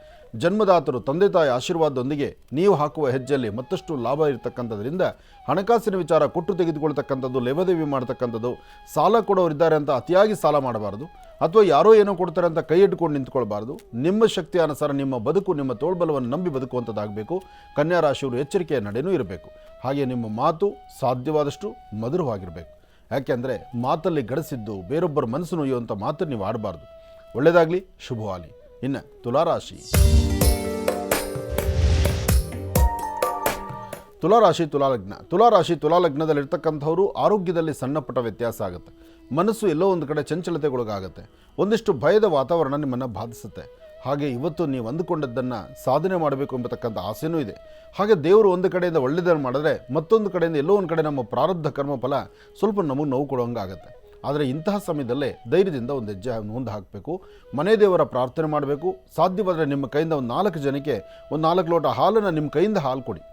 ಜನ್ಮದಾತರು ತಂದೆ ತಾಯಿ ಆಶೀರ್ವಾದದೊಂದಿಗೆ ನೀವು ಹಾಕುವ ಹೆಜ್ಜೆಯಲ್ಲಿ ಮತ್ತಷ್ಟು ಲಾಭ ಇರತಕ್ಕಂಥದ್ರಿಂದ ಹಣಕಾಸಿನ ವಿಚಾರ ಕೊಟ್ಟು ತೆಗೆದುಕೊಳ್ತಕ್ಕಂಥದ್ದು, ಲೇವಾದೇವಿ ಮಾಡ್ತಕ್ಕಂಥದ್ದು, ಸಾಲ ಕೊಡೋರಿದ್ದಾರೆ ಅಂತ ಅತಿಯಾಗಿ ಸಾಲ ಮಾಡಬಾರ್ದು, ಅಥವಾ ಯಾರೋ ಏನೋ ಕೊಡ್ತಾರೆ ಅಂತ ಕೈ ಇಟ್ಕೊಂಡು ನಿಂತ್ಕೊಳ್ಬಾರ್ದು. ನಿಮ್ಮ ಶಕ್ತಿ ಅನುಸಾರ ನಿಮ್ಮ ಬದುಕು, ನಿಮ್ಮ ತೋಳ್ಬಲವನ್ನು ನಂಬಿ ಬದುಕುವಂಥದ್ದಾಗಬೇಕು. ಕನ್ಯಾ ರಾಶಿಯವರು ಎಚ್ಚರಿಕೆಯ ನಡೆನೂ ಇರಬೇಕು. ಹಾಗೆ ನಿಮ್ಮ ಮಾತು ಸಾಧ್ಯವಾದಷ್ಟು ಮಧುರವಾಗಿರಬೇಕು. ಯಾಕೆಂದರೆ ಮಾತಲ್ಲಿ ಗಡಸಿದ್ದು ಬೇರೊಬ್ಬರ ಮನಸ್ಸು ನೋಯುವಂಥ ಮಾತನ್ನು ನೀವು ಆಡಬಾರ್ದು. ಒಳ್ಳೆಯದಾಗಲಿ, ಶುಭವಾಗಲಿ. ಇನ್ನು ತುಲಾರಾಶಿ. ತುಲಾರಾಶಿ ತುಲಾಲಗ್ನ. ತುಲಾರಾಶಿ ತುಲಾಲಗ್ನದಲ್ಲಿರ್ತಕ್ಕಂಥವರು ಆರೋಗ್ಯದಲ್ಲಿ ಸಣ್ಣ ಪುಟ್ಟ ವ್ಯತ್ಯಾಸ ಆಗುತ್ತೆ. ಮನಸ್ಸು ಎಲ್ಲೋ ಒಂದು ಕಡೆ ಚಂಚಲತೆಗೊಳಗಾಗುತ್ತೆ. ಒಂದಿಷ್ಟು ಭಯದ ವಾತಾವರಣ ನಿಮ್ಮನ್ನು ಬಾಧಿಸುತ್ತೆ. ಹಾಗೆ ಇವತ್ತು ನೀವು ಅಂದುಕೊಂಡದ್ದನ್ನು ಸಾಧನೆ ಮಾಡಬೇಕು ಎಂಬತಕ್ಕಂಥ ಆಸೆನೂ ಇದೆ. ಹಾಗೆ ದೇವರು ಒಂದು ಕಡೆಯಿಂದ ಒಳ್ಳೆಯದನ್ನು ಮಾಡಿದ್ರೆ ಮತ್ತೊಂದು ಕಡೆಯಿಂದ ಎಲ್ಲೋ ಒಂದು ಕಡೆ ನಮ್ಮ ಪ್ರಾರಬ್ಧ ಕರ್ಮ ಫಲ ಸ್ವಲ್ಪ ನಮಗೆ ನೋವು ಕೊಡುವಂಗಾಗುತ್ತೆ. ಆದರೆ ಇಂತಹ ಸಮಯದಲ್ಲೇ ಧೈರ್ಯದಿಂದ ಒಂದು ಹೆಜ್ಜೆ ಮುಂದೆ ಹಾಕಬೇಕು. ಮನೆ ದೇವರ ಪ್ರಾರ್ಥನೆ ಮಾಡಬೇಕು. ಸಾಧ್ಯವಾದರೆ ನಿಮ್ಮ ಕೈಯಿಂದ ಒಂದು 4 ಜನಕ್ಕೆ ಒಂದು 4 ಲೋಟ ಹಾಲನ್ನು ನಿಮ್ಮ ಕೈಯಿಂದ ಹಾಲು ಕೊಡಿ.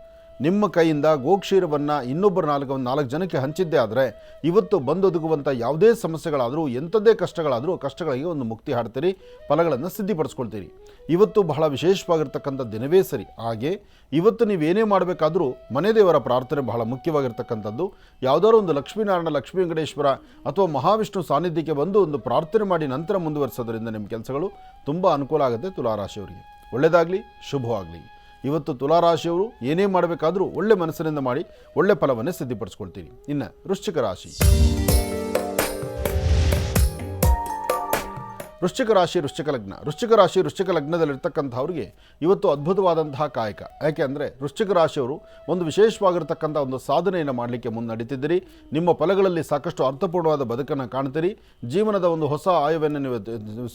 ನಿಮ್ಮ ಕೈಯಿಂದ ಗೋಕ್ಷೀರವನ್ನು ಇನ್ನೊಬ್ಬರು 4 ಜನಕ್ಕೆ ಹಂಚಿದ್ದೇ ಆದರೆ ಇವತ್ತು ಬಂದೊದಗುವಂಥ ಯಾವುದೇ ಸಮಸ್ಯೆಗಳಾದರೂ, ಎಂಥದ್ದೇ ಕಷ್ಟಗಳಾದರೂ, ಕಷ್ಟಗಳಿಗೆ ಒಂದು ಮುಕ್ತಿ ಹಾಡ್ತೀರಿ, ಫಲಗಳನ್ನು ಸಿದ್ಧಿಪಡಿಸ್ಕೊಳ್ತೀರಿ. ಇವತ್ತು ಬಹಳ ವಿಶೇಷವಾಗಿರ್ತಕ್ಕಂಥ ದಿನವೇ ಸರಿ. ಹಾಗೆ ಇವತ್ತು ನೀವೇನೇ ಮಾಡಬೇಕಾದ್ರೂ ಮನೆ ದೇವರ ಪ್ರಾರ್ಥನೆ ಬಹಳ ಮುಖ್ಯವಾಗಿರ್ತಕ್ಕಂಥದ್ದು. ಯಾವುದಾದ್ರು ಒಂದು ಲಕ್ಷ್ಮೀನಾರಾಯಣ, ಲಕ್ಷ್ಮೀ ವೆಂಕಟೇಶ್ವರ ಅಥವಾ ಮಹಾವಿಷ್ಣು ಸಾನ್ನಿಧ್ಯಕ್ಕೆ ಬಂದು ಒಂದು ಪ್ರಾರ್ಥನೆ ಮಾಡಿ ನಂತರ ಮುಂದುವರಿಸೋದ್ರಿಂದ ನಿಮ್ಮ ಕೆಲಸಗಳು ತುಂಬ ಅನುಕೂಲ ಆಗುತ್ತೆ. ತುಲಾರಾಶಿಯವರಿಗೆ ಒಳ್ಳೆಯದಾಗಲಿ, ಶುಭವಾಗಲಿ. ಇವತ್ತು ತುಲಾರಾಶಿಯವರು ಏನೇ ಮಾಡಬೇಕಾದ್ರೂ ಒಳ್ಳೆ ಮನಸ್ಸಿನಿಂದ ಮಾಡಿ ಒಳ್ಳೆ ಫಲವನ್ನೇ ಸಿದ್ಧಿಪಡಿಸ್ಕೊಳ್ತೀರಿ. ಇನ್ನು ವೃಶ್ಚಿಕ ರಾಶಿ. ವೃಶ್ಚಿಕ ರಾಶಿ ವೃಶ್ಚಿಕ ಲಗ್ನದಲ್ಲಿರ್ತಕ್ಕಂಥವ್ರಿಗೆ ಇವತ್ತು ಅದ್ಭುತವಾದಂತಹ ಕಾಯಕ. ಯಾಕೆ ಅಂದರೆ ವೃಶ್ಚಿಕ ರಾಶಿಯವರು ಒಂದು ವಿಶೇಷವಾಗಿರ್ತಕ್ಕಂಥ ಒಂದು ಸಾಧನೆಯನ್ನು ಮಾಡಲಿಕ್ಕೆ ಮುನ್ನಡೀತಿದ್ದೀರಿ. ನಿಮ್ಮ ಫಲಗಳಲ್ಲಿ ಸಾಕಷ್ಟು ಅರ್ಥಪೂರ್ಣವಾದ ಬದುಕನ್ನು ಕಾಣ್ತೀರಿ. ಜೀವನದ ಒಂದು ಹೊಸ ಆಯವನ್ನು ನೀವು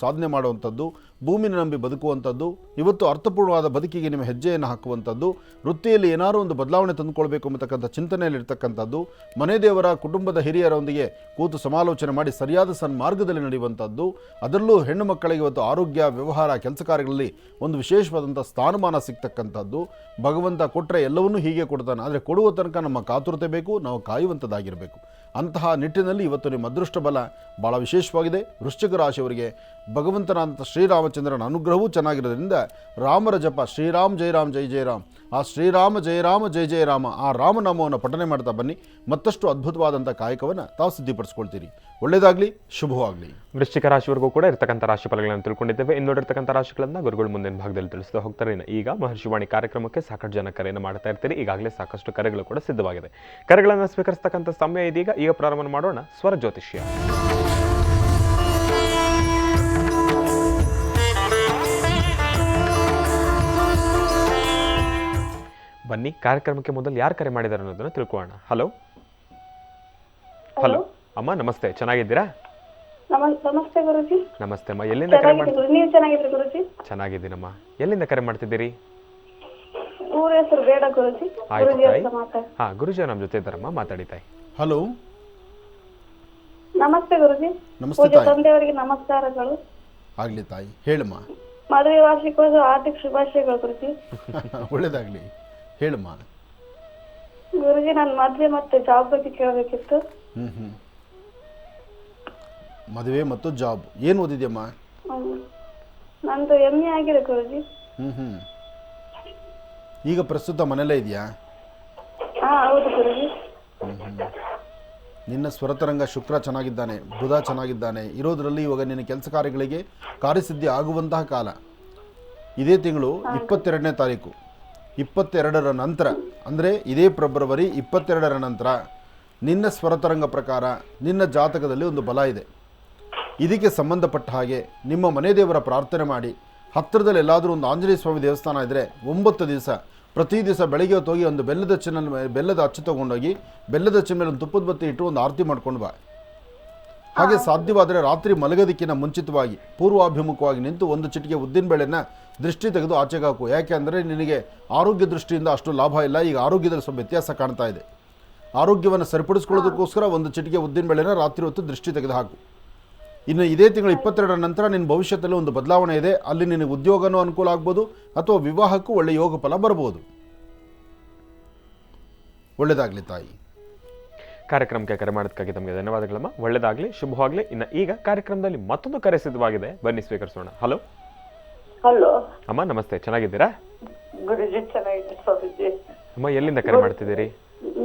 ಸಾಧನೆ ಮಾಡುವಂಥದ್ದು, ಭೂಮಿನ ನಂಬಿ ಬದುಕುವಂಥದ್ದು, ಇವತ್ತು ಅರ್ಥಪೂರ್ಣವಾದ ಬದುಕಿಗೆ ನಿಮ್ಮ ಹೆಜ್ಜೆಯನ್ನು ಹಾಕುವಂಥದ್ದು, ವೃತ್ತಿಯಲ್ಲಿ ಏನಾದರೂ ಒಂದು ಬದಲಾವಣೆ ತಂದುಕೊಳ್ಬೇಕು ಎಂಬತಕ್ಕಂಥ ಚಿಂತನೆಯಲ್ಲಿರ್ತಕ್ಕಂಥದ್ದು, ಮನೆ ದೇವರ ಕುಟುಂಬದ ಹಿರಿಯರೊಂದಿಗೆ ಕೂತು ಸಮಾಲೋಚನೆ ಮಾಡಿ ಸರಿಯಾದ ಸನ್ಮಾರ್ಗದಲ್ಲಿ ನಡೆಯುವಂಥದ್ದು, ಅದರಲ್ಲೂ ಹೆಣ್ಣು ಮಕ್ಕಳಿಗೆ ಇವತ್ತು ಆರೋಗ್ಯ, ವ್ಯವಹಾರ, ಕೆಲಸ ಕಾರ್ಯಗಳಲ್ಲಿ ಒಂದು ವಿಶೇಷವಾದಂಥ ಸ್ಥಾನಮಾನ ಸಿಗ್ತಕ್ಕಂಥದ್ದು. ಭಗವಂತ ಕೊಟ್ಟರೆ ಎಲ್ಲವನ್ನೂ ಹೀಗೆ ಕೊಡ್ತಾನೆ, ಆದರೆ ಕೊಡುವ ತನಕ ನಮ್ಮ ಕಾತುರತೆ ಬೇಕು, ನಾವು ಕಾಯುವಂಥದ್ದಾಗಿರಬೇಕು. ಅಂತಹ ನಿಟ್ಟಿನಲ್ಲಿ ಇವತ್ತು ನಿಮ್ಮ ಅದೃಷ್ಟ ಬಲ ಭಾಳ ವಿಶೇಷವಾಗಿದೆ. ವೃಶ್ಚಿಕ ರಾಶಿಯವರಿಗೆ ಭಗವಂತನಾದಂಥ ಶ್ರೀರಾಮಚಂದ್ರನ ಅನುಗ್ರಹವೂ ಚೆನ್ನಾಗಿರೋದ್ರಿಂದ ರಾಮರ ಜಪ, ಶ್ರೀರಾಮ್ ಜೈ ರಾಮ್ ಜೈ ಜೈ ರಾಮ್, ಆ ಶ್ರೀರಾಮ ಜಯ ರಾಮ ಜೈ ಜಯ ರಾಮ, ಆ ರಾಮನಾಮವನ್ನು ಪಠನೆ ಮಾಡ್ತಾ ಬನ್ನಿ. ಮತ್ತಷ್ಟು ಅದ್ಭುತವಾದಂಥ ಕಾಯಕವನ್ನು ತಾವು ಸಿದ್ಧಿಪಡಿಸ್ಕೊಳ್ತೀರಿ. ಒಳ್ಳೆಯದಾಗಲಿ, ಶುಭವಾಗಲಿ. ವೃಶ್ಚಿಕ ರಾಶಿವರೆಗೂ ಕೂಡ ಇರ್ತಕ್ಕಂಥ ರಾಶಿ ಫಲಗಳನ್ನು ತಿಳ್ಕೊಂಡಿದ್ದೇವೆ. ಇನ್ನೋಡಿರ್ತಕ್ಕಂಥ ರಾಶಿಗಳನ್ನು ಗುರುಗಳು ಮುಂದಿನ ಭಾಗದಲ್ಲಿ ತಿಳಿಸ್ತಾ ಹೋಗ್ತಾರೆ. ಈಗ ಮಹರ್ಷಿವಾಣಿ ಕಾರ್ಯಕ್ರಮಕ್ಕೆ ಸಾಕಷ್ಟು ಜನ ಕರೆಯನ್ನು ಮಾಡ್ತಾ ಇರ್ತೀರಿ. ಈಗಾಗಲೇ ಸಾಕಷ್ಟು ಕರೆಗಳು ಕೂಡ ಸಿದ್ಧವಾಗಿದೆ. ಕರೆಗಳನ್ನು ಸ್ವೀಕರಿಸ್ತಕ್ಕಂಥ ಸಮಯ ಇದೀಗ. ಈಗ ಪ್ರಾರಂಭ ಮಾಡೋಣ ಸ್ವರ ಜ್ಯೋತಿಷ್ಯ. ಬನ್ನಿ, ಕಾರ್ಯಕ್ರಮಕ್ಕೆ ಮೊದಲು ಯಾರು ಕರೆ ಮಾಡಿದ್ದಾರೆ ಅನ್ನೋದನ್ನ ತಿಳ್ಕೊಳ್ಳೋಣ. ಹಲೋ ಹಲೋ ಅಮ್ಮ, ನಮಸ್ತೆ. ಚೆನ್ನಾಗಿದ್ದೀರಾ? ನಮಸ್ತೆ ಗುರುಜಿ. ನಮಸ್ತೆ ಅಮ್ಮ. ಎಲ್ಲಿಂದ ಕರೆ ಮಾಡ್ತಿದ್ದೀರಿ? ನೀವು ಚೆನ್ನಾಗಿದ್ದೀರಿ ಗುರುಜಿ? ಚೆನ್ನಾಗಿದ್ದೀನಮ್ಮ. ಎಲ್ಲಿಂದ ಕರೆ ಮಾಡ್ತಿದ್ದೀರಿ? ಊರ ಹೆಸರು ಬೇಡ ಗುರುಜಿ. ಆಯ್ತು ತಾಯಿ. ಹಾ, ಗುರುಜಿ ನಮ್ಮ ಜೊತೆ ಇದ್ದಾರಮ್ಮ, ಮಾತಾಡಿ ತಾಯಿ. ಹಲೋ, ನಮಸ್ತೆ ಗುರುಜಿ. ನಮಸ್ತೆ ತಾಯಿ. ತಂದೆಯವರಿಗೆ ನಮಸ್ಕಾರಗಳು. ಆಗಲಿ ತಾಯಿ, ಹೇಳಮ್ಮ. ಮದುವೆ ವಾರ್ಷಿಕೋತ್ಸವ ಹಾರ್ದಿಕ ಶುಭಾಶಯಗಳು ಗುರುಜಿ. ಒಳ್ಳೆಯದಾಗಲಿ, ಹೇಳಮ್ಮ. ಗುರುಜಿ, ನಾನು ಮದುವೆ ಮತ್ತೆ ಜಾಬ್ ಬಗ್ಗೆ ಕೇಳಬೇಕಿತ್ತು. ಮದುವೆ ಮತ್ತು ಜಾಬ್ ಏನು ಓದಿದ್ಯಮ್ಮ? ನಂದು MA ಆಗಿದೆ ಗುರುಜಿ. ಈಗ ಪ್ರಸ್ತುತ ಮನೆಯಲ್ಲೇ ಇದೆಯಾ? ಹಾ, ಹೌದು ಗುರುಜಿ. ನಿನ್ನ ಸ್ವರತರಂಗ ಶುಕ್ರ ಚೆನ್ನಾಗಿದ್ದಾನೆ, ಬುಧ ಚೆನ್ನಾಗಿದ್ದಾನೆ ಇರೋದರಲ್ಲಿ ಇವಾಗ ನಿನ್ನ ಕೆಲಸ ಕಾರ್ಯಗಳಿಗೆ ಕಾರ್ಯಸಿದ್ಧಿ ಆಗುವಂತಹ ಕಾಲ. ಇದೇ ತಿಂಗಳು 22ನೇ ತಾರೀಕು 22ರ ನಂತರ ಅಂದರೆ ಇದೇ ಫೆಬ್ರವರಿ 22ರ ನಂತರ ನಿನ್ನ ಸ್ವರತರಂಗ ಪ್ರಕಾರ ನಿನ್ನ ಜಾತಕದಲ್ಲಿ ಒಂದು ಬಲ ಇದೆ. ಇದಕ್ಕೆ ಸಂಬಂಧಪಟ್ಟ ಹಾಗೆ ನಿಮ್ಮ ಮನೆ ದೇವರ ಪ್ರಾರ್ಥನೆ ಮಾಡಿ, ಹತ್ತಿರದಲ್ಲಿ ಎಲ್ಲಾದರೂ ಒಂದು ಆಂಜನೇಯ ಸ್ವಾಮಿ ದೇವಸ್ಥಾನ ಇದ್ದರೆ 9 ದಿವಸ ಪ್ರತಿ ದಿವಸ ಬೆಳಗ್ಗೆ ಹೊತ್ತು ಹೋಗಿ ಒಂದು ಬೆಲ್ಲದ ಅಚ್ಚು ತೊಗೊಂಡೋಗಿ ಬೆಲ್ಲದ ಅಚ್ಚು ಮೇಲೆ ಒಂದು ತುಪ್ಪದ ಬತ್ತಿ ಇಟ್ಟು ಒಂದು ಆರತಿ ಮಾಡ್ಕೊಂಡು ಬಾ. ಹಾಗೆ ಸಾಧ್ಯವಾದರೆ ರಾತ್ರಿ ಮಲಗೋದಕ್ಕಿಂತ ಮುಂಚಿತವಾಗಿ ಪೂರ್ವಾಭಿಮುಖವಾಗಿ ನಿಂತು ಒಂದು ಚಿಟಿಕೆ ಉದ್ದಿನಬೇಳೆನ ದೃಷ್ಟಿ ತೆಗೆದು ಆಚೆಗೆ ಹಾಕು. ಯಾಕೆ ಅಂದರೆ ನಿನಗೆ ಆರೋಗ್ಯ ದೃಷ್ಟಿಯಿಂದ ಅಷ್ಟು ಲಾಭ ಇಲ್ಲ. ಈಗ ಆರೋಗ್ಯದಲ್ಲಿ ಸ್ವಲ್ಪ ವ್ಯತ್ಯಾಸ ಕಾಣ್ತಾ ಇದೆ. ಆರೋಗ್ಯವನ್ನು ಸರಿಪಡಿಸ್ಕೊಳ್ಳೋದಕ್ಕೋಸ್ಕರ ಒಂದು ಚಿಟಿಕೆ ಉದ್ದಿನಬೇಳೆನ ರಾತ್ರಿ ಹೊತ್ತು ದೃಷ್ಟಿ ತೆಗೆದು ಹಾಕು. ಇನ್ನು ಇದೇ ತಿಂಗಳು 22ರ ನಂತರ ನಿನ್ನ ಭವಿಷ್ಯದಲ್ಲಿ ಒಂದು ಬದಲಾವಣೆ ಇದೆ. ಅಲ್ಲಿ ನಿನಗೆ ಉದ್ಯೋಗನೂ ಅನುಕೂಲ ಆಗ್ಬೋದು ಅಥವಾ ವಿವಾಹಕ್ಕೂ ಒಳ್ಳೆಯ ಯೋಗ ಫಲ ಬರ್ಬೋದು. ಒಳ್ಳೆಯದಾಗಲಿ ತಾಯಿ. ಕಾರ್ಯಕ್ರಮಕ್ಕೆ ಕರೆ ಮಾಡೋದಕ್ಕಾಗಿ ತಮಗೆ ಧನ್ಯವಾದಗಳಮ್ಮ. ಒಳ್ಳೆಯದಾಗಲಿ, ಶುಭವಾಗಲಿ. ಇನ್ನು ಈಗ ಕಾರ್ಯಕ್ರಮದಲ್ಲಿ ಮತ್ತೊಂದು ಕರೆ ಸಿದ್ಧವಾಗಿದೆ, ಬನ್ನಿ ಸ್ವೀಕರಿಸೋಣ. ಹಲೋ ಹಲೋ ಅಮ್ಮ, ನಮಸ್ತೆ. ಚೆನ್ನಾಗಿದ್ದೀರಾ? ಗುರುಜಿ ಚೆನ್ನಾಗಿದೆ ಸ್ವಾಮೀಜಿ. ಅಮ್ಮ, ಎಲ್ಲಿಂದ ಕರೆ ಮಾಡ್ತಿದ್ದೀರಿ?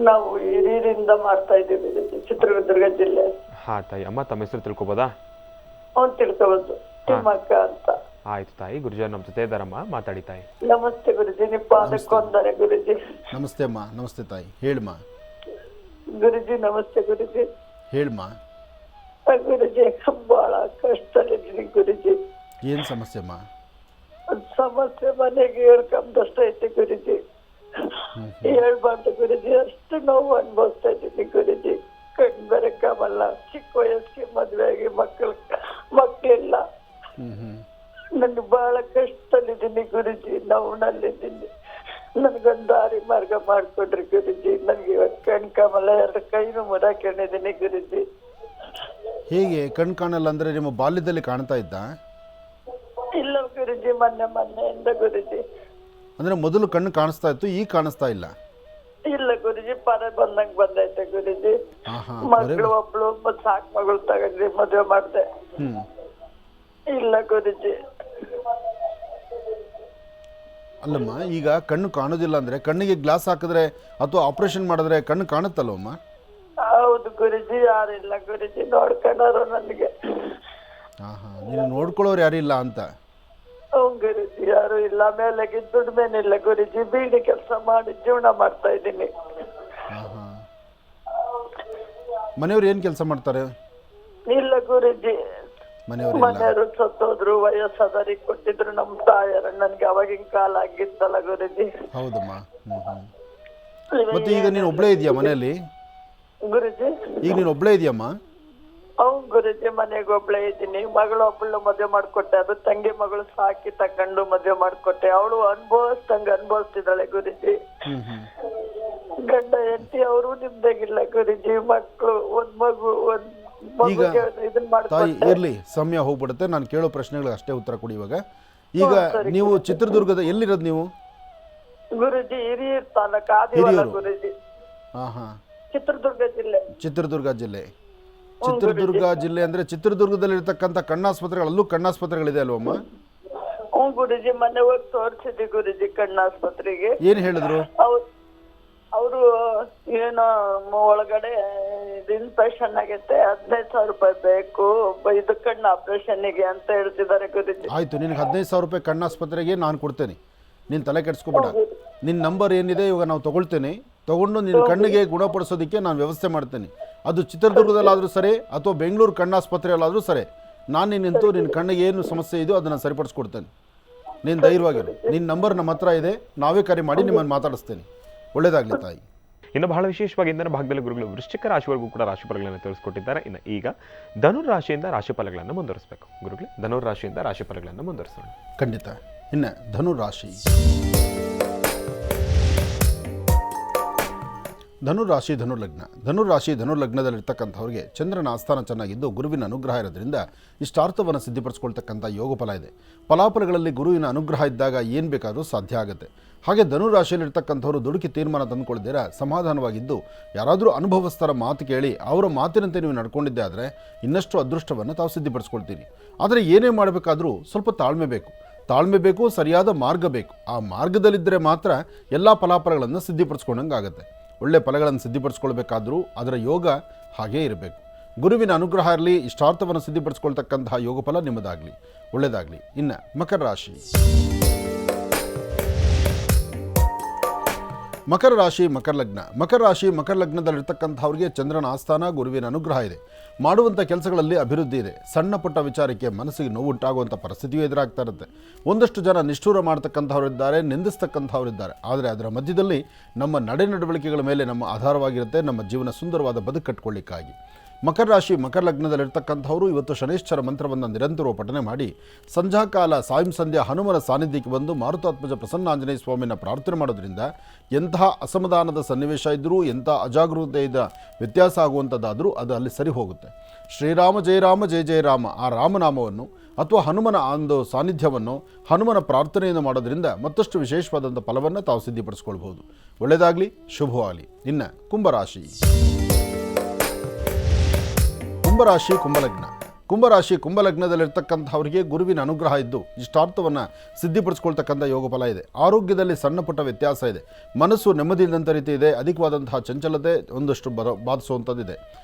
ನಾವು ಹಿರಿಯರಿಂದ ಮಾಡ್ತಾ ಇದ್ದೀವಿ ಗುರುಜಿ, ಚಿತ್ರದುರ್ಗ ಜಿಲ್ಲೆ. ಹಾ ತಾಯಿ. ಅಮ್ಮ, ತಮ್ಮ ಹೆಸರು ತಿಳ್ಕೊಬೋದಾ? ಅವ್ನು ತಿಳ್ಕೊಬೋದು, ತಿಮ್ಮಕ್ಕ ಅಂತ. ಆಯ್ತು ತಾಯಿ. ಗುರುಜಿ ನಮ್ಮ ಜೊತೆ ಇದ್ದಾರಮ್ಮ, ಮಾತಾಡಿ ತಾಯಿ. ನಮಸ್ತೆ ಗುರುಜಿ, ನಿಮ್ಮ ಪಾದಕ್ಕೊಂದರೆ ಗುರುಜಿ. ನಮಸ್ತೆ ಅಮ್ಮ. ನಮಸ್ತೆ ತಾಯಿ. ಹೇಳಮ್ಮ ಗುರುಜಿ. ನಮಸ್ತೆ ಗುರುಜಿ. ಹೇಳಮ್ಮ. ಗುರುಜಿ, ಬಹಳ ಕಷ್ಟದಲ್ಲಿದ್ದೀನಿ ಗುರುಜಿ. ಏನು ಸಮಸ್ಯೆ ಅಮ್ಮ? ಸಮಸ್ಯೆ ಮನೆಗೆ ಹೇಳ್ಕೊಂಡಷ್ಟೈತೆ ಗುರುಜಿ. ಹೇಳ್ಬಾರ್ದು ಗುರುಜಿ, ಅಷ್ಟು ನೋವು ಅನ್ಭವಿಸ್ತಾ ಇದ್ದೀನಿ ಗುರುಜಿ. ಕಣ್ ಬೆರಕಾಮಲ್ಲ, ಚಿಕ್ಕ ವಯಸ್ಸಿಗೆ ಮದುವೆ ಆಗಿ ಮಕ್ಕಳಿಲ್ಲ. ನನ್ಗೆ ಬಹಳ ಕಷ್ಟದಲ್ಲಿದ್ದೀನಿ ಗುರುಜಿ, ನೋವಿನಲ್ಲಿದ್ದೀನಿ. ನನ್ಗೊಂದು ದಾರಿ ಮಾರ್ಗ ಮಾಡ್ಕೊಡ್ರಿ ಗುರುಜಿ. ನನ್ಗೆ ಇವತ್ತು ಕಣ್ ಕಾಮಲ್ಲ, 2 ಕೈನೂ ಮುರಾಕೊಂಡಿದ್ದೀನಿ ಗುರುಜಿ. ಹೇಗೆ ಕಣ್ ಕಾಣಲ್ಲ ಅಂದರೆ ನಿಮ್ಮ ಬಾಲ್ಯದಲ್ಲಿ ಕಾಣ್ತಾ ಇದ್ದ? ಇಲ್ಲ ಗುರುಜಿ, ಮೊನ್ನೆಯಿಂದ ಗುರುಜಿ. ಅಂದರೆ ಮೊದಲು ಕಣ್ಣು ಕಾಣಿಸ್ತಾ ಇತ್ತು, ಈಗ ಕಾಣಿಸ್ತಾ ಇಲ್ಲ? ಇಲ್ಲ ಗುರುಜಿ, ಪರ ಬಂದಂಗ್ ಬಂದೈತೆ ಗುರುಜಿ. ಮಗಳು ಒಬ್ಳು ಸಾಕ್ ಮಗಳು ತಗೊಂಡ್ರಿ, ಮದುವೆ ಮಾಡ್ದೆ. ಇಲ್ಲ ಗುರುಜಿ. ಅಲ್ಲಮ್ಮ, ಈಗ ಕಣ್ಣು ಕಾಣೋದಿಲ್ಲ ಅಂದರೆ ಕಣ್ಣಿಗೆ ಗ್ಲಾಸ್ ಹಾಕಿದ್ರೆ ಅಥವಾ ಆಪರೇಷನ್ ಮಾಡಿದ್ರೆ ಕಣ್ಣು ಕಾಣುತ್ತಲ್ವಮ್ಮ? ಹೌದು ಗುರುಜಿ, ಯಾರಿಲ್ಲ ಗುರುಜಿ ನೋಡ್ಕೊಂಡಾರು ನನಗೆ. ನೀನು ನೋಡ್ಕೊಳ್ಳೋರು ಯಾರಿಲ್ಲ ಅಂತ? ಹ್ಞೂ ಗುರುಜಿ, ಯಾರು ಇಲ್ಲ. ಮೇಲೆಗೆ ದುಡ್ಮೇನಿಲ್ಲ ಗುರುಜಿ, ಬೀಡಿ ಕೆಲಸ ಮಾಡಿ ಜೀವನ ಮಾಡ್ತಾ ಇದ್ದೀನಿ. ಮನೆಯವ್ರು ಏನು ಕೆಲಸ ಮಾಡ್ತಾರೆ? ಇಲ್ಲ ಗುರುಜಿ, ಮನೆಯವರು ಸತ್ತೋದ್ರು, ವಯಸ್ಸಾದವ್ರಿಗೆ ಕೊಟ್ಟಿದ್ರು. ನಮ್ಮ ತಾಯರು ನನ್ಗೆ ಅವಾಗಿನ ಕಾಲ ಆಗಿತ್ತಲ್ಲ ಗುರುಜಿ. ಹೌದಮ್ಮ. ಮತ್ತೆ ಈಗ ನೀನು ಒಬ್ಳೇ ಇದೆಯಾ ಮನೆಯಲ್ಲಿ ಗುರುಜಿ? ಈಗ ನೀನು ಒಬ್ಳೇ ಇದೆಯಮ್ಮ? ಹೌದು ಗುರುಜಿ, ಮನೆಗೆ ಒಬ್ಳೇ ಇದ್ದೀನಿ. ಮಗಳು ಒಬ್ಬಳು ಮದುವೆ ಮಾಡ್ಕೊಟ್ಟೆ, ಅದು ತಂಗಿ ಮಗಳು ಸಾಕಿ ತಕೊಂಡು ಮದುವೆ ಮಾಡ್ಕೊಟ್ಟೆ. ಅವಳು ಅನುಭವಿಸ್ತಿದ್ದಾಳೆ ಗುರುಜಿ. ಗಂಡ ಹೆಂಡತಿ ಅವರು ನಿಮ್ದಾಗಿಲ್ಲ ಗುರುಜಿ. ಮಕ್ಕಳು, ಒಂದ್ ಮಗು, ಈಗ ತಾಯಿ ಇರ್ಲಿ, ಸಮಯ ಹೋಗ್ಬಿಡುತ್ತೆ. ನಾನು ಕೇಳೋ ಪ್ರಶ್ನೆಗಳಿಗೆ ಅಷ್ಟೇ ಉತ್ತರ ಕೊಡಿ ಇವಾಗ. ಈಗ ನೀವು ಚಿತ್ರದುರ್ಗದ ಎಲ್ಲಿರೋದು ನೀವು? ಗುರುಜಿ ಹಿರಿಯೂರು ತಾಲೂಕು ಆದಿವಾಲ ಗುರುಜಿ. ಚಿತ್ರದುರ್ಗ ಜಿಲ್ಲೆ. ಚಿತ್ರದುರ್ಗ ಜಿಲ್ಲೆ. ಚಿತ್ರದುರ್ಗ ಜಿಲ್ಲೆ ಅಂದ್ರೆ ಚಿತ್ರದುರ್ಗದಲ್ಲಿ ಇರ್ತಕ್ಕಂಥ ಕಣ್ಣಾಸ್ಪತ್ರೆಗಳಲ್ಲೂ ಕಣ್ಣಾಸ್ಪತ್ರೆಗಳಿದೆ ಅಲ್ವಮ್ಮ? ಹ್ಞೂ ಗುರುಜಿ, ಮೊನ್ನೆ ಹೋಗಿ ತೋರಿಸಿದ್ವಿ ಗುರುಜಿ ಕಣ್ಣಾಸ್ಪತ್ರೆಗೆ. ಏನ್ ಹೇಳಿದ್ರು? ಅವರು ಏನೋ ಒಳಗಡೆ ಇನ್ಫೆಕ್ಷನ್ ಆಗೈತೆ, 15,000 ರೂಪಾಯಿ ಬೇಕು ಇದು ಕಣ್ಣು ಆಪರೇಷನ್ಗೆ ಅಂತ ಹೇಳ್ತಿದ್ದಾರೆ ಗುರುಜಿ. ಆಯ್ತು, ನಿನಗೆ 15,000 ರೂಪಾಯಿ ಕಣ್ಣಾಸ್ಪತ್ರೆಗೆ ನಾನು ಕೊಡ್ತೇನೆ, ನೀನು ತಲೆ ಕೆಡಿಸ್ಕೊಬೇಡ. ನಿನ್ನ ನಂಬರ್ ಏನಿದೆ ಇವಾಗ ನಾವು ತಗೊಳ್ತೇನೆ, ತಗೊಂಡು ನಿನ್ನ ಕಣ್ಣಿಗೆ ಗುಣಪಡಿಸೋದಕ್ಕೆ ನಾನು ವ್ಯವಸ್ಥೆ ಮಾಡ್ತೇನೆ. ಅದು ಚಿತ್ರದುರ್ಗದಲ್ಲಾದರೂ ಸರಿ ಅಥವಾ ಬೆಂಗಳೂರು ಕಣ್ಣಾಸ್ಪತ್ರೆಯಲ್ಲಾದರೂ ಸರಿ, ನಾನು ನಿಂತು ನಿನ್ನ ಕಣ್ಣಿಗೆ ಏನು ಸಮಸ್ಯೆ ಇದೆಯೋ ಅದನ್ನು ಸರಿಪಡಿಸ್ಕೊಡ್ತೇನೆ. ನೀನು ಧೈರ್ಯವಾಗಿರು. ನಿನ್ನ ನಂಬರ್ ನಮ್ಮ ಹತ್ರ ಇದೆ, ನಾವೇ ಕರೆ ಮಾಡಿ ನಿಮ್ಮನ್ನು ಮಾತಾಡಿಸ್ತೇನೆ. ಒಳ್ಳೇದಾಗಲಿ ತಾಯಿ. ಇನ್ನು ಬಹಳ ವಿಶೇಷವಾಗಿ ಇಂದಿನ ಭಾಗದಲ್ಲಿ ಗುರುಗಳು ವೃಶ್ಚಿಕ ರಾಶಿವರೆಗೂ ಕೂಡ ರಾಶಿಫಲಗಳನ್ನು ತೋರಿಸಿಕೊಟ್ಟಿದ್ದಾರೆ. ಇನ್ನು ಈಗ ಧನುರ್ ರಾಶಿಯಿಂದ ರಾಶಿಫಲಗಳನ್ನು ಮುಂದುವರಿಸಬೇಕು. ಗುರುಗಳೇ, ಧನುರ್ ರಾಶಿಯಿಂದ ರಾಶಿಫಲಗಳನ್ನು ಮುಂದುವರಿಸೋಣ. ಖಂಡಿತ. ಇನ್ನು ಧನುರ್ ರಾಶಿ. ಧನುರಾಶಿ ಧನುರ್ಲಗ್ನ. ಧನುರಾಶಿ ಧನುರ್ಲಗ್ನದಲ್ಲಿರ್ತಕ್ಕಂಥವ್ರಿಗೆ ಚಂದ್ರನ ಆಸ್ಥಾನ ಚೆನ್ನಾಗಿದ್ದು ಗುರುವಿನ ಅನುಗ್ರಹ ಇರೋದ್ರಿಂದ ಇಷ್ಟಾರ್ಥವನ್ನು ಸಿದ್ಧಿಪಡಿಸ್ಕೊಳ್ತಕ್ಕಂಥ ಯೋಗ ಫಲ ಇದೆ. ಫಲಾಫಲಗಳಲ್ಲಿ ಗುರುವಿನ ಅನುಗ್ರಹ ಇದ್ದಾಗ ಏನು ಬೇಕಾದರೂ ಸಾಧ್ಯ ಆಗುತ್ತೆ. ಹಾಗೆ ಧನುರಾಶಿಯಲ್ಲಿರ್ತಕ್ಕಂಥವ್ರು ದುಡುಕಿ ತೀರ್ಮಾನ ತಂದುಕೊಳ್ಳದಿರ ಸಮಾಧಾನವಾಗಿದ್ದು ಯಾರಾದರೂ ಅನುಭವಸ್ಥರ ಮಾತು ಕೇಳಿ ಅವರ ಮಾತಿನಂತೆ ನೀವು ನಡ್ಕೊಂಡಿದ್ದೆ ಆದರೆ ಇನ್ನಷ್ಟು ಅದೃಷ್ಟವನ್ನು ತಾವು ಸಿದ್ಧಿಪಡಿಸ್ಕೊಳ್ತೀರಿ. ಆದರೆ ಏನೇ ಮಾಡಬೇಕಾದ್ರೂ ಸ್ವಲ್ಪ ತಾಳ್ಮೆ ಬೇಕು, ಸರಿಯಾದ ಮಾರ್ಗ ಬೇಕು. ಆ ಮಾರ್ಗದಲ್ಲಿದ್ದರೆ ಮಾತ್ರ ಎಲ್ಲ ಫಲಾಫಲಗಳನ್ನು ಸಿದ್ಧಿಪಡಿಸ್ಕೊಂಡಂಗೆ ಆಗುತ್ತೆ. ಒಳ್ಳೆ ಫಲಗಳನ್ನು ಸಿದ್ಧಿಪಡಿಸ್ಕೊಳ್ಬೇಕಾದ್ರೂ ಅದರ ಯೋಗ ಹಾಗೇ ಇರಬೇಕು. ಗುರುವಿನ ಅನುಗ್ರಹ ಇರಲಿ, ಇಷ್ಟಾರ್ಥವನ್ನು ಸಿದ್ಧಿಪಡಿಸ್ಕೊಳ್ತಕ್ಕಂತಹ ಯೋಗಫಲ ನಿಮ್ಮದಾಗಲಿ, ಒಳ್ಳೆಯದಾಗಲಿ. ಇನ್ನು ಮಕರ ರಾಶಿ. ಮಕರ ರಾಶಿ, ಮಕರ ಲಗ್ನ. ಮಕರ ರಾಶಿ, ಮಕರ ಲಗ್ನದಲ್ಲಿರ್ತಕ್ಕಂಥವ್ರಿಗೆ ಚಂದ್ರನ ಆಸ್ಥಾನ, ಗುರುವಿನ ಅನುಗ್ರಹ ಇದೆ. ಮಾಡುವಂಥ ಕೆಲಸಗಳಲ್ಲಿ ಅಭಿವೃದ್ಧಿ ಇದೆ. ಸಣ್ಣ ಪುಟ್ಟ ವಿಚಾರಕ್ಕೆ ಮನಸ್ಸಿಗೆ ನೋವು ಉಂಟಾಗುವಂಥ ಪರಿಸ್ಥಿತಿಯೂ ಎದುರಾಗ್ತಾ ಇರುತ್ತೆ. ಒಂದಷ್ಟು ಜನ ನಿಷ್ಠೂರ ಮಾಡ್ತಕ್ಕಂಥವರಿದ್ದಾರೆ, ನಿಂದಿಸ್ತಕ್ಕಂಥವರಿದ್ದಾರೆ. ಆದರೆ ಅದರ ಮಧ್ಯದಲ್ಲಿ ನಮ್ಮ ನಡೆನುಡಿವಳಿಕೆಗಳ ಮೇಲೆ ನಮ್ಮ ಆಧಾರವಾಗಿರುತ್ತೆ, ನಮ್ಮ ಜೀವನ ಸುಂದರವಾದ ಬದುಕು ಕಟ್ಕೊಳ್ಳಿಕ್ಕಾಗಿ. ಮಕರ ರಾಶಿ, ಮಕರ ಲಗ್ನದಲ್ಲಿರ್ತಕ್ಕಂಥವರು ಇವತ್ತು ಶನೇಶ್ವರ ಮಂತ್ರವನ್ನು ನಿರಂತರವಾಗಿ ಪಠನೆ ಮಾಡಿ ಸಂಧ್ಯಾಕಾಲ ಸಾಯಂ ಸಂಧ್ಯಾ ಹನುಮನ ಸಾನ್ನಿಧ್ಯಕ್ಕೆ ಬಂದು ಮಾರುತಾತ್ಮಜ ಪ್ರಸನ್ನಾಂಜನೇಯ ಸ್ವಾಮಿನ ಪ್ರಾರ್ಥನೆ ಮಾಡೋದ್ರಿಂದ ಎಂತಹ ಅಸಮಾಧಾನದ ಸನ್ನಿವೇಶ ಇದ್ದರೂ, ಎಂಥ ಅಜಾಗರೂಕತೆಯಿಂದ ವ್ಯತ್ಯಾಸ ಆಗುವಂಥದ್ದಾದರೂ ಅದು ಅಲ್ಲಿ ಸರಿ ಹೋಗುತ್ತೆ. ಶ್ರೀರಾಮ ಜಯ ರಾಮ ಜಯ ಜಯ ರಾಮ, ಆ ರಾಮನಾಮವನ್ನು ಅಥವಾ ಹನುಮನ ಒಂದು ಸಾನ್ನಿಧ್ಯವನ್ನು, ಹನುಮನ ಪ್ರಾರ್ಥನೆಯನ್ನು ಮಾಡೋದ್ರಿಂದ ಮತ್ತಷ್ಟು ವಿಶೇಷವಾದಂಥ ಫಲವನ್ನು ತಾವು ಸಿದ್ಧಿಪಡಿಸ್ಕೊಳ್ಬಹುದು. ಒಳ್ಳೆಯದಾಗಲಿ, ಶುಭವಾಗಲಿ. ಇನ್ನು ಕುಂಭರಾಶಿ. ಕುಂಭರಾಶಿ, ಕುಂಭಲಗ್ನ. ಕುಂಭರಾಶಿ, ಕುಂಭಲಗ್ನದಲ್ಲಿರ್ತಕ್ಕಂಥವರಿಗೆ ಗುರುವಿನ ಅನುಗ್ರಹ ಇದ್ದು ಇಷ್ಟಾರ್ಥವನ್ನು ಸಿದ್ಧಿಪಡಿಸ್ಕೊಳ್ತಕ್ಕಂಥ ಯೋಗ ಫಲ ಇದೆ. ಆರೋಗ್ಯದಲ್ಲಿ ಸಣ್ಣ ಪುಟ್ಟ ವ್ಯತ್ಯಾಸ ಇದೆ. ಮನಸ್ಸು ನೆಮ್ಮದಿಯಿಲ್ಲದಂಥ ರೀತಿ ಇದೆ. ಅಧಿಕವಾದಂತಹ ಚಂಚಲತೆ ಒಂದಷ್ಟು ಬಾಧಿಸುವಂಥದ್ದಿದೆ.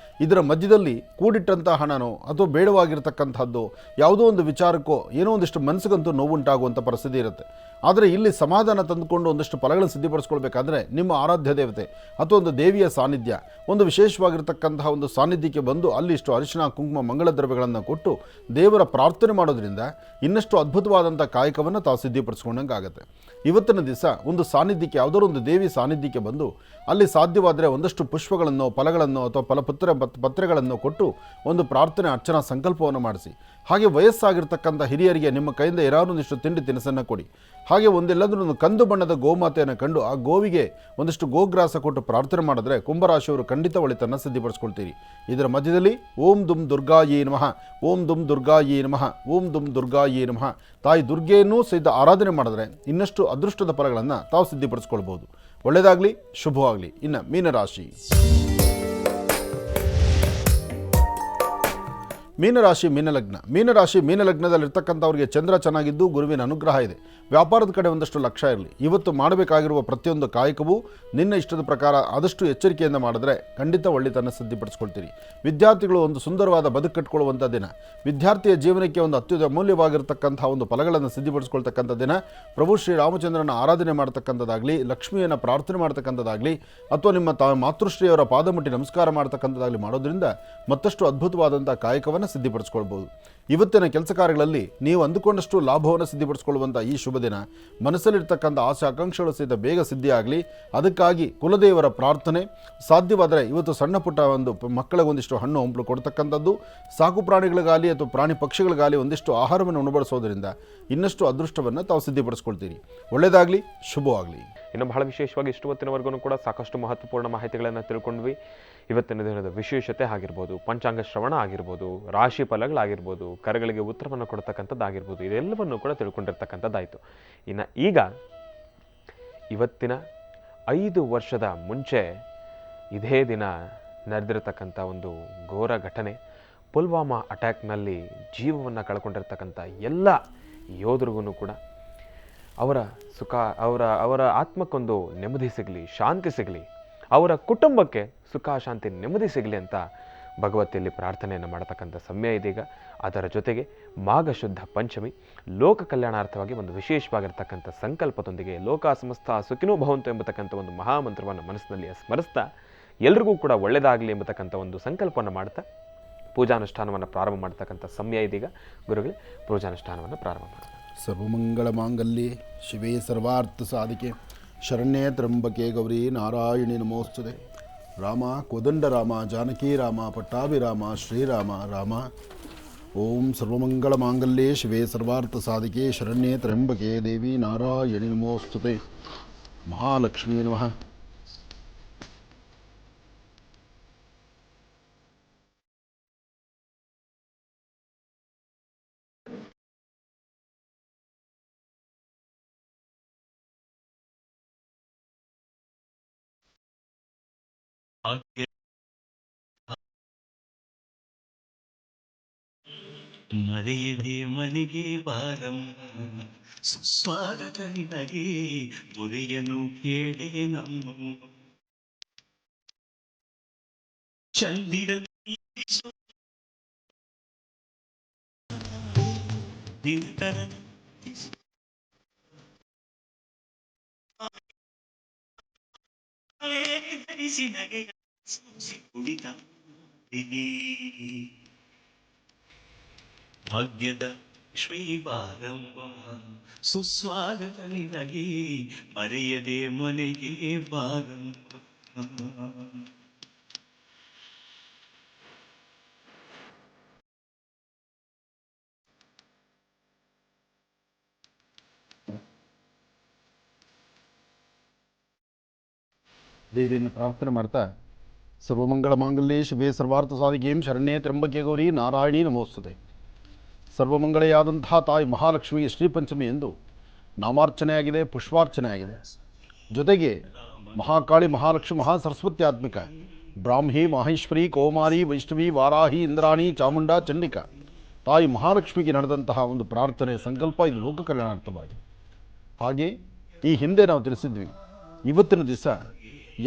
ಇದರ ಮಧ್ಯದಲ್ಲಿ ಕೂಡಿಟ್ಟಂಥ ಹಣನೋ ಅಥವಾ ಬೇಡವಾಗಿರ್ತಕ್ಕಂಥದ್ದು ಯಾವುದೋ ಒಂದು ವಿಚಾರಕ್ಕೋ ಏನೋ ಒಂದಿಷ್ಟು ಮನಸ್ಸಿಗಂತೂ ನೋವುಂಟಾಗುವಂಥ ಪರಿಸ್ಥಿತಿ ಇರುತ್ತೆ. ಆದರೆ ಇಲ್ಲಿ ಸಮಾಧಾನ ತಂದುಕೊಂಡು ಒಂದಷ್ಟು ಫಲಗಳನ್ನು ಸಿದ್ಧಿಪಡಿಸ್ಕೊಳ್ಬೇಕಾದ್ರೆ ನಿಮ್ಮ ಆರಾಧ್ಯ ದೇವತೆ ಅಥವಾ ಒಂದು ದೇವಿಯ ಸಾನ್ನಿಧ್ಯ, ಒಂದು ವಿಶೇಷವಾಗಿರ್ತಕ್ಕಂತಹ ಒಂದು ಸಾನ್ನಿಧ್ಯಕ್ಕೆ ಬಂದು ಅಲ್ಲಿ ಇಷ್ಟು ಅರಿಶಿಣ ಕುಂಕುಮ ಮಂಗಳ ದ್ರವ್ಯಗಳನ್ನು ಕೊಟ್ಟು ದೇವರ ಪ್ರಾರ್ಥನೆ ಮಾಡೋದ್ರಿಂದ ಇನ್ನಷ್ಟು ಅದ್ಭುತವಾದಂಥ ಕಾಯಕವನ್ನು ತಾವು ಸಿದ್ಧಿಪಡಿಸ್ಕೊಂಡಂಗೆ ಆಗುತ್ತೆ. ಇವತ್ತಿನ ದಿವಸ ಒಂದು ಸಾನ್ನಿಧ್ಯಕ್ಕೆ, ಯಾವುದಾದ್ರು ಒಂದು ದೇವಿ ಸಾನ್ನಿಧ್ಯಕ್ಕೆ ಬಂದು ಅಲ್ಲಿ ಸಾಧ್ಯವಾದರೆ ಒಂದಷ್ಟು ಪುಷ್ಪಗಳನ್ನು, ಫಲಗಳನ್ನು ಅಥವಾ ಪತ್ರೆಗಳನ್ನು ಕೊಟ್ಟು ಒಂದು ಪ್ರಾರ್ಥನೆ ಅರ್ಚನಾ ಸಂಕಲ್ಪವನ್ನು ಮಾಡಿಸಿ. ಹಾಗೆ ವಯಸ್ಸಾಗಿರ್ತಕ್ಕಂಥ ಹಿರಿಯರಿಗೆ ನಿಮ್ಮ ಕೈಯಿಂದ ಯಾರಾದರೂ ಒಂದಿಷ್ಟು ತಿಂಡಿ ತಿನಿಸನ್ನು ಕೊಡಿ. ಹಾಗೆ ಒಂದೆಲ್ಲಂದ್ರೂ ಒಂದು ಕಂದು ಬಣ್ಣದ ಗೋಮಾತೆಯನ್ನು ಕಂಡು ಆ ಗೋವಿಗೆ ಒಂದಿಷ್ಟು ಗೋಗ್ರಾಸ ಕೊಟ್ಟು ಪ್ರಾರ್ಥನೆ ಮಾಡಿದ್ರೆ ಕುಂಭರಾಶಿಯವರು ಖಂಡಿತ ಒಳಿತನ್ನು ಸಿದ್ಧಿಪಡಿಸ್ಕೊಳ್ತೀರಿ. ಇದರ ಮಧ್ಯದಲ್ಲಿ ಓಂ ದುಂ ದುರ್ಗಾಯೇ ನಮಃ, ಓಂ ದುಂ ದುರ್ಗಾಯೇ ನಮಃ, ಓಂ ದುಂ ದುರ್ಗಾಯೇ ನಮಃ ತಾಯಿ ದುರ್ಗೆಯನ್ನು ಸಹಿತ ಆರಾಧನೆ ಮಾಡಿದ್ರೆ ಇನ್ನಷ್ಟು ಅದೃಷ್ಟದ ಫಲಗಳನ್ನು ತಾವು ಸಿದ್ಧಿಪಡಿಸ್ಕೊಳ್ಬೋದು. ಒಳ್ಳೆಯದಾಗಲಿ, ಶುಭವಾಗಲಿ. ಇನ್ನು ಮೀನರಾಶಿ. ಮೀನರಾಶಿ, ಮೀನಲಗ್ನ. ಮೀನರಾಶಿ, ಮೀನಲಗ್ನದಲ್ಲಿರ್ತಕ್ಕಂಥವ್ರಿಗೆ ಚಂದ್ರ ಚೆನ್ನಾಗಿದ್ದು ಗುರುವಿನ ಅನುಗ್ರಹ ಇದೆ. ವ್ಯಾಪಾರದ ಕಡೆ ಒಂದಷ್ಟು ಲಕ್ಷ್ಯ ಇರಲಿ. ಇವತ್ತು ಮಾಡಬೇಕಾಗಿರುವ ಪ್ರತಿಯೊಂದು ಕಾಯಕವೂ ನಿನ್ನ ಇಷ್ಟದ ಪ್ರಕಾರ ಆದಷ್ಟು ಎಚ್ಚರಿಕೆಯಿಂದ ಮಾಡಿದ್ರೆ ಖಂಡಿತ ಒಳ್ಳೆತನ ಸಿದ್ಧಿಪಡಿಸ್ಕೊಳ್ತೀರಿ. ವಿದ್ಯಾರ್ಥಿಗಳು ಒಂದು ಸುಂದರವಾದ ಬದುಕು ಕಟ್ಕೊಳ್ಳುವಂಥ ದಿನ. ವಿದ್ಯಾರ್ಥಿಯ ಜೀವನಕ್ಕೆ ಒಂದು ಅತ್ಯಮೂಲ್ಯವಾಗಿರ್ತಕ್ಕಂಥ ಒಂದು ಫಲಗಳನ್ನು ಸಿದ್ಧಿಪಡಿಸ್ಕೊಳ್ತಕ್ಕಂಥ ದಿನ. ಪ್ರಭು ಶ್ರೀರಾಮಚಂದ್ರನ ಆರಾಧನೆ ಮಾಡ್ತಕ್ಕಂಥದ್ದಾಗಲಿ, ಲಕ್ಷ್ಮಿಯನ್ನು ಪ್ರಾರ್ಥನೆ ಮಾಡ್ತಕ್ಕಂಥದ್ದಾಗಲಿ, ಅಥವಾ ನಿಮ್ಮ ಮಾತೃಶ್ರೀಯವರ ಪಾದ ಮುಟ್ಟಿ ನಮಸ್ಕಾರ ಮಾಡ್ತಕ್ಕಂಥದ್ದಾಗಲಿ ಮಾಡೋದ್ರಿಂದ ಮತ್ತಷ್ಟು ಅದ್ಭುತವಾದಂಥ ಕಾಯಕವನ್ನು ಸಿದ್ಧಿಪಡಿಸ್ಕೊಳ್ಬೋದು. ಇವತ್ತಿನ ಕೆಲಸ ಕಾರ್ಯಗಳಲ್ಲಿ ನೀವು ಅಂದುಕೊಂಡಷ್ಟು ಲಾಭವನ್ನು ಸಿದ್ಧಿಪಡಿಸ್ಕೊಳ್ಳುವಂಥ ಈ ಶುಭ ದಿನ. ಮನಸ್ಸಲ್ಲಿರ್ತಕ್ಕಂಥ ಆಸೆ ಆಕಾಂಕ್ಷೆಗಳು ಸಹಿತ ಬೇಗ ಸಿದ್ಧಿಯಾಗಲಿ. ಅದಕ್ಕಾಗಿ ಕುಲದೇವರ ಪ್ರಾರ್ಥನೆ, ಸಾಧ್ಯವಾದರೆ ಇವತ್ತು ಸಣ್ಣ ಪುಟ್ಟ ಒಂದು ಮಕ್ಕಳಿಗೊಂದಿಷ್ಟು ಹಣ್ಣು ಹಂಪಲು ಕೊಡ್ತಕ್ಕಂಥದ್ದು, ಸಾಕು ಪ್ರಾಣಿಗಳಿಗಾಗಲಿ ಅಥವಾ ಪ್ರಾಣಿ ಪಕ್ಷಿಗಳಿಗಾಗಲಿ ಒಂದಿಷ್ಟು ಆಹಾರವನ್ನು ಉಣಬಡಿಸೋದ್ರಿಂದ ಇನ್ನಷ್ಟು ಅದೃಷ್ಟವನ್ನು ತಾವು ಸಿದ್ಧಿಪಡಿಸ್ಕೊಳ್ತೀರಿ. ಒಳ್ಳೆಯದಾಗಲಿ, ಶುಭವಾಗಲಿ. ಇನ್ನು ಬಹಳ ವಿಶೇಷವಾಗಿ ಇಷ್ಟು ಹೊತ್ತಿನವರೆಗೂ ಕೂಡ ಸಾಕಷ್ಟು ಮಹತ್ವಪೂರ್ಣ ಮಾಹಿತಿಗಳನ್ನು ತಿಳ್ಕೊಂಡ್ವಿ. ಇವತ್ತಿನ ದಿನದ ವಿಶೇಷತೆ ಆಗಿರ್ಬೋದು, ಪಂಚಾಂಗ ಶ್ರವಣ ಆಗಿರ್ಬೋದು, ರಾಶಿ ಫಲಗಳಾಗಿರ್ಬೋದು, ಕರೆಗಳಿಗೆ ಉತ್ತರವನ್ನು ಕೊಡ್ತಕ್ಕಂಥದ್ದಾಗಿರ್ಬೋದು, ಇದೆಲ್ಲವನ್ನು ಕೂಡ ತಿಳ್ಕೊಂಡಿರ್ತಕ್ಕಂಥದ್ದಾಯಿತು. ಇನ್ನು ಈಗ ಇವತ್ತಿನ 5 ವರ್ಷದ ಮುಂಚೆ ಇದೇ ದಿನ ನಡೆದಿರತಕ್ಕಂಥ ಒಂದು ಘೋರ ಘಟನೆ, ಪುಲ್ವಾಮಾ ಅಟ್ಯಾಕ್ನಲ್ಲಿ ಜೀವವನ್ನು ಕಳ್ಕೊಂಡಿರ್ತಕ್ಕಂಥ ಎಲ್ಲ ಯೋಧರಿಗೂ ಕೂಡ ಅವರ ಸುಖ, ಅವರ ಆತ್ಮಕ್ಕೊಂದು ನೆಮ್ಮದಿ ಸಿಗಲಿ, ಶಾಂತಿ ಸಿಗಲಿ, ಅವರ ಕುಟುಂಬಕ್ಕೆ ಸುಖ, ಶಾಂತಿ, ನೆಮ್ಮದಿ ಸಿಗಲಿ ಅಂತ ಭಗವತಿಯಲ್ಲಿ ಪ್ರಾರ್ಥನೆಯನ್ನು ಮಾಡತಕ್ಕಂಥ ಸಮಯ ಇದೀಗ. ಅದರ ಜೊತೆಗೆ ಮಾಘ ಶುದ್ಧ ಪಂಚಮಿ, ಲೋಕ ಕಲ್ಯಾಣಾರ್ಥವಾಗಿ ಒಂದು ವಿಶೇಷವಾಗಿರ್ತಕ್ಕಂಥ ಸಂಕಲ್ಪದೊಂದಿಗೆ ಲೋಕ ಸಮಸ್ತ ಸುಖಿನೋ ಭವಂತು ಎಂಬತಕ್ಕಂಥ ಒಂದು ಮಹಾಮಂತ್ರವನ್ನು ಮನಸ್ಸಿನಲ್ಲಿ ಸ್ಮರಿಸ್ತಾ ಎಲ್ರಿಗೂ ಕೂಡ ಒಳ್ಳೆಯದಾಗಲಿ ಎಂಬತಕ್ಕಂಥ ಒಂದು ಸಂಕಲ್ಪವನ್ನು ಮಾಡ್ತಾ ಪೂಜಾನುಷ್ಠಾನವನ್ನು ಪ್ರಾರಂಭ ಮಾಡ್ತಕ್ಕಂಥ ಸಮಯ ಇದೀಗ. ಗುರುಗಳೇ, ಪೂಜಾನುಷ್ಠಾನವನ್ನು ಪ್ರಾರಂಭ ಮಾಡೋಣ. ಸರ್ವಮಂಗಳ ಮಾಂಗಲ್ಯೆ ಶಿವೇ ಸರ್ವಾರ್ಥ ಸಾಧಿಕೆ ಶರಣ್ಯೇ ತ್ರ್ಯಂಬಕೆ ಗೌರಿ ನಾರಾಯಣಿ ನಮೋಸ್ತುತೆ. ರಾಮ ಕೋದಂಡ ರಾಮ ಜಾನಕಿ ರಾಮ ಪಟ್ಟಾಭಿರಾಮ ಶ್ರೀರಾಮ ರಾಮ. ಓಂ ಸರ್ವಮಂಗಳ ಮಾಂಗಲ್ಯೆ ಶಿವೇ ಸರ್ವಾರ್ಥ ಸಾಧಿಕೆ ಶರಣ್ಯೇ ತ್ರ್ಯಂಬಕೆ ದೇವಿ ನಾರಾಯಣಿ ನಮೋಸ್ತುತೆ. ಮಹಾಲಕ್ಷ್ಮೀ ನಮಃ. ಮರೆಯದೆ ಮನೆಗೆ ಬಾರಮ್ಮ, ಸುಸ್ವಾಗತ ನಿನಗೆ ಮುರಿಯನು ಕೇಳೆ ನಮ್ಮ. ಚಂದಿರ ದಿನಕರ ಧರಿಸಿ ನಗೆ ಕುಡಿತ ಭಾಗ್ಯದ ಶ್ರೀಬಾರಮ್ಮ ಸುಸ್ವಾಗತ ನಿನಗೆ ಮರೆಯದೆ ಮನೆಗೆ ಬಾರಮ್ಮ. ದೇವಿಯನ್ನು ಪ್ರಾರ್ಥನೆ ಮಾಡ್ತಾ ಸರ್ವಮಂಗಳ ಮಾಂಗಲ್ಯೇ ಶಿವೆ ಸರ್ವಾರ್ಥ ಸಾಧಿಕೆಯಂ ಶರಣ್ಯೇ ತ್ರ್ಯಂಬಕೆ ಗೌರಿ ನಾರಾಯಣಿ ನಮೋಸ್ತುತೆ. ಸರ್ವಮಂಗಳೆಯಾದಂತಹ ತಾಯಿ ಮಹಾಲಕ್ಷ್ಮಿ ಶ್ರೀಪಂಚಮಿ ಎಂದು ನಾಮಾರ್ಚನೆಯಾಗಿದೆ, ಪುಷ್ಪಾರ್ಚನೆ ಆಗಿದೆ. ಜೊತೆಗೆ ಮಹಾಕಾಳಿ, ಮಹಾಲಕ್ಷ್ಮಿ, ಮಹಾಸರಸ್ವತ್ಯಾತ್ಮಿಕ ಬ್ರಾಹ್ಮಿ, ಮಹೇಶ್ವರಿ, ಕೌಮಾರಿ, ವೈಷ್ಣವಿ, ವಾರಾಹಿ, ಇಂದ್ರಾಣಿ, ಚಾಮುಂಡ, ಚಂಡಿಕಾ ತಾಯಿ ಮಹಾಲಕ್ಷ್ಮಿಗೆ ನಡೆದಂತಹ ಒಂದು ಪ್ರಾರ್ಥನೆ ಸಂಕಲ್ಪ ಇದು ಲೋಕ ಕಲ್ಯಾಣಾರ್ಥವಾಗಿ. ಹಾಗೆ ಈ ಹಿಂದೆ ನಾವು ತಿಳಿಸಿದ್ವಿ, ಇವತ್ತಿನ ದಿವಸ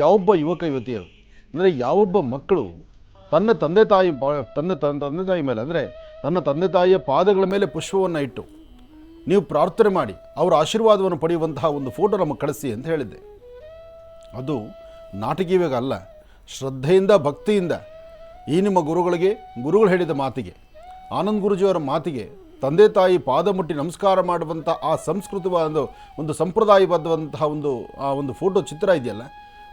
ಯಾವೊಬ್ಬ ಯುವಕ ಯುವತಿಯರು ಅಂದರೆ ಯಾವೊಬ್ಬ ಮಕ್ಕಳು ತನ್ನ ತಂದೆ ತಾಯಿ ಮೇಲೆ ಅಂದರೆ ತನ್ನ ತಂದೆ ತಾಯಿಯ ಪಾದಗಳ ಮೇಲೆ ಪುಷ್ಪವನ್ನು ಇಟ್ಟು ನೀವು ಪ್ರಾರ್ಥನೆ ಮಾಡಿ ಅವರ ಆಶೀರ್ವಾದವನ್ನು ಪಡೆಯುವಂತಹ ಒಂದು ಫೋಟೋ ನಮಗೆ ಕಳಿಸಿ ಅಂತ ಹೇಳಿದ್ದೆ. ಅದು ನಾಟಕೀಯವಾಗಿ ಅಲ್ಲ, ಶ್ರದ್ಧೆಯಿಂದ ಭಕ್ತಿಯಿಂದ ಈ ನಿಮ್ಮ ಗುರುಗಳು ಹೇಳಿದ ಮಾತಿಗೆ, ಆನಂದ್ ಗುರುಜಿಯವರ ಮಾತಿಗೆ ತಂದೆ ತಾಯಿ ಪಾದ ಮುಟ್ಟಿ ನಮಸ್ಕಾರ ಮಾಡುವಂಥ ಆ ಸಂಸ್ಕೃತವಾದ ಒಂದು ಸಂಪ್ರದಾಯಬದ್ಧವಂತಹ ಒಂದು ಫೋಟೋ ಚಿತ್ರ ಇದೆಯಲ್ಲ,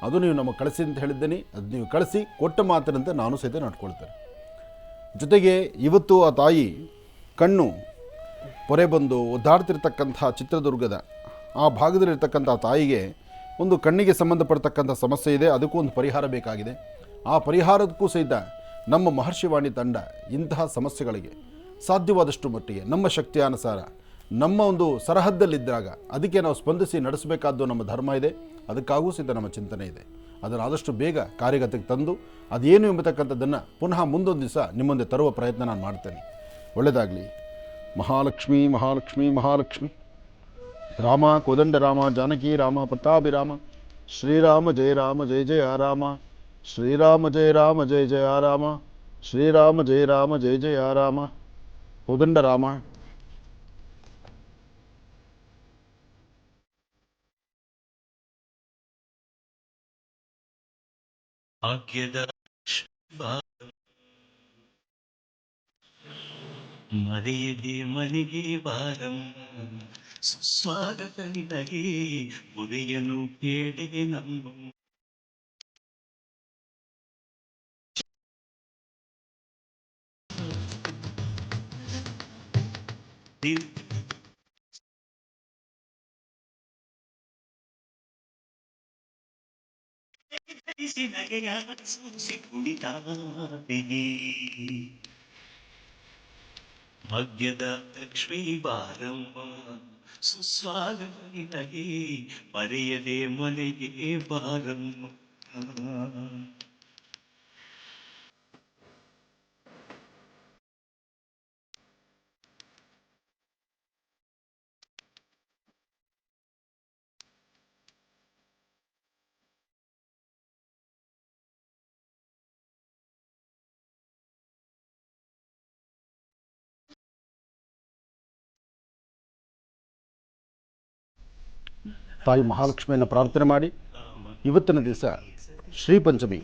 ಅದು ನೀವು ನಮಗೆ ಕಳಿಸಿ ಅಂತ ಹೇಳಿದ್ದೇನೆ. ಅದು ನೀವು ಕಳಿಸಿ ಕೊಟ್ಟ ಮಾತಿನಂತೆ ನಾನು ಸಹಿತ ನಡ್ಕೊಳ್ತೇನೆ. ಜೊತೆಗೆ ಇವತ್ತು ಆ ತಾಯಿ ಕಣ್ಣು ಪೊರೆ ಬಂದು ಒದ್ದಾಡ್ತಿರ್ತಕ್ಕಂಥ ಚಿತ್ರದುರ್ಗದ ಆ ಭಾಗದಲ್ಲಿರ್ತಕ್ಕಂಥ ತಾಯಿಗೆ ಒಂದು ಕಣ್ಣಿಗೆ ಸಂಬಂಧಪಡ್ತಕ್ಕಂಥ ಸಮಸ್ಯೆ ಇದೆ. ಅದಕ್ಕೂ ಒಂದು ಪರಿಹಾರ ಬೇಕಾಗಿದೆ. ಆ ಪರಿಹಾರಕ್ಕೂ ಸಹಿತ ನಮ್ಮ ಮಹರ್ಷಿವಾಣಿ ತಂಡ ಇಂತಹ ಸಮಸ್ಯೆಗಳಿಗೆ ಸಾಧ್ಯವಾದಷ್ಟು ಮಟ್ಟಿಗೆ ನಮ್ಮ ಶಕ್ತಿಯಾನುಸಾರ ನಮ್ಮ ಒಂದು ಸರಹದ್ದಲ್ಲಿದ್ದಾಗ ಅದಕ್ಕೆ ನಾವು ಸ್ಪಂದಿಸಿ ನಡೆಸಬೇಕಾದ್ದು ನಮ್ಮ ಧರ್ಮ ಇದೆ. ಅದಕ್ಕಾಗೂ ಸಹಿತ ನಮ್ಮ ಚಿಂತನೆ ಇದೆ. ಅದನ್ನು ಆದಷ್ಟು ಬೇಗ ಕಾರ್ಯಗತಕ್ಕೆ ತಂದು ಅದೇನು ಎಂಬತಕ್ಕಂಥದ್ದನ್ನು ಪುನಃ ಮುಂದೊಂದು ದಿವಸ ನಿಮ್ಮೊಂದೆ ತರುವ ಪ್ರಯತ್ನ ನಾನು ಮಾಡ್ತೇನೆ. ಒಳ್ಳೆಯದಾಗಲಿ. ಮಹಾಲಕ್ಷ್ಮಿ ಮಹಾಲಕ್ಷ್ಮಿ ಮಹಾಲಕ್ಷ್ಮಿ. ರಾಮ ಕೋದಂಡ ರಾಮ ಜಾನಕಿ ರಾಮ ಪಟ್ಟಾಭಿರಾಮ. ಶ್ರೀರಾಮ ಜಯ ರಾಮ ಜಯ ಜಯ ರಾಮ. ಶ್ರೀರಾಮ ಜಯ ರಾಮ ಜಯ ಜಯ ರಾಮ. ಶ್ರೀರಾಮ ಜಯ ರಾಮ ಜಯ ಜಯ ರಾಮ. ಕೋದಂಡ ರಾಮ. ಭಾಗ್ಯದ ಮರೆಯದೆ ಮನೆಗೆ ಬಾರಮ್ಮ ಸುಸ್ವಾಗತ ನಿನಗೆ ಉದಯನು ಕೇಳಿದೆ ನಮ್ಮ ನಗೆಯ ಸೂಸಿ ಕುಡಿತಾನೆ ಭಾಗ್ಯದ ಲಕ್ಷ್ಮೀ ಬಾರಮ್ಮ ಸುಸ್ವಾಗತ ನಿನಗೆ ಮರೆಯದೆ ಮನೆಗೆ ಬಾರಮ್ಮ. ತಾಯಿ ಮಹಾಲಕ್ಷ್ಮಿಯನ್ನು ಪ್ರಾರ್ಥನೆ ಮಾಡಿ ಇವತ್ತಿನ ದಿವಸ ಶ್ರೀಪಂಚಮಿ.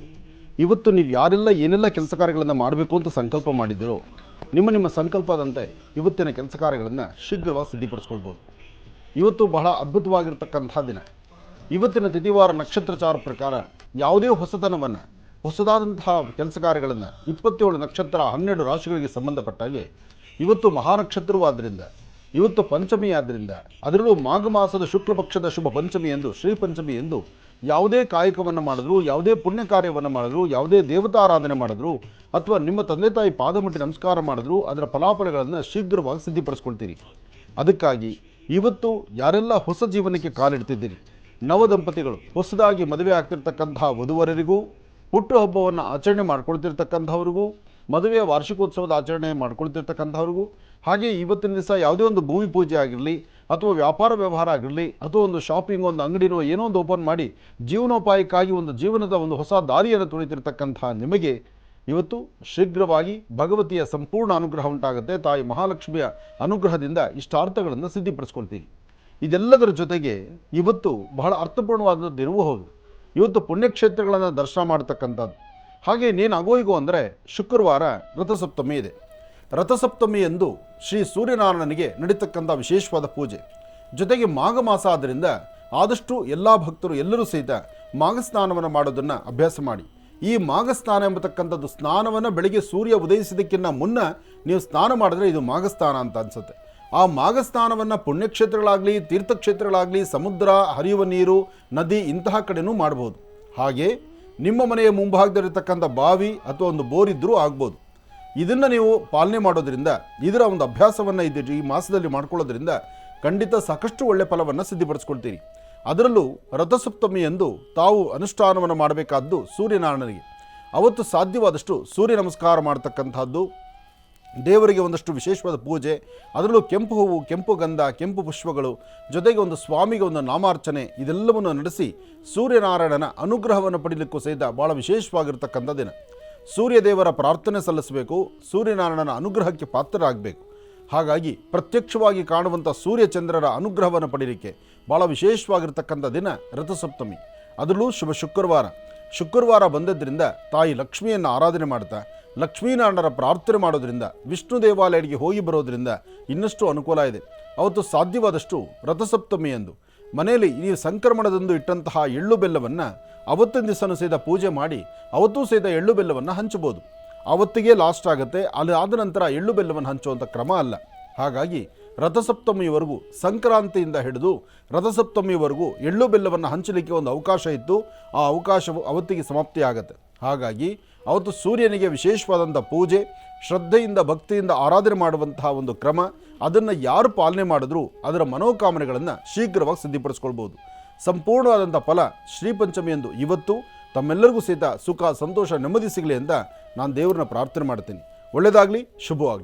ಇವತ್ತು ನೀವು ಯಾರೆಲ್ಲ ಏನೆಲ್ಲ ಕೆಲಸ ಕಾರ್ಯಗಳನ್ನು ಮಾಡಬೇಕು ಅಂತ ಸಂಕಲ್ಪ ಮಾಡಿದ್ದೀರೋ ನಿಮ್ಮ ಸಂಕಲ್ಪದಂತೆ ಇವತ್ತಿನ ಕೆಲಸ ಕಾರ್ಯಗಳನ್ನು ಶೀಘ್ರವಾಗಿ ಸಿದ್ಧಿಪಡಿಸ್ಕೊಳ್ಬೋದು. ಇವತ್ತು ಬಹಳ ಅದ್ಭುತವಾಗಿರ್ತಕ್ಕಂಥ ದಿನ. ಇವತ್ತಿನ ತಿಥಿವಾರ ನಕ್ಷತ್ರಚಾರ ಪ್ರಕಾರ ಯಾವುದೇ ಹೊಸದಾದಂತಹ ಕೆಲಸ ಕಾರ್ಯಗಳನ್ನು 27 ನಕ್ಷತ್ರ 12 ರಾಶಿಗಳಿಗೆ ಸಂಬಂಧಪಟ್ಟಾಗೆ ಇವತ್ತು ಮಹಾನಕ್ಷತ್ರವೂ ಆದ್ದರಿಂದ, ಇವತ್ತು ಪಂಚಮಿ ಆದ್ದರಿಂದ, ಅದರಲ್ಲೂ ಮಾಘ ಮಾಸದ ಶುಕ್ಲ ಪಕ್ಷದ ಶುಭ ಪಂಚಮಿ ಎಂದು ಶ್ರೀಪಂಚಮಿ ಎಂದು ಯಾವುದೇ ಕಾಯಕವನ್ನು ಮಾಡಿದ್ರು, ಯಾವುದೇ ಪುಣ್ಯ ಕಾರ್ಯವನ್ನು ಮಾಡಿದ್ರು, ಯಾವುದೇ ದೇವತಾರಾಧನೆ ಮಾಡಿದ್ರು ಅಥವಾ ನಿಮ್ಮ ತಂದೆ ತಾಯಿ ಪಾದ ಮುಟ್ಟಿ ನಮಸ್ಕಾರ ಮಾಡಿದ್ರು ಅದರ ಫಲಾಫಲಗಳನ್ನು ಶೀಘ್ರವಾಗಿ ಸಿದ್ಧಿಪಡಿಸ್ಕೊಳ್ತೀರಿ. ಅದಕ್ಕಾಗಿ ಇವತ್ತು ಯಾರೆಲ್ಲ ಹೊಸ ಜೀವನಕ್ಕೆ ಕಾಲಿಡ್ತಿದ್ದೀರಿ, ನವದಂಪತಿಗಳು ಹೊಸದಾಗಿ ಮದುವೆ ಆಗ್ತಿರ್ತಕ್ಕಂತಹ ವಧುವರರಿಗೂ, ಹುಟ್ಟುಹಬ್ಬವನ್ನು ಆಚರಣೆ ಮಾಡ್ಕೊಳ್ತಿರ್ತಕ್ಕಂಥವ್ರಿಗೂ, ಮದುವೆಯ ವಾರ್ಷಿಕೋತ್ಸವದ ಆಚರಣೆ ಮಾಡ್ಕೊಳ್ತಿರ್ತಕ್ಕಂಥವ್ರಿಗೂ, ಹಾಗೆ ಇವತ್ತಿನ ದಿವಸ ಯಾವುದೇ ಒಂದು ಭೂಮಿ ಪೂಜೆ ಆಗಿರಲಿ ಅಥವಾ ವ್ಯಾಪಾರ ವ್ಯವಹಾರ ಆಗಿರಲಿ ಅಥವಾ ಒಂದು ಶಾಪಿಂಗ್, ಒಂದು ಅಂಗಡಿನೋ ಏನೋ ಒಂದು ಓಪನ್ ಮಾಡಿ ಜೀವನೋಪಾಯಕ್ಕಾಗಿ ಒಂದು ಜೀವನದ ಒಂದು ಹೊಸ ದಾರಿಯನ್ನು ತುಳಿತಿರ್ತಕ್ಕಂಥ ನಿಮಗೆ ಇವತ್ತು ಶೀಘ್ರವಾಗಿ ಭಗವತಿಯ ಸಂಪೂರ್ಣ ಅನುಗ್ರಹ ಉಂಟಾಗುತ್ತೆ. ತಾಯಿ ಮಹಾಲಕ್ಷ್ಮಿಯ ಅನುಗ್ರಹದಿಂದ ಇಷ್ಟಾರ್ಥಗಳನ್ನು ಸಿದ್ಧಿಪಡಿಸ್ಕೊಳ್ತೀವಿ. ಇದೆಲ್ಲದರ ಜೊತೆಗೆ ಇವತ್ತು ಬಹಳ ಅರ್ಥಪೂರ್ಣವಾದ ದಿನವೂ ಹೌದು. ಇವತ್ತು ಪುಣ್ಯಕ್ಷೇತ್ರಗಳನ್ನು ದರ್ಶನ ಮಾಡ್ತಕ್ಕಂಥದ್ದು. ಹಾಗೆ ನೀನು ಆಗೋಯಿಗೋ ಅಂದರೆ ಶುಕ್ರವಾರ ರಥಸಪ್ತಮಿ ಇದೆ. ರಥಸಪ್ತಮಿ ಎಂದು ಶ್ರೀ ಸೂರ್ಯನಾರಾಯಣನಿಗೆ ನಡೀತಕ್ಕಂಥ ವಿಶೇಷವಾದ ಪೂಜೆ. ಜೊತೆಗೆ ಮಾಘ ಮಾಸ ಆದ್ದರಿಂದ ಆದಷ್ಟು ಎಲ್ಲ ಭಕ್ತರು ಎಲ್ಲರೂ ಸಹಿತ ಮಾಘ ಸ್ನಾನವನ್ನು ಮಾಡೋದನ್ನು ಅಭ್ಯಾಸ ಮಾಡಿ. ಈ ಮಾಘ ಸ್ನಾನ ಎಂಬತಕ್ಕಂಥದ್ದು ಸ್ನಾನವನ್ನು ಬೆಳಿಗ್ಗೆ ಸೂರ್ಯ ಉದಯಿಸಿದಕ್ಕಿಂತ ಮುನ್ನ ನೀವು ಸ್ನಾನ ಮಾಡಿದ್ರೆ ಇದು ಮಾಘ ಸ್ನಾನ ಅಂತ ಅನಿಸುತ್ತೆ. ಆ ಮಾಘ ಸ್ನಾನವನ್ನು ಪುಣ್ಯಕ್ಷೇತ್ರಗಳಾಗಲಿ, ತೀರ್ಥಕ್ಷೇತ್ರಗಳಾಗಲಿ, ಸಮುದ್ರ, ಹರಿಯುವ ನೀರು, ನದಿ ಇಂತಹ ಕಡೆನೂ ಮಾಡ್ಬೋದು. ಹಾಗೆ ನಿಮ್ಮ ಮನೆಯ ಮುಂಭಾಗದಲ್ಲಿರ್ತಕ್ಕಂಥ ಬಾವಿ ಅಥವಾ ಒಂದು ಬೋರ್ ಇದ್ದರೂ ಆಗ್ಬೋದು. ಇದನ್ನು ನೀವು ಪಾಲನೆ ಮಾಡೋದ್ರಿಂದ, ಇದರ ಒಂದು ಅಭ್ಯಾಸವನ್ನು ಈ ಮಾಸದಲ್ಲಿ ಮಾಡ್ಕೊಳ್ಳೋದ್ರಿಂದ ಖಂಡಿತ ಸಾಕಷ್ಟು ಒಳ್ಳೆಯ ಫಲವನ್ನು ಸಿದ್ಧಿಪಡಿಸ್ಕೊಳ್ತೀರಿ. ಅದರಲ್ಲೂ ರಥಸಪ್ತಮಿ ಎಂದು ತಾವು ಅನುಷ್ಠಾನವನ್ನು ಮಾಡಬೇಕಾದ್ದು ಸೂರ್ಯನಾರಾಯಣನಿಗೆ. ಅವತ್ತು ಸಾಧ್ಯವಾದಷ್ಟು ಸೂರ್ಯ ನಮಸ್ಕಾರ ಮಾಡ್ತಕ್ಕಂಥದ್ದು, ದೇವರಿಗೆ ಒಂದಷ್ಟು ವಿಶೇಷವಾದ ಪೂಜೆ, ಅದರಲ್ಲೂ ಕೆಂಪು ಹೂವು, ಕೆಂಪು ಗಂಧ, ಕೆಂಪು ಪುಷ್ಪಗಳು, ಜೊತೆಗೆ ಒಂದು ಸ್ವಾಮಿಗೆ ಒಂದು ನಾಮಾರ್ಚನೆ, ಇದೆಲ್ಲವನ್ನು ನಡೆಸಿ ಸೂರ್ಯನಾರಾಯಣನ ಅನುಗ್ರಹವನ್ನು ಪಡೀಲಿಕ್ಕೂ ಸಹಿತ ಭಾಳ ವಿಶೇಷವಾಗಿರ್ತಕ್ಕಂಥ ದಿನ. ಸೂರ್ಯದೇವರ ಪ್ರಾರ್ಥನೆ ಸಲ್ಲಿಸಬೇಕು, ಸೂರ್ಯನಾರಾಯಣನ ಅನುಗ್ರಹಕ್ಕೆ ಪಾತ್ರರಾಗಬೇಕು. ಹಾಗಾಗಿ ಪ್ರತ್ಯಕ್ಷವಾಗಿ ಕಾಣುವಂಥ ಸೂರ್ಯಚಂದ್ರರ ಅನುಗ್ರಹವನ್ನು ಪಡೀಲಿಕ್ಕೆ ಭಾಳ ವಿಶೇಷವಾಗಿರ್ತಕ್ಕಂಥ ದಿನ ರಥಸಪ್ತಮಿ. ಅದರಲ್ಲೂ ಶುಭ ಶುಕ್ರವಾರ ಬಂದದ್ರಿಂದ ತಾಯಿ ಲಕ್ಷ್ಮಿಯನ್ನು ಆರಾಧನೆ ಮಾಡ್ತಾ ಲಕ್ಷ್ಮೀನಾರಾಯಣರ ಪ್ರಾರ್ಥನೆ ಮಾಡೋದ್ರಿಂದ, ವಿಷ್ಣು ದೇವಾಲಯಕ್ಕೆ ಹೋಗಿ ಬರೋದ್ರಿಂದ ಇನ್ನಷ್ಟು ಅನುಕೂಲ ಇದೆ. ಅವತ್ತು ಸಾಧ್ಯವಾದಷ್ಟು ರಥಸಪ್ತಮಿ ಎಂದು ಮನೆಯಲ್ಲಿ ನೀವು ಸಂಕ್ರಮಣದಂದು ಇಟ್ಟಂತಹ ಎಳ್ಳು ಬೆಲ್ಲವನ್ನು ಅವತ್ತಿನ ದಿವಸನೂ ಸಹಿತ ಪೂಜೆ ಮಾಡಿ ಅವತ್ತೂ ಸಹಿತ ಎಳ್ಳು ಬೆಲ್ಲವನ್ನು ಹಂಚಬೋದು. ಅವತ್ತಿಗೆ ಲಾಸ್ಟ್ ಆಗುತ್ತೆ, ಅದಾದ ನಂತರ ಎಳ್ಳು ಬೆಲ್ಲವನ್ನು ಹಂಚುವಂಥ ಕ್ರಮ ಅಲ್ಲ. ಹಾಗಾಗಿ ರಥಸಪ್ತಮಿಯವರೆಗೂ, ಸಂಕ್ರಾಂತಿಯಿಂದ ಹಿಡಿದು ರಥಸಪ್ತಮಿಯವರೆಗೂ ಎಳ್ಳು ಬೆಲ್ಲವನ್ನು ಹಂಚಲಿಕ್ಕೆ ಒಂದು ಅವಕಾಶ ಇತ್ತು. ಆ ಅವಕಾಶವು ಅವತ್ತಿಗೆ ಸಮಾಪ್ತಿ ಆಗುತ್ತೆ. ಹಾಗಾಗಿ ಅವತ್ತು ಸೂರ್ಯನಿಗೆ ವಿಶೇಷವಾದಂಥ ಪೂಜೆ, ಶ್ರದ್ಧೆಯಿಂದ ಭಕ್ತಿಯಿಂದ ಆರಾಧನೆ ಮಾಡುವಂತಹ ಒಂದು ಕ್ರಮ, ಅದನ್ನು ಯಾರು ಪಾಲನೆ ಮಾಡಿದ್ರೂ ಅದರ ಮನೋಕಾಮನೆಗಳನ್ನು ಶೀಘ್ರವಾಗಿ ಸಿದ್ಧಿಪಡಿಸ್ಕೊಳ್ಬೋದು. ಸಂಪೂರ್ಣವಾದಂಥ ಫಲ ಶ್ರೀಪಂಚಮಿಯಂದು ಇವತ್ತು ತಮ್ಮೆಲ್ಲರಿಗೂ ಸಹಿತ ಸುಖ, ಸಂತೋಷ, ನೆಮ್ಮದಿ ಸಿಗಲಿ ಅಂತ ನಾನು ದೇವರನ್ನ ಪ್ರಾರ್ಥನೆ ಮಾಡ್ತೀನಿ. ಒಳ್ಳೆಯದಾಗಲಿ, ಶುಭವಾಗಲಿ.